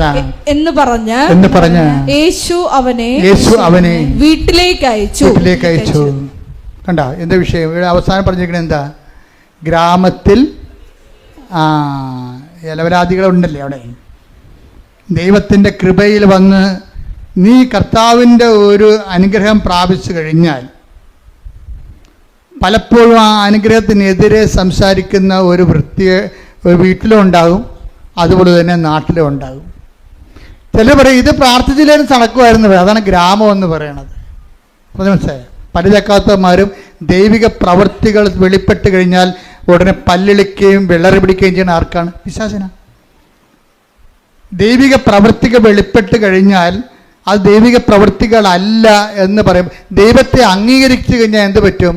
എന്ന് പറഞ്ഞ് യേശു അവനെ വീട്ടിലേക്ക് അയച്ചു. കണ്ട എന്താ വിഷയം? ഇവിടെ അവസാനം പറഞ്ഞിരിക്കുന്നത് എന്താ? ഗ്രാമത്തിൽ ഇലവരാദികളുണ്ടല്ലേ അവിടെ. ദൈവത്തിൻ്റെ കൃപയിൽ വന്ന് നീ കർത്താവിൻ്റെ ഒരു അനുഗ്രഹം പ്രാപിച്ചു കഴിഞ്ഞാൽ പലപ്പോഴും ആ അനുഗ്രഹത്തിനെതിരെ സംസാരിക്കുന്ന ഒരു വീട്ടിലും ഉണ്ടാകും, അതുപോലെ തന്നെ നാട്ടിലും ഉണ്ടാകും. ചിലർ പറയും ഇത് പ്രാർത്ഥിച്ചില്ലേലും നടക്കുമായിരുന്നു. അതാണ് ഗ്രാമം എന്ന് പറയണത്. അപ്പോൾ മനസ്സിലായോ? പല ചക്കാത്തമാരും ദൈവിക പ്രവൃത്തികൾ വെളിപ്പെട്ട് കഴിഞ്ഞാൽ ഉടനെ പല്ലിളിക്കുകയും വെള്ളറി പിടിക്കുകയും ചെയ്യുന്ന ആർക്കാണ്? പിശാചിനാ. ദൈവിക പ്രവൃത്തികൾ വെളിപ്പെട്ട് കഴിഞ്ഞാൽ അത് ദൈവിക പ്രവൃത്തികളല്ല എന്ന് പറയും. ദൈവത്തെ അംഗീകരിച്ചു കഴിഞ്ഞാൽ എന്ത് പറ്റും?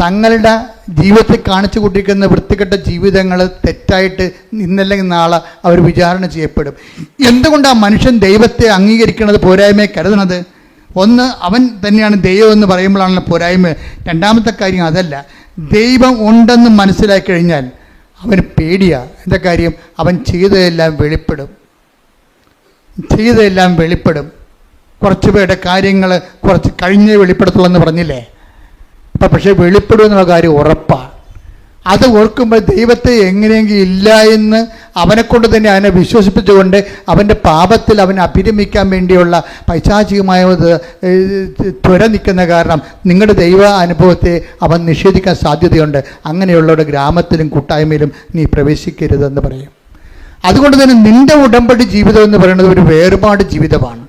തങ്ങളുടെ ജീവിതത്തിൽ കാണിച്ചു കൂട്ടിയിരിക്കുന്ന വൃത്തികെട്ട ജീവിതങ്ങൾ തെറ്റായിട്ട് ഇന്നല്ലെങ്കിൽ നാളെ അവർ വിചാരണ ചെയ്യപ്പെടും. എന്തുകൊണ്ടാണ് മനുഷ്യൻ ദൈവത്തെ അംഗീകരിക്കുന്നത് പോരായ്മയെ കരുതുന്നത്? ഒന്ന്, അവൻ തന്നെയാണ് ദൈവം എന്ന് പറയുമ്പോഴാണല്ലോ പോരായ്മ. രണ്ടാമത്തെ കാര്യം അതല്ല, ദൈവം ഉണ്ടെന്ന് മനസ്സിലാക്കി കഴിഞ്ഞാൽ അവന് പേടിയാണ്. എന്താ കാര്യം? അവൻ ചെയ്തതെല്ലാം വെളിപ്പെടും. കുറച്ച് പേരുടെ കാര്യങ്ങൾ കുറച്ച് കഴിഞ്ഞേ വെളിപ്പെടുത്തുള്ളൂ എന്ന് പറഞ്ഞില്ലേ? അപ്പം പക്ഷേ വെളിപ്പെടുമെന്നുള്ള കാര്യം ഉറപ്പാണ്. അത് ഓർക്കുമ്പോൾ ദൈവത്തെ എങ്ങനെയെങ്കിലും ഇല്ല എന്ന് അവനെക്കൊണ്ട് തന്നെ അവനെ വിശ്വസിപ്പിച്ചുകൊണ്ട് അവൻ്റെ പാപത്തിൽ അവനെ അഭിരമിക്കാൻ വേണ്ടിയുള്ള പൈശാചികമായ ത്വര നിൽക്കുന്ന കാരണം നിങ്ങളുടെ ദൈവ അനുഭവത്തെ അവൻ നിഷേധിക്കാൻ സാധ്യതയുണ്ട്. അങ്ങനെയുള്ളവരുടെ ഗ്രാമത്തിലും കൂട്ടായ്മയിലും നീ പ്രവേശിക്കരുതെന്ന് പറയും. അതുകൊണ്ട് തന്നെ നിൻ്റെ ഉടമ്പടി ജീവിതം എന്ന് പറയുന്നത് ഒരു വേർപാട് ജീവിതമാണ്.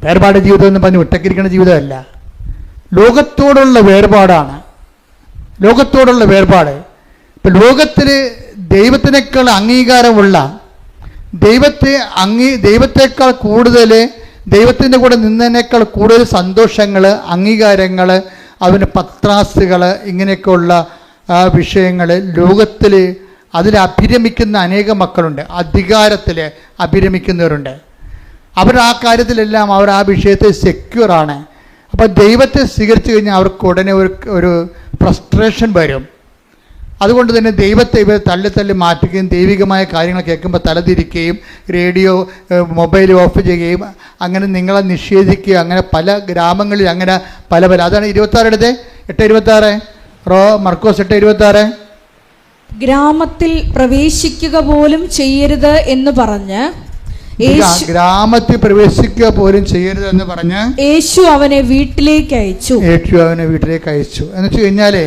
വേർപാട് ജീവിതം എന്ന് പറഞ്ഞ് ഒറ്റക്കിരിക്കുന്ന ജീവിതമല്ല, ലോകത്തോടുള്ള വേർപാടാണ്. ലോകത്തോടുള്ള വേർപാട്. ഇപ്പം ലോകത്തിൽ ദൈവത്തിനേക്കാൾ അംഗീകാരമുള്ള, ദൈവത്തേക്കാൾ കൂടുതൽ, ദൈവത്തിൻ്റെ കൂടെ നിന്നതിനേക്കാൾ കൂടുതൽ സന്തോഷങ്ങൾ, അംഗീകാരങ്ങൾ, അതിന് പത്രാസുകൾ, ഇങ്ങനെയൊക്കെയുള്ള വിഷയങ്ങൾ ലോകത്തിൽ അതിൽ അഭിരമിക്കുന്ന അനേകം മക്കളുണ്ട്. അധികാരത്തിൽ അഭിരമിക്കുന്നവരുണ്ട്. അവർ ആ കാര്യത്തിലെല്ലാം അവർ ആ വിഷയത്തിൽ സെക്യൂറാണ്. അപ്പോൾ ദൈവത്തെ സ്വീകരിച്ചു കഴിഞ്ഞാൽ അവർക്ക് ഉടനെ ഒരു ഫ്രസ്ട്രേഷൻ വരും. അതുകൊണ്ട് തന്നെ ദൈവത്തെ ഇവർ തള്ളി മാറ്റുകയും ദൈവികമായ കാര്യങ്ങൾ കേൾക്കുമ്പോൾ തലതിരിക്കുകയും റേഡിയോ മൊബൈൽ ഓഫ് ചെയ്യുകയും അങ്ങനെ നിങ്ങളെ നിഷേധിക്കുകയും അങ്ങനെ പല ഗ്രാമങ്ങളിൽ അങ്ങനെ പല അതാണ് 26 8:26 മർക്കോസ് 8:26 ഗ്രാമത്തിൽ പ്രവേശിക്കുക പോലും ചെയ്യരുത് എന്ന് പറഞ്ഞ് ഗ്രാമത്തിൽ പ്രവേശിക്കുക പോലും ചെയ്യരുത് എന്ന് പറഞ്ഞ് യേശു അവനെ വീട്ടിലേക്ക് അയച്ചു. എന്ന് വെച്ച് കഴിഞ്ഞാലേ,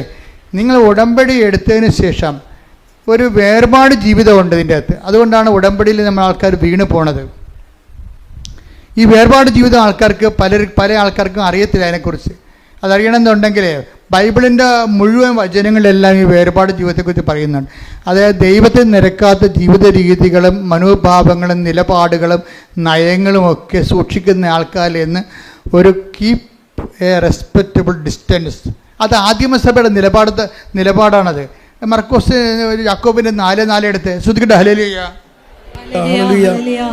നിങ്ങൾ ഉടമ്പടി എടുത്തതിന് ശേഷം ഒരു വേർപാട് ജീവിതമുണ്ട് ഇതിൻ്റെ അകത്ത്. അതുകൊണ്ടാണ് ഉടമ്പടിയിൽ നമ്മൾ ആൾക്കാർ വീണ് പോണത്. ഈ വേർപാട് ജീവിതം ആൾക്കാർക്ക് പല ആൾക്കാർക്കും അറിയത്തില്ല അതിനെക്കുറിച്ച്. അതറിയണമെന്നുണ്ടെങ്കിൽ ബൈബിളിൻ്റെ മുഴുവൻ വചനങ്ങളിലെല്ലാം ഈ വേർപാട് ജീവിതത്തെക്കുറിച്ച് പറയുന്നുണ്ട്. അതായത് ദൈവത്തെ നിരക്കാത്ത ജീവിത രീതികളും മനോഭാവങ്ങളും നിലപാടുകളും നയങ്ങളും ഒക്കെ സൂക്ഷിക്കുന്ന ആൾക്കാരിൽ നിന്ന് ഒരു കീപ്പ് എ റെസ്പെക്റ്റബിൾ ഡിസ്റ്റൻസ്. അത് ആദിമസഭയുടെ നിലപാടാണത്. മർക്കോസ് യാക്കോബിൻ്റെ 4:4 എടുത്ത് ശ്രുതിക്കട്ടെ. ഹല്ലേലൂയ.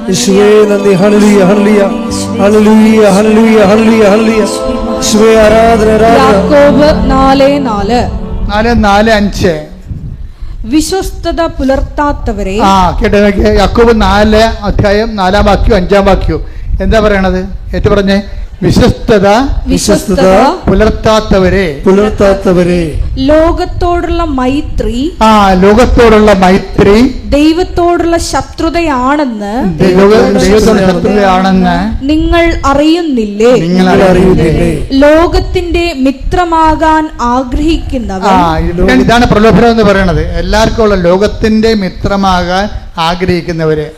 യേശുവേ നന്ദി. ഹല്ലേലൂയ ഹല്ലേലൂയ ഹല്ലേലൂയ ഹല്ലേലൂയ ഹല്ലേലൂയ ഹല്ലേലൂയ. യേശുവേ ആരാധന. യാക്കോബ് 4:4 വിശ്വസ്തത പുലർത്താത്തവരെ. കേട്ടോ, യാക്കോബ് 4:4 എന്താ പറയണത്? ഏറ്റു പറഞ്ഞേ. വിശ്വസ്തത പുലർത്താത്തവരെ. ലോകത്തോടുള്ള മൈത്രി ദൈവത്തോടുള്ള ശത്രുതയാണെന്ന് നിങ്ങൾ അറിയുന്നില്ലേ? ലോകത്തിന്റെ മിത്രമാകാൻ ആഗ്രഹിക്കുന്നവൻ. ഇതാണ് പ്രലോഭനം എന്ന് പറയുന്നത്. എല്ലാവർക്കും ഉള്ള ലോകത്തിന്റെ മിത്രമാകാൻ ആഗ്രഹിക്കുന്നവരെ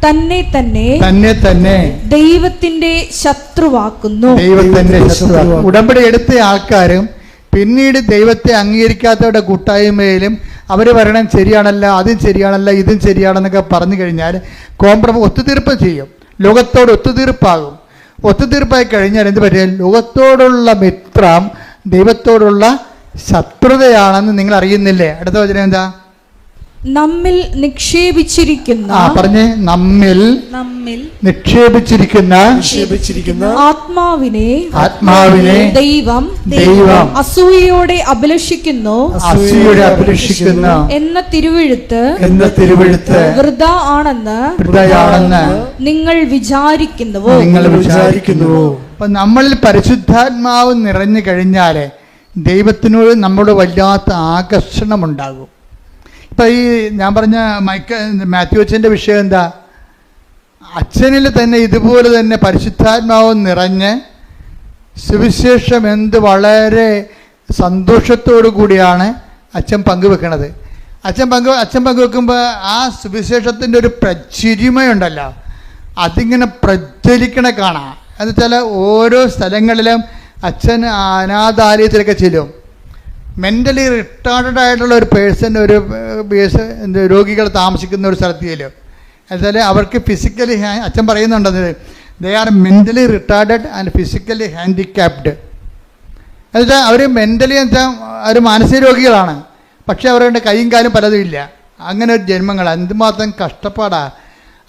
തന്നെ ദൈവത്തിന്റെ ശത്രുവാക്കുന്നു. ഉടമ്പടി എടുത്ത ആൾക്കാരും പിന്നീട് ദൈവത്തെ അംഗീകരിക്കാത്തവരുടെ കൂട്ടായ്മയിലും അവർ പറയണം ശരിയാണല്ല, അതും ശരിയാണല്ല, ഇതും ശരിയാണെന്നൊക്കെ പറഞ്ഞു കഴിഞ്ഞാൽ ഒത്തുതീർപ്പ് ചെയ്യും. ലോകത്തോട് ഒത്തുതീർപ്പാകും. ഒത്തുതീർപ്പായി കഴിഞ്ഞാൽ എന്ത് പറ്റും? ലോകത്തോടുള്ള മിത്രം ദൈവത്തോടുള്ള ശത്രുതയാണെന്ന് നിങ്ങൾ അറിയുന്നില്ലേ? അടുത്ത വചനം എന്താ? നമ്മിൽ നിക്ഷേപിച്ചിരിക്കുന്ന ആത്മാവിനെ ദൈവം അസൂയയോടെ അഭിലഷിക്കുന്നു എന്ന തിരുവെഴുത്ത് വൃഥാ ആണെന്ന് നിങ്ങൾ വിചാരിക്കുന്നുവോ? അപ്പൊ നമ്മളിൽ പരിശുദ്ധാത്മാവ് നിറഞ്ഞു കഴിഞ്ഞാല് ദൈവത്തിനോട് നമ്മളോട് വല്ലാത്ത ആകർഷണം ഉണ്ടാകും. ഇപ്പം ഈ ഞാൻ പറഞ്ഞ മാത്യു അച്ഛൻ്റെ വിഷയം എന്താ? അച്ഛനിൽ തന്നെ ഇതുപോലെ തന്നെ പരിശുദ്ധാത്മാവ് നിറഞ്ഞ് സുവിശേഷം എന്ത് വളരെ സന്തോഷത്തോടു കൂടിയാണ് അച്ഛൻ പങ്കുവെക്കണത്. അച്ഛൻ പങ്കുവെക്കുമ്പോൾ ആ സുവിശേഷത്തിൻ്റെ ഒരു പ്രചിരിമയുണ്ടല്ലോ, അതിങ്ങനെ പ്രജ്വലിക്കണ കാണാം. എന്ന് വെച്ചാൽ ഓരോ സ്ഥലങ്ങളിലും അച്ഛൻ അനാഥാലയത്തിലൊക്കെ ചെല്ലും. മെൻ്റലി റിട്ടാർഡഡ് ആയിട്ടുള്ള ഒരു പേഴ്സൺ, ഒരു രോഗികൾ താമസിക്കുന്ന ഒരു സ്ഥലത്ത് ചെല്ലും. എന്നുവെച്ചാൽ അവർക്ക് ഫിസിക്കലി അച്ഛൻ പറയുന്നുണ്ടത് they are mentally retarded and physically handicapped. എന്നുവെച്ചാൽ അവർ മെൻ്റലി എന്ന് വെച്ചാൽ അവർ മാനസിക രോഗികളാണ്, പക്ഷേ അവരുടെ കൈയും കാലും പലതും ഇല്ല. അങ്ങനെ ഒരു ജന്മങ്ങൾ എന്തുമാത്രം കഷ്ടപ്പാടാണ്.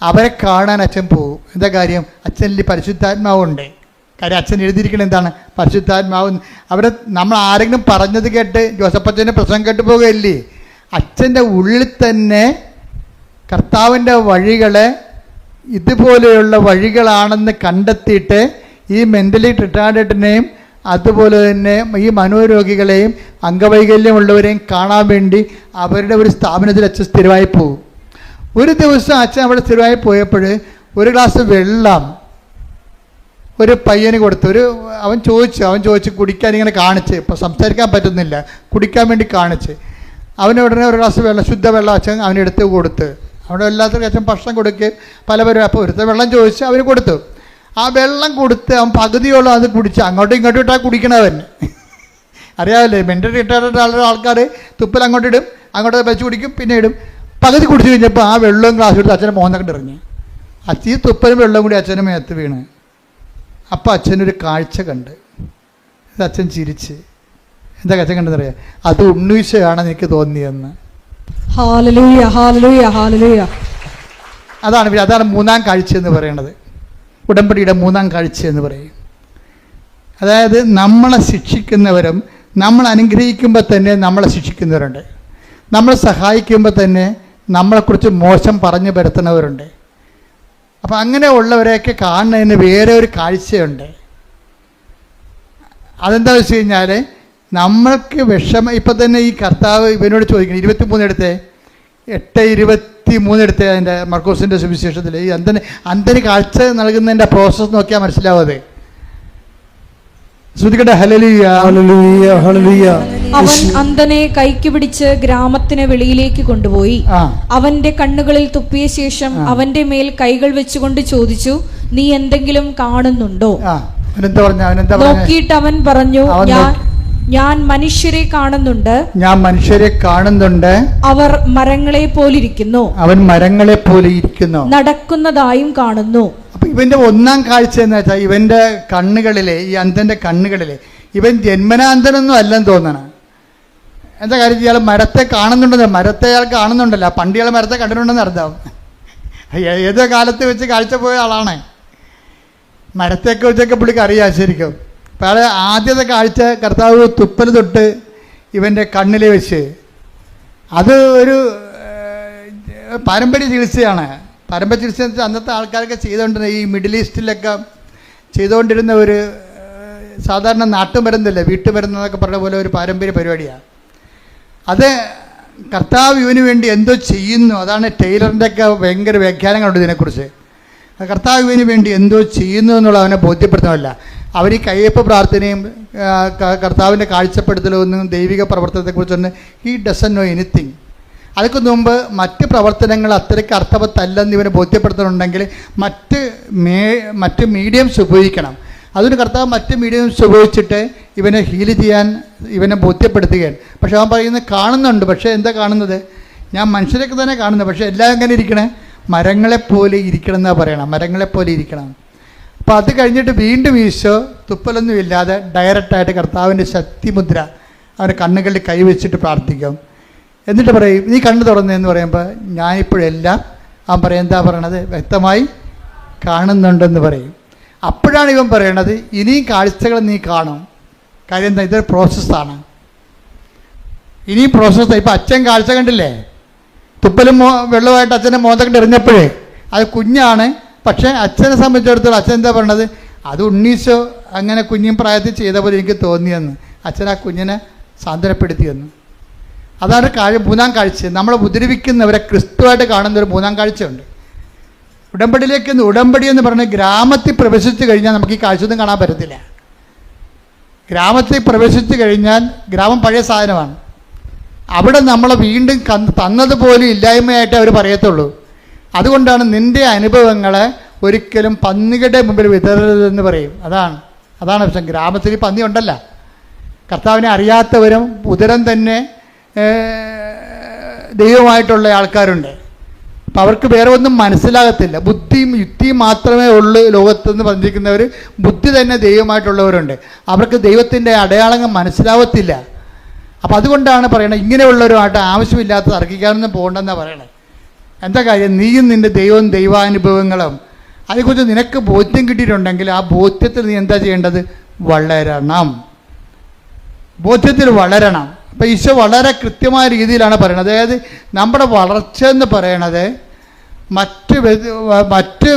അവരെ കാണാൻ അച്ഛൻ പോകും. എന്താ കാര്യം? അച്ഛനിൽ പരിശുദ്ധാത്മാവുണ്ട്. കാര്യം അച്ഛൻ എഴുതിയിരിക്കുന്നത് എന്താണ്? പരിശുദ്ധാത്മാവ്. അവിടെ നമ്മൾ ആരെങ്കിലും പറഞ്ഞത് കേട്ട് ജോസഫച്ചൻ്റെ പ്രസംഗം കേട്ട് പോകുകയില്ലേ? അച്ഛൻ്റെ ഉള്ളിൽ തന്നെ കർത്താവിൻ്റെ വഴികളെ ഇതുപോലെയുള്ള വഴികളാണെന്ന് കണ്ടെത്തിയിട്ട് ഈ മെൻ്റലി റിട്ടാർഡഡിനെയും അതുപോലെ തന്നെ ഈ മനോരോഗികളെയും അംഗവൈകല്യമുള്ളവരെയും കാണാൻ വേണ്ടി അവരുടെ ഒരു സ്ഥാപനത്തിൽ അച്ഛൻ സ്ഥിരമായി പോകും. ഒരു ദിവസം അച്ഛൻ അവിടെ സ്ഥിരമായി പോയപ്പോൾ ഒരു ഗ്ലാസ് വെള്ളം ഒരു പയ്യന് കൊടുത്തു. അവൻ ചോദിച്ചു കുടിക്കാൻ ഇങ്ങനെ കാണിച്ച്, ഇപ്പോൾ സംസാരിക്കാൻ പറ്റുന്നില്ല, കുടിക്കാൻ വേണ്ടി കാണിച്ച്. അവന് ഉടനെ ഒരു ഗ്ലാസ് വെള്ളം, ശുദ്ധവെള്ളം അച്ഛൻ അവനെടുത്ത് കൊടുത്ത്. അവിടെ എല്ലാത്തിനും അച്ഛൻ ഭക്ഷണം കൊടുക്കുകയും പലവരും. അപ്പോൾ ഒരുത്ത വെള്ളം ചോദിച്ച് അവന് കൊടുത്തു. ആ വെള്ളം കൊടുത്ത് അവൻ പകുതിയോളം അത് കുടിച്ച് അങ്ങോട്ടും ഇങ്ങോട്ടും ഇട്ടാൽ കുടിക്കണവൻ. അറിയാമല്ലേ, മെൻ്റലി റിട്ടാർഡഡ് ആൾക്കാർ തുപ്പൽ അങ്ങോട്ടിടും, അങ്ങോട്ട് വെച്ച് കുടിക്കും, പിന്നെ ഇടും. പകുതി കുടിച്ച് കഴിഞ്ഞപ്പോൾ ആ വെള്ളവും ഗ്ലാസ് എടുത്ത് അച്ഛനെ മോഹനൊക്കെ ഇറങ്ങി. ഈ തുപ്പലും വെള്ളവും കൂടി അച്ഛനെ മേത്ത് വീണ്. അപ്പോൾ അച്ഛനൊരു കാഴ്ച കണ്ട്. ഇത് അച്ഛൻ ചിരിച്ച്. എന്താ അച്ഛൻ കണ്ടെന്നറിയാം? അത് ഉണ്ണീശയാണെന്ന് എനിക്ക് തോന്നിയെന്ന്. ഹല്ലേലൂയ, ഹല്ലേലൂയ, ഹല്ലേലൂയ. അതാണ് മൂന്നാം കാഴ്ച എന്ന് പറയുന്നത്. ഉടമ്പടിയുടെ മൂന്നാം കാഴ്ച എന്ന് പറയും. അതായത് നമ്മളെ ശിക്ഷിക്കുന്നവരും നമ്മൾ അനുഗ്രഹിക്കുമ്പോൾ തന്നെ നമ്മളെ ശിക്ഷിക്കുന്നവരുണ്ട്. നമ്മളെ സഹായിക്കുമ്പോൾ തന്നെ നമ്മളെക്കുറിച്ച് മോശം പറഞ്ഞു പരത്തുന്നവരുണ്ട്. അപ്പം അങ്ങനെ ഉള്ളവരെയൊക്കെ കാണുന്നതിന് വേറെ ഒരു കാഴ്ചയുണ്ട്. അതെന്താ വെച്ച് കഴിഞ്ഞാൽ നമ്മൾക്ക് വിഷമം. ഇപ്പം തന്നെ ഈ കർത്താവ് ഇവനോട് ചോദിക്കണം, 23 എടുത്തേ, 8:23 എടുത്തേ, അതിൻ്റെ മർക്കോസിൻ്റെ സുവിശേഷത്തിൽ ഈ അന്ധന് കാഴ്ച നൽകുന്നതിൻ്റെ പ്രോസസ്സ് നോക്കിയാൽ മനസ്സിലാവാതെ. ശ്രദ്ധിക്കട്ടെ. ഹല്ലേലൂയ, ഹല്ലേലൂയ, ഹല്ലേലൂയ. അവൻ അന്ധനെ കൈക്ക് പിടിച്ച് ഗ്രാമത്തിന് വെളിയിലേക്ക് കൊണ്ടുപോയി അവന്റെ കണ്ണുകളിൽ തുപ്പിയ ശേഷം അവന്റെ മേൽ കൈകൾ വെച്ചുകൊണ്ട് ചോദിച്ചു, നീ എന്തെങ്കിലും കാണുന്നുണ്ടോ? നോക്കിയിട്ട് അവൻ പറഞ്ഞു, ഞാൻ മനുഷ്യരെ കാണുന്നുണ്ട്. അവർ മരങ്ങളെ പോലിരിക്കുന്നു. നടക്കുന്നതായും കാണുന്നു. അപ്പൊ ഇവന്റെ ഒന്നാം കാഴ്ച എന്ന് വെച്ചാൽ ഇവന്റെ കണ്ണുകളിലെ, ഈ അന്ധന്റെ കണ്ണുകളിലെ, ഇവൻ ജന്മനാന്തനൊന്നും അല്ലെന്ന് തോന്നണം. എന്താ കാര്യം? ഇയാൾ മരത്തെ കാണുന്നുണ്ടെന്ന്. മരത്തെ അയാൾ കാണുന്നുണ്ടല്ലോ. പണ്ട് ഇയാൾ മരത്തെ കണ്ടിട്ടുണ്ടെന്ന് അർത്ഥം. ഏതോ കാലത്ത് വെച്ച് കാഴ്ച പോയ ആളാണ്. മരത്തെയൊക്കെ വെച്ചൊക്കെ പുള്ളിക്ക് അറിയാം ശരിക്കും. അപ്പോൾ അയാൾ ആദ്യത്തെ കാഴ്ച കർത്താവ് തുപ്പൽ തൊട്ട് ഇവൻ്റെ കണ്ണിൽ വെച്ച്. അത് ഒരു പാരമ്പര്യ ചികിത്സയാണ്. പാരമ്പര്യ ചികിത്സ എന്ന് വെച്ചാൽ അന്നത്തെ ആൾക്കാരൊക്കെ ചെയ്തുകൊണ്ടിരുന്ന, ഈ മിഡിൽ ഈസ്റ്റിലൊക്കെ ചെയ്തുകൊണ്ടിരുന്ന ഒരു സാധാരണ നാട്ടുമരുന്നല്ലേ, വീട്ടുമരുന്നതൊക്കെ പറഞ്ഞ പോലെ ഒരു പാരമ്പര്യ പരിപാടിയാണ് അത്. കർത്താവ് ഇവന് വേണ്ടി എന്തോ ചെയ്യുന്നു. അതാണ് ടൈലറിൻ്റെ ഒക്കെ ഭയങ്കര വ്യാഖ്യാനങ്ങളുണ്ട് ഇതിനെക്കുറിച്ച്. കർത്താവ് ഇവന് വേണ്ടി എന്തോ ചെയ്യുന്നു എന്നുള്ള അവനെ ബോധ്യപ്പെടുത്തണമല്ല. അവർ ഈ കയ്യപ്പ് പ്രാർത്ഥനയും കർത്താവിൻ്റെ കാഴ്ചപ്പെടുത്തലൊന്നും ദൈവിക പ്രവർത്തനത്തെക്കുറിച്ചൊന്നും ഹി ഡസൻ നോ എനിത്തിങ്. അതൊക്കെ മുമ്പ് മറ്റ് പ്രവർത്തനങ്ങൾ അത്രയ്ക്ക് അർത്ഥവത്തല്ലെന്ന് ഇവനെ ബോധ്യപ്പെടുത്തണമെങ്കിൽ മറ്റ് മീഡിയംസ് ഉപയോഗിക്കണം. അതിന് കർത്താവ് മറ്റ് മീഡിയംസ് ഉപയോഗിച്ചിട്ട് ഇവനെ ഹീൽ ചെയ്യാൻ ഇവനെ ബോധ്യപ്പെടുത്തുകയാണ്. പക്ഷെ അവൻ പറയുന്നത് കാണുന്നുണ്ട്. പക്ഷേ എന്താ കാണുന്നത്? ഞാൻ മനുഷ്യരൊക്കെ തന്നെ കാണുന്നത്, പക്ഷേ എല്ലാം എങ്ങനെ ഇരിക്കണേ? മരങ്ങളെപ്പോലെ ഇരിക്കണം എന്നാണ് പറയണം. മരങ്ങളെപ്പോലെ ഇരിക്കണം. അപ്പോൾ അത് കഴിഞ്ഞിട്ട് വീണ്ടും ഈശോ തുപ്പലൊന്നും ഇല്ലാതെ ഡയറക്റ്റായിട്ട് കർത്താവിൻ്റെ ശക്തിമുദ്ര അവൻ്റെ കണ്ണുകളിൽ കൈവച്ചിട്ട് പ്രാർത്ഥിക്കും. എന്നിട്ട് പറയും, നീ കണ്ണു തുറന്നതെന്ന് പറയുമ്പോൾ ഞാനിപ്പോഴെല്ലാം അവൻ പറയും, എന്താ പറയണത്? വ്യക്തമായി കാണുന്നുണ്ടെന്ന് പറയും. അപ്പോഴാണ് ഇവൻ പറയണത്, ഇനിയും കാഴ്ചകൾ നീ കാണും. കാര്യം എന്താ? ഇതൊരു പ്രോസസ്സാണ്. ഇനിയും പ്രോസസ്സാണ്. ഇപ്പം അച്ഛൻ കാഴ്ച കണ്ടില്ലേ? തുപ്പലും വെള്ളമായിട്ട് അച്ഛൻ്റെ മോന്തക്കിട്ട് എറിഞ്ഞപ്പോഴേ അത് കുഞ്ഞാണ്. പക്ഷേ അച്ഛനെ സംബന്ധിച്ചിടത്തോളം അച്ഛൻ എന്താ പറയണത്? അത് ഉണ്ണീശോ അങ്ങനെ കുഞ്ഞും പ്രായത്തിൽ ചെയ്ത പോലെ എനിക്ക് തോന്നിയെന്ന്. അച്ഛൻ ആ കുഞ്ഞിനെ സാന്ത്വനപ്പെടുത്തിയെന്ന്. അതാണ് മൂന്നാം കാഴ്ച. നമ്മളെ ഉപദ്രവിക്കുന്നവരെ ക്രിസ്തുവായിട്ട് കാണുന്ന ഒരു മൂന്നാം കാഴ്ചയുണ്ട്. ഉടമ്പടി എന്ന് പറഞ്ഞ് ഗ്രാമത്തിൽ പ്രവേശിച്ചു കഴിഞ്ഞാൽ നമുക്ക് ഈ കാഴ്ചയൊന്നും കാണാൻ പറ്റത്തില്ല. ഗ്രാമത്തിൽ പ്രവേശിച്ചു കഴിഞ്ഞാൽ ഗ്രാമം പഴയ സാധനമാണ്. അവിടെ നമ്മളെ വീണ്ടും തന്നതുപോലെ ഇല്ലായ്മയായിട്ട് അവർ പറയത്തുള്ളൂ. അതുകൊണ്ടാണ് നിൻ്റെ അനുഭവങ്ങളെ ഒരിക്കലും പന്നികളുടെ മുമ്പിൽ വിതരരുതെന്ന് പറയും. അതാണ് പ്രശ്നം. ഗ്രാമത്തിൽ പന്നി ഉണ്ടല്ല. കർത്താവിനെ അറിയാത്തവരും ഉദരം തന്നെ ദൈവമായിട്ടുള്ള ആൾക്കാരുണ്ട്. അപ്പം അവർക്ക് വേറെ ഒന്നും മനസ്സിലാകത്തില്ല. ബുദ്ധിയും യുക്തിയും മാത്രമേ ഉള്ളൂ ലോകത്തെന്ന് പറഞ്ഞിരിക്കുന്നവർ. ബുദ്ധി തന്നെ ദൈവമായിട്ടുള്ളവരുണ്ട്. അവർക്ക് ദൈവത്തിൻ്റെ അടയാളങ്ങൾ മനസ്സിലാവത്തില്ല. അപ്പം അതുകൊണ്ടാണ് പറയണത് ഇങ്ങനെയുള്ളവരുമായിട്ട് ആവശ്യമില്ലാത്ത തർക്കിക്കാനൊന്നും പോകണ്ടെന്നാണ് പറയണത്. എന്താ കാര്യം? നീയും നിൻ്റെ ദൈവവും ദൈവാനുഭവങ്ങളും അതേക്കുറിച്ച് നിനക്ക് ബോധ്യം കിട്ടിയിട്ടുണ്ടെങ്കിൽ ആ ബോധ്യത്തിൽ നീ എന്താ ചെയ്യേണ്ടത്? വളരണം. ബോധ്യത്തിൽ വളരണം. അപ്പം ഈശോ വളരെ കൃത്യമായ രീതിയിലാണ് പറയുന്നത്. അതായത് നമ്മുടെ വളർച്ച എന്ന് പറയണത് മറ്റ്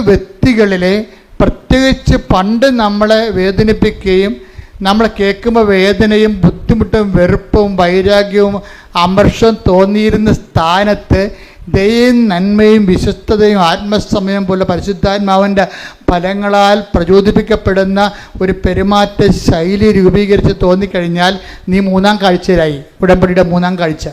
വ്യക്തികളിലെ പ്രത്യേകിച്ച് പണ്ട് നമ്മളെ വേദനിപ്പിക്കുകയും നമ്മൾ കേൾക്കുമ്പോൾ വേദനയും ബുദ്ധിമുട്ടും വെറുപ്പും വൈരാഗ്യവും അമർഷവും തോന്നിയിരുന്ന സ്ഥാനത്ത് ദയയും നന്മയും വിശ്വസ്തതയും ആത്മസമയം പോലെ പരിശുദ്ധാത്മാവിൻ്റെ ഫലങ്ങളാൽ പ്രചോദിപ്പിക്കപ്പെടുന്ന ഒരു പെരുമാറ്റ ശൈലി രൂപീകരിച്ച് തോന്നിക്കഴിഞ്ഞാൽ നീ മൂന്നാം കാഴ്ചയിലായി. ഉടമ്പടിയുടെ മൂന്നാം കാഴ്ച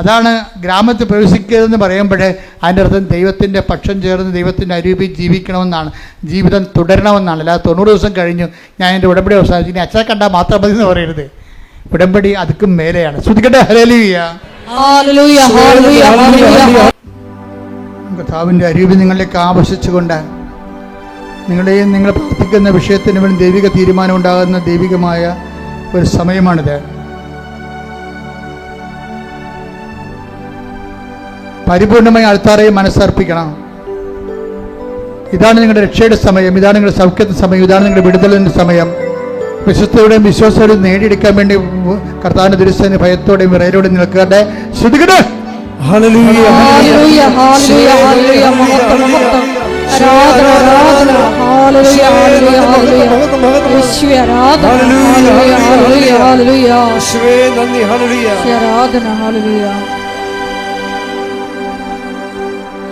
അതാണ്. ഗ്രാമത്തിൽ പ്രവേശിക്കരുതെന്ന് പറയുമ്പോൾ അതിൻ്റെ അർത്ഥം ദൈവത്തിൻ്റെ പക്ഷം ചേർന്ന് ദൈവത്തിൻ്റെ അരൂപിൽ ജീവിക്കണമെന്നാണ്, ജീവിതം തുടരണമെന്നാണ്. അല്ലാതെ 90 ദിവസം കഴിഞ്ഞു ഞാൻ എൻ്റെ ഉടമ്പടി അവസാനിച്ചു ഇനി അച്ഛനെ കണ്ടാൽ മാത്രം മതി എന്ന് പറയരുത്. ഉടമ്പടി അതുക്കും മേലെയാണ്. ശ്രുതിക്കട്ടെ ഹല്ലേലൂയ. കർത്താവിൻ്റെ അരൂപി നിങ്ങളിലേക്ക് ആവശ്യിച്ചുകൊണ്ട് നിങ്ങളെയും നിങ്ങൾ പ്രാർത്ഥിക്കുന്ന വിഷയത്തിന് വേണ്ടി ദൈവിക തീരുമാനം ഉണ്ടാകുന്ന ദൈവികമായ ഒരു സമയമാണിത്. പരിപൂർണമായി അൾത്താറയെ മനസ്സർപ്പിക്കണം. ഇതാണ് നിങ്ങളുടെ രക്ഷയുടെ സമയം, ഇതാണ് നിങ്ങളുടെ സൗഖ്യത്തിന്റെ സമയം, ഇതാണ് നിങ്ങളുടെ വിടുതലിന്റെ സമയം. വിശ്വസ്തയോടെയും വിശ്വാസത്തോടെയും നേടിയെടുക്കാൻ വേണ്ടി കർത്താവിന്റെ ദുരുസേന ഭയത്തോടെയും വിറയലോടെയും നിൽക്കാതെ ശ്രുതിക്കട്ടെ.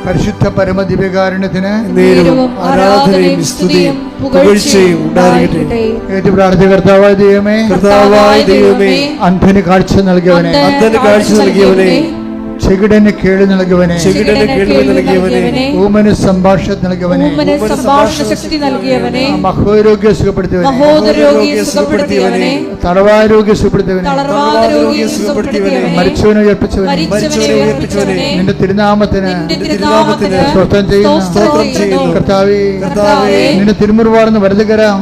പരിശുദ്ധ പരമദിവ്യകാരുണ്യത്തിന് ആരാധനയും സ്തുതിയും പുകഴ്ചയും ഉണ്ടായിരിക്കട്ടെ. ഏറ്റു പ്രാർത്ഥിച്ച കർത്താവായ ദൈവമേ, അന്ധന് കാഴ്ച നൽകിയവനെ, ചെകിടന് കേളി നൽകിയവനെ, ഊമന് സംഭാഷണം നൽകിയവനെ, മഹോരോഗ്യ സുഖപ്പെടുത്തിയവനെ, തളവാരോഗ്യ സുഖപ്പെടുത്തിയവനെ, മരിച്ചവനെ ഉയർപ്പിച്ചവനെ, നിന്റെ തിരുനാമത്തിന് സ്തോത്രം ചെയ്യുന്നു. കർത്താവേ, നിന്റെ തിരുമുറിവാർന്ന വലതുകരം,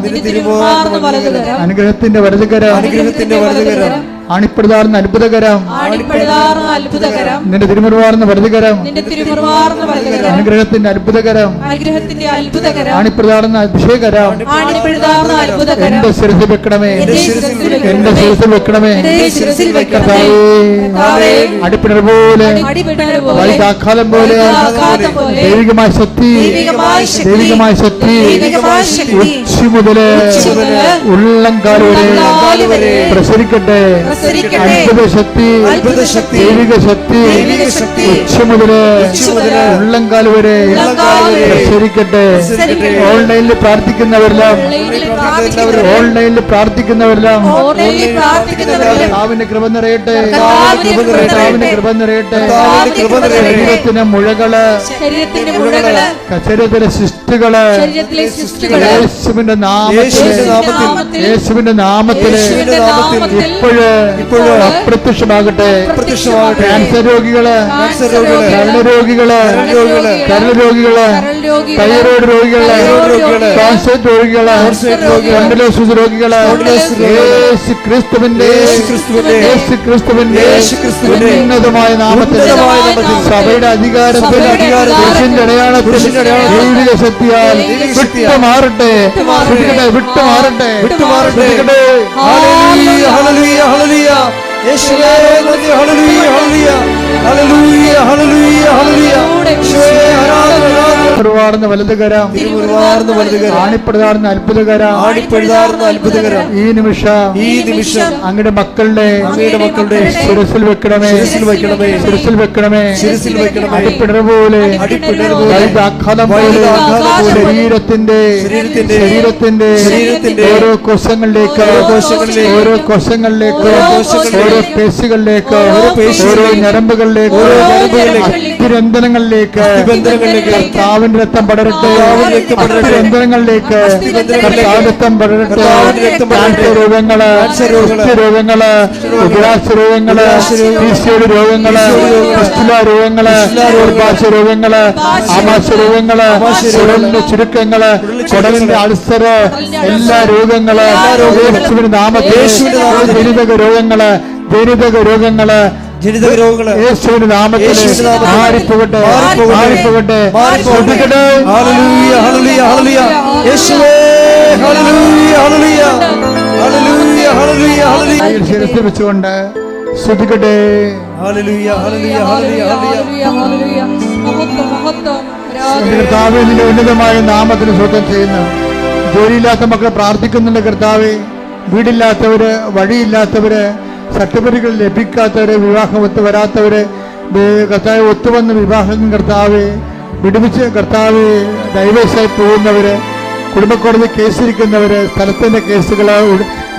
അനുഗ്രഹത്തിന്റെ വലതുകരം, ആണിപ്പെടുതാർന്ന അത്ഭുതകരം, നിന്റെ തിരുമുറിവാർന്ന വലതുകരം, അനുഗ്രഹത്തിന്റെ അത്ഭുതകരം, ആണിപ്പെടുതാർന്ന അഭിഷേകരം എന്റെ ശിരസിൽ വെക്കണമേ, എന്റെ ശിരസിൽ വെക്കണമേ. അടിപ്പിണർ പോലെ, വൈദാഘാതം പോലെ ദൈവികമായ ശക്തി, ദൈവികമായ ശക്തി ഉച്ചി മുതല് ഉള്ളംകാൽ വരെ പ്രസരിക്കട്ടെ. അത്ഭുത ശക്തി, ദൈവിക ശക്തി ഉച്ച മുതല് ഉള്ളംകാൽ വരെ പ്രസരിക്കട്ടെ. ഓൺലൈനിൽ പ്രാർത്ഥിക്കുന്നവരെല്ലാം കർത്താവിന്റെ കൃപ നിറയട്ടെ, കർത്താവിന്റെ കൃപ നിറയട്ടെ. ശരീരത്തിന് മുഴകള്, ശരീരത്തിലെ സിസ്റ്റുകള് യേശുവിന്റെ നാമത്തിൽ ഇപ്പോഴും അപ്രത്യക്ഷമാകട്ടെ. ക്യാൻസർ രോഗികള്, കരളരോഗികള്, തൈറോയ്ഡ് രോഗികള്, ട്രാൻസ്ലേറ്റ് രോഗികള്, വെന്റിലേഷൻ രോഗികള്, യേശു ക്രിസ്തുവിന്റെ ഉന്നതമായ നാമത്തിൽ സഭയുടെ അധികാരത്തിൽ അടയാളത്തിൽ ദൈവിക ശക്തിയാൽ വിട്ടുമാറട്ടെ, വിട്ടുമാറട്ടെ. ഹല്ലേലൂയ, ഹല്ലേലൂയ, ഹല്ലേലൂയ. യേശുവേ നന്ദി. ഹല്ലേലൂയ, ഹല്ലേലൂയ, ഹല്ലേലൂയ, ഹല്ലേലൂയ, ഹല്ലേലൂയ. യേശുവേ ആരാധന. തിരുമുറിവാർന്ന വലതുകരം, തിരുമുറിവാർന്ന വലതുകരം, ആണിപ്പഴുതാർന്ന അത്ഭുതകരം, ആണിപ്പഴുതാർന്ന അത്ഭുതകരം ഈ നിമിഷം അങ്ങയുടെ മക്കളുടെ ശിരസിൽ വെക്കണമേ, ശിരസിൽ വെക്കണമേ, ശിരസിൽ വെക്കണമേ, ശിരസിൽ വെക്കണമേ. അടിപ്പിണർ പോലെ, അടിപ്പിണർ പോലെ, വൈദ്യാഘാതം പോലെ ശരീരത്തിന്റെ ഓരോ കോശങ്ങളിലേക്ക്, ഓരോ കോശങ്ങളിലേക്ക്, ഓരോ പേശികളിലേക്ക്, ഓരോ ഞരമ്പുകളിലേക്ക്, അസ്ഥിരന്ധനങ്ങളിലേക്ക് കർത്താവിന്റെ രക്തം പടരട്ടെ, അസ്ഥിരന്ധനങ്ങളിലേക്ക് കർത്താവിന്റെ രക്തം പടരട്ടെ. ക്യാൻസർ രോഗങ്ങള്, രോഗങ്ങള്, ഉദരാശ രോഗങ്ങള്, ഈശോയുടെ രോഗങ്ങള്, ഫിസ്റ്റുല രോഗങ്ങള്, ഗർഭാശയ രോഗങ്ങള്, ആമാശയ രോഗങ്ങള്, കുടലിന്റെ ചുരുക്കങ്ങള്, കുടലിന്റെ അൾസറ്, എല്ലാ രോഗങ്ങള് യേശുവിന്റെ നാമത്തിൽ, ജനിതക രോഗങ്ങള്, ജനിതക രോഗങ്ങള് യേശുവിന്റെ നാമത്തിൽ മാറിപ്പോകട്ടെ, മാറിപ്പോകട്ടെ, മാറിപ്പോകട്ടെ. ഹല്ലേലൂയ, ഹല്ലേലൂയ, ഹല്ലേലൂയ. യേശുവേ, ഹല്ലേലൂയ, ഹല്ലേലൂയ, ഹല്ലേലൂയ, ഹല്ലേലൂയ, ഹല്ലേലൂയ. ശിരസിൽ വെച്ചുകൊണ്ട് സ്തുതിക്കട്ടെ. ഹല്ലേലൂയ, ഹല്ലേലൂയ, ഹല്ലേലൂയ, ഹല്ലേലൂയ. കർത്താവേ, നിന്റെ ഉന്നതമായ നാമത്തിന് സ്വന്തം ചെയ്യുന്നു. ജോലിയില്ലാത്ത മക്കളെ പ്രാർത്ഥിക്കുന്നുണ്ട് കർത്താവേ. വീടില്ലാത്തവര്, വഴിയില്ലാത്തവര്, സർട്ടിഫിക്കറ്റുകൾ ലഭിക്കാത്തവര്, വിവാഹം ഒത്തുവരാത്തവര്, കർത്താവ് ഒത്തുവന്ന് വിവാഹം കർത്താവേ വിടുവിച്ച് കർത്താവേ ഡൈവേഴ്സായി പോകുന്നവര്, കുടുംബക്കോടതി കേസിരിക്കുന്നവര്, സ്ഥലത്തിന്റെ കേസുകള്,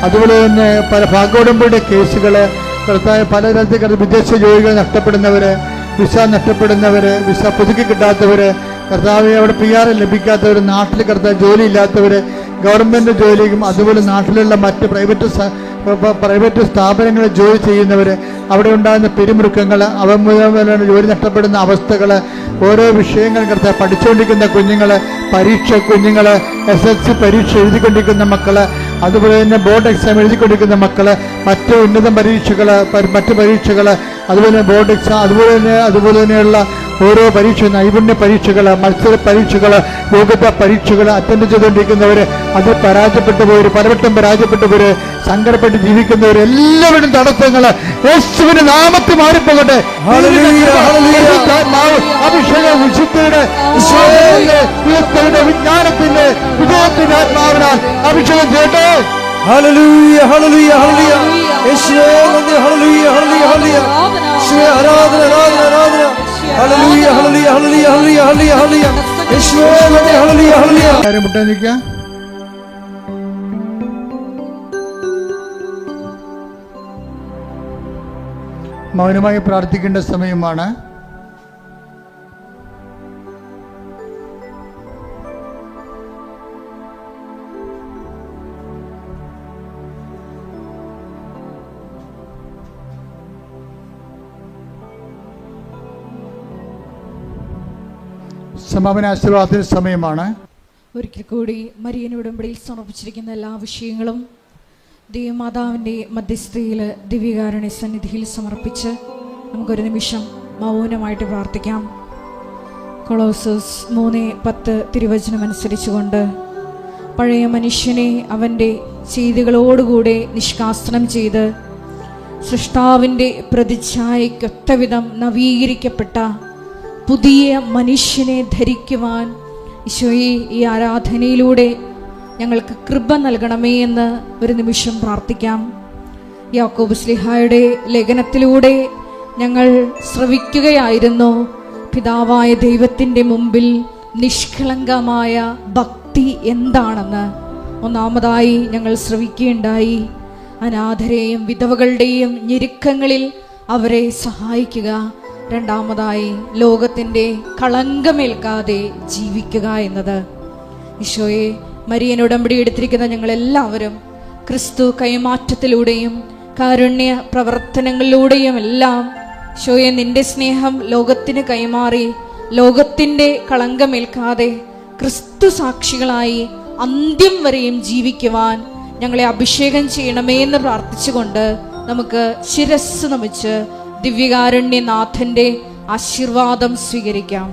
അതുപോലെ തന്നെ പല ഭാഗോടമ്പയുടെ കേസുകള് കർത്താവ്, പലതരത്തിൽ വിദേശ ജോലികൾ നഷ്ടപ്പെടുന്നവര്, വിസ നഷ്ടപ്പെടുന്നവര്, വിസ പുതുക്കി കിട്ടാത്തവര് കർത്താവെ, അവിടെ PR ലഭിക്കാത്തവർ, നാട്ടിൽ കർത്താവ് ജോലി ഇല്ലാത്തവര്, ഗവൺമെന്റ് ജോലിയും അതുപോലെ നാട്ടിലുള്ള മറ്റ് പ്രൈവറ്റ് സ്ഥാപനങ്ങളിൽ ജോലി ചെയ്യുന്നവര്, അവിടെ ഉണ്ടാകുന്ന പിരിമുറുക്കങ്ങൾ, അവ മുതൽ ജോലി നഷ്ടപ്പെടുന്ന അവസ്ഥകൾ, ഓരോ വിഷയങ്ങൾ കർത്താവ് പഠിച്ചുകൊണ്ടിരിക്കുന്ന കുഞ്ഞുങ്ങൾ, പരീക്ഷ കുഞ്ഞുങ്ങൾ, SSLC പരീക്ഷ എഴുതിക്കൊണ്ടിരിക്കുന്ന മക്കള്, അതുപോലെ തന്നെ ബോർഡ് എക്സാം എഴുതിക്കൊണ്ടിരിക്കുന്ന മക്കള്, മറ്റ് ഉന്നത പരീക്ഷകൾ, മറ്റ് പരീക്ഷകൾ, അതുപോലെ ബോർഡ് എക്സാം, അതുപോലെ തന്നെയുള്ള ഓരോ പരീക്ഷ, നൈപുണ്യ പരീക്ഷകൾ, മത്സര പരീക്ഷകൾ, യോഗ്യതാ പരീക്ഷകൾ അറ്റൻഡ് ചെയ്തുകൊണ്ടിരിക്കുന്നവര്, അത് പരാജയപ്പെട്ടു പോയവര്, പലവട്ടം പരാജയപ്പെട്ടു പോയവര്, സങ്കടപ്പെട്ട് ജീവിക്കുന്നവര്, എല്ലാവരും തടസ്സങ്ങൾ യേശുവിന്റെ നാമത്തിൽ മാറിപ്പോകട്ടെ. അഭിഷേകം വിശുദ്ധയുടെ വിജ്ഞാനത്തിന്റെ വിജയത്തിന്റെ ആത്മാവിനാൽ അഭിഷേകം ചെയ്യട്ടെ. ഹല്ലേലൂയ, ഹല്ലേലൂയ, ഹല്ലേലൂയ. യേശുവേ നന്ദി. ഹല്ലേലൂയ, ഹല്ലേലൂയ, ഹല്ലേലൂയ. യേശുവേ ആരാധന, ആരാധന, ആരാധന. ഹല്ലേലൂയ, ഹല്ലേലൂയ, ഹല്ലേലൂയ, ഹല്ലേലൂയ, ഹല്ലേലൂയ, ഹല്ലേലൂയ. യേശുവേ നന്ദി. ഹല്ലേലൂയ, ഹല്ലേലൂയ. മുട്ടാൻ നിൽക്കുക. മൗനമായി പ്രാർത്ഥിക്കേണ്ട സമയമാണ്. സമാപന ആശീർവാദത്തിന് സമയമാണ്. ഒരിക്കൽ കൂടി മരിയൻ ഉടമ്പടിയിൽ സമർപ്പിച്ചിരിക്കുന്ന എല്ലാ വിഷയങ്ങളും ദേവമാതാവിൻ്റെ മധ്യസ്ഥയിൽ ദിവ്യകാരുണ്യ സന്നിധിയിൽ സമർപ്പിച്ച് നമുക്കൊരു നിമിഷം മൗനമായിട്ട് പ്രാർത്ഥിക്കാം. കൊളോസസ് 3:10 തിരുവചനം അനുസരിച്ചുകൊണ്ട് പഴയ മനുഷ്യനെ അവൻ്റെ ചെയ്തികളോടുകൂടെ നിഷ്കാസനം ചെയ്ത് സൃഷ്ടാവിൻ്റെ പ്രതിച്ഛായയ്ക്കൊത്തവിധം നവീകരിക്കപ്പെട്ട പുതിയ മനുഷ്യനെ ധരിക്കുവാൻ ഈശോയെ ഈ ആരാധനയിലൂടെ ഞങ്ങൾക്ക് കൃപ നൽകണമേ എന്ന് ഒരു നിമിഷം പ്രാർത്ഥിക്കാം. യാക്കോബ് ശ്ലീഹായുടെ ലേഖനത്തിലൂടെ ഞങ്ങൾ ശ്രവിക്കുകയായിരുന്നു പിതാവായ ദൈവത്തിൻ്റെ മുമ്പിൽ നിഷ്കളങ്കമായ ഭക്തി എന്താണെന്ന്. ഒന്നാമതായി ഞങ്ങൾ ശ്രവിക്കുകയുണ്ടായി, അനാഥരെയും വിധവകളുടെയും ഞെരുക്കങ്ങളിൽ അവരെ സഹായിക്കുക. രണ്ടാമതായി ലോകത്തിൻ്റെ കളങ്കമേൽക്കാതെ ജീവിക്കുക എന്നത്. ഈശോയെ, മരിയൻ ഉടമ്പടി എടുത്തിരിക്കുന്ന ഞങ്ങളെല്ലാവരും ക്രിസ്തു കൈമാറ്റത്തിലൂടെയും കാരുണ്യ പ്രവർത്തനങ്ങളിലൂടെയും എല്ലാം ഈശോയെ നിന്റെ സ്നേഹം ലോകത്തിന് കൈമാറി ലോകത്തിൻ്റെ കളങ്കമേൽക്കാതെ ക്രിസ്തു സാക്ഷികളായി അന്ത്യം വരെയും ജീവിക്കുവാൻ ഞങ്ങളെ അഭിഷേകം ചെയ്യണമേ എന്ന് പ്രാർത്ഥിച്ചുകൊണ്ട് നമുക്ക് ശിരസ്സ് നമിച്ച് ദിവ്യകാരുണ്യനാഥന്റെ ആശീർവാദം സ്വീകരിക്കാം.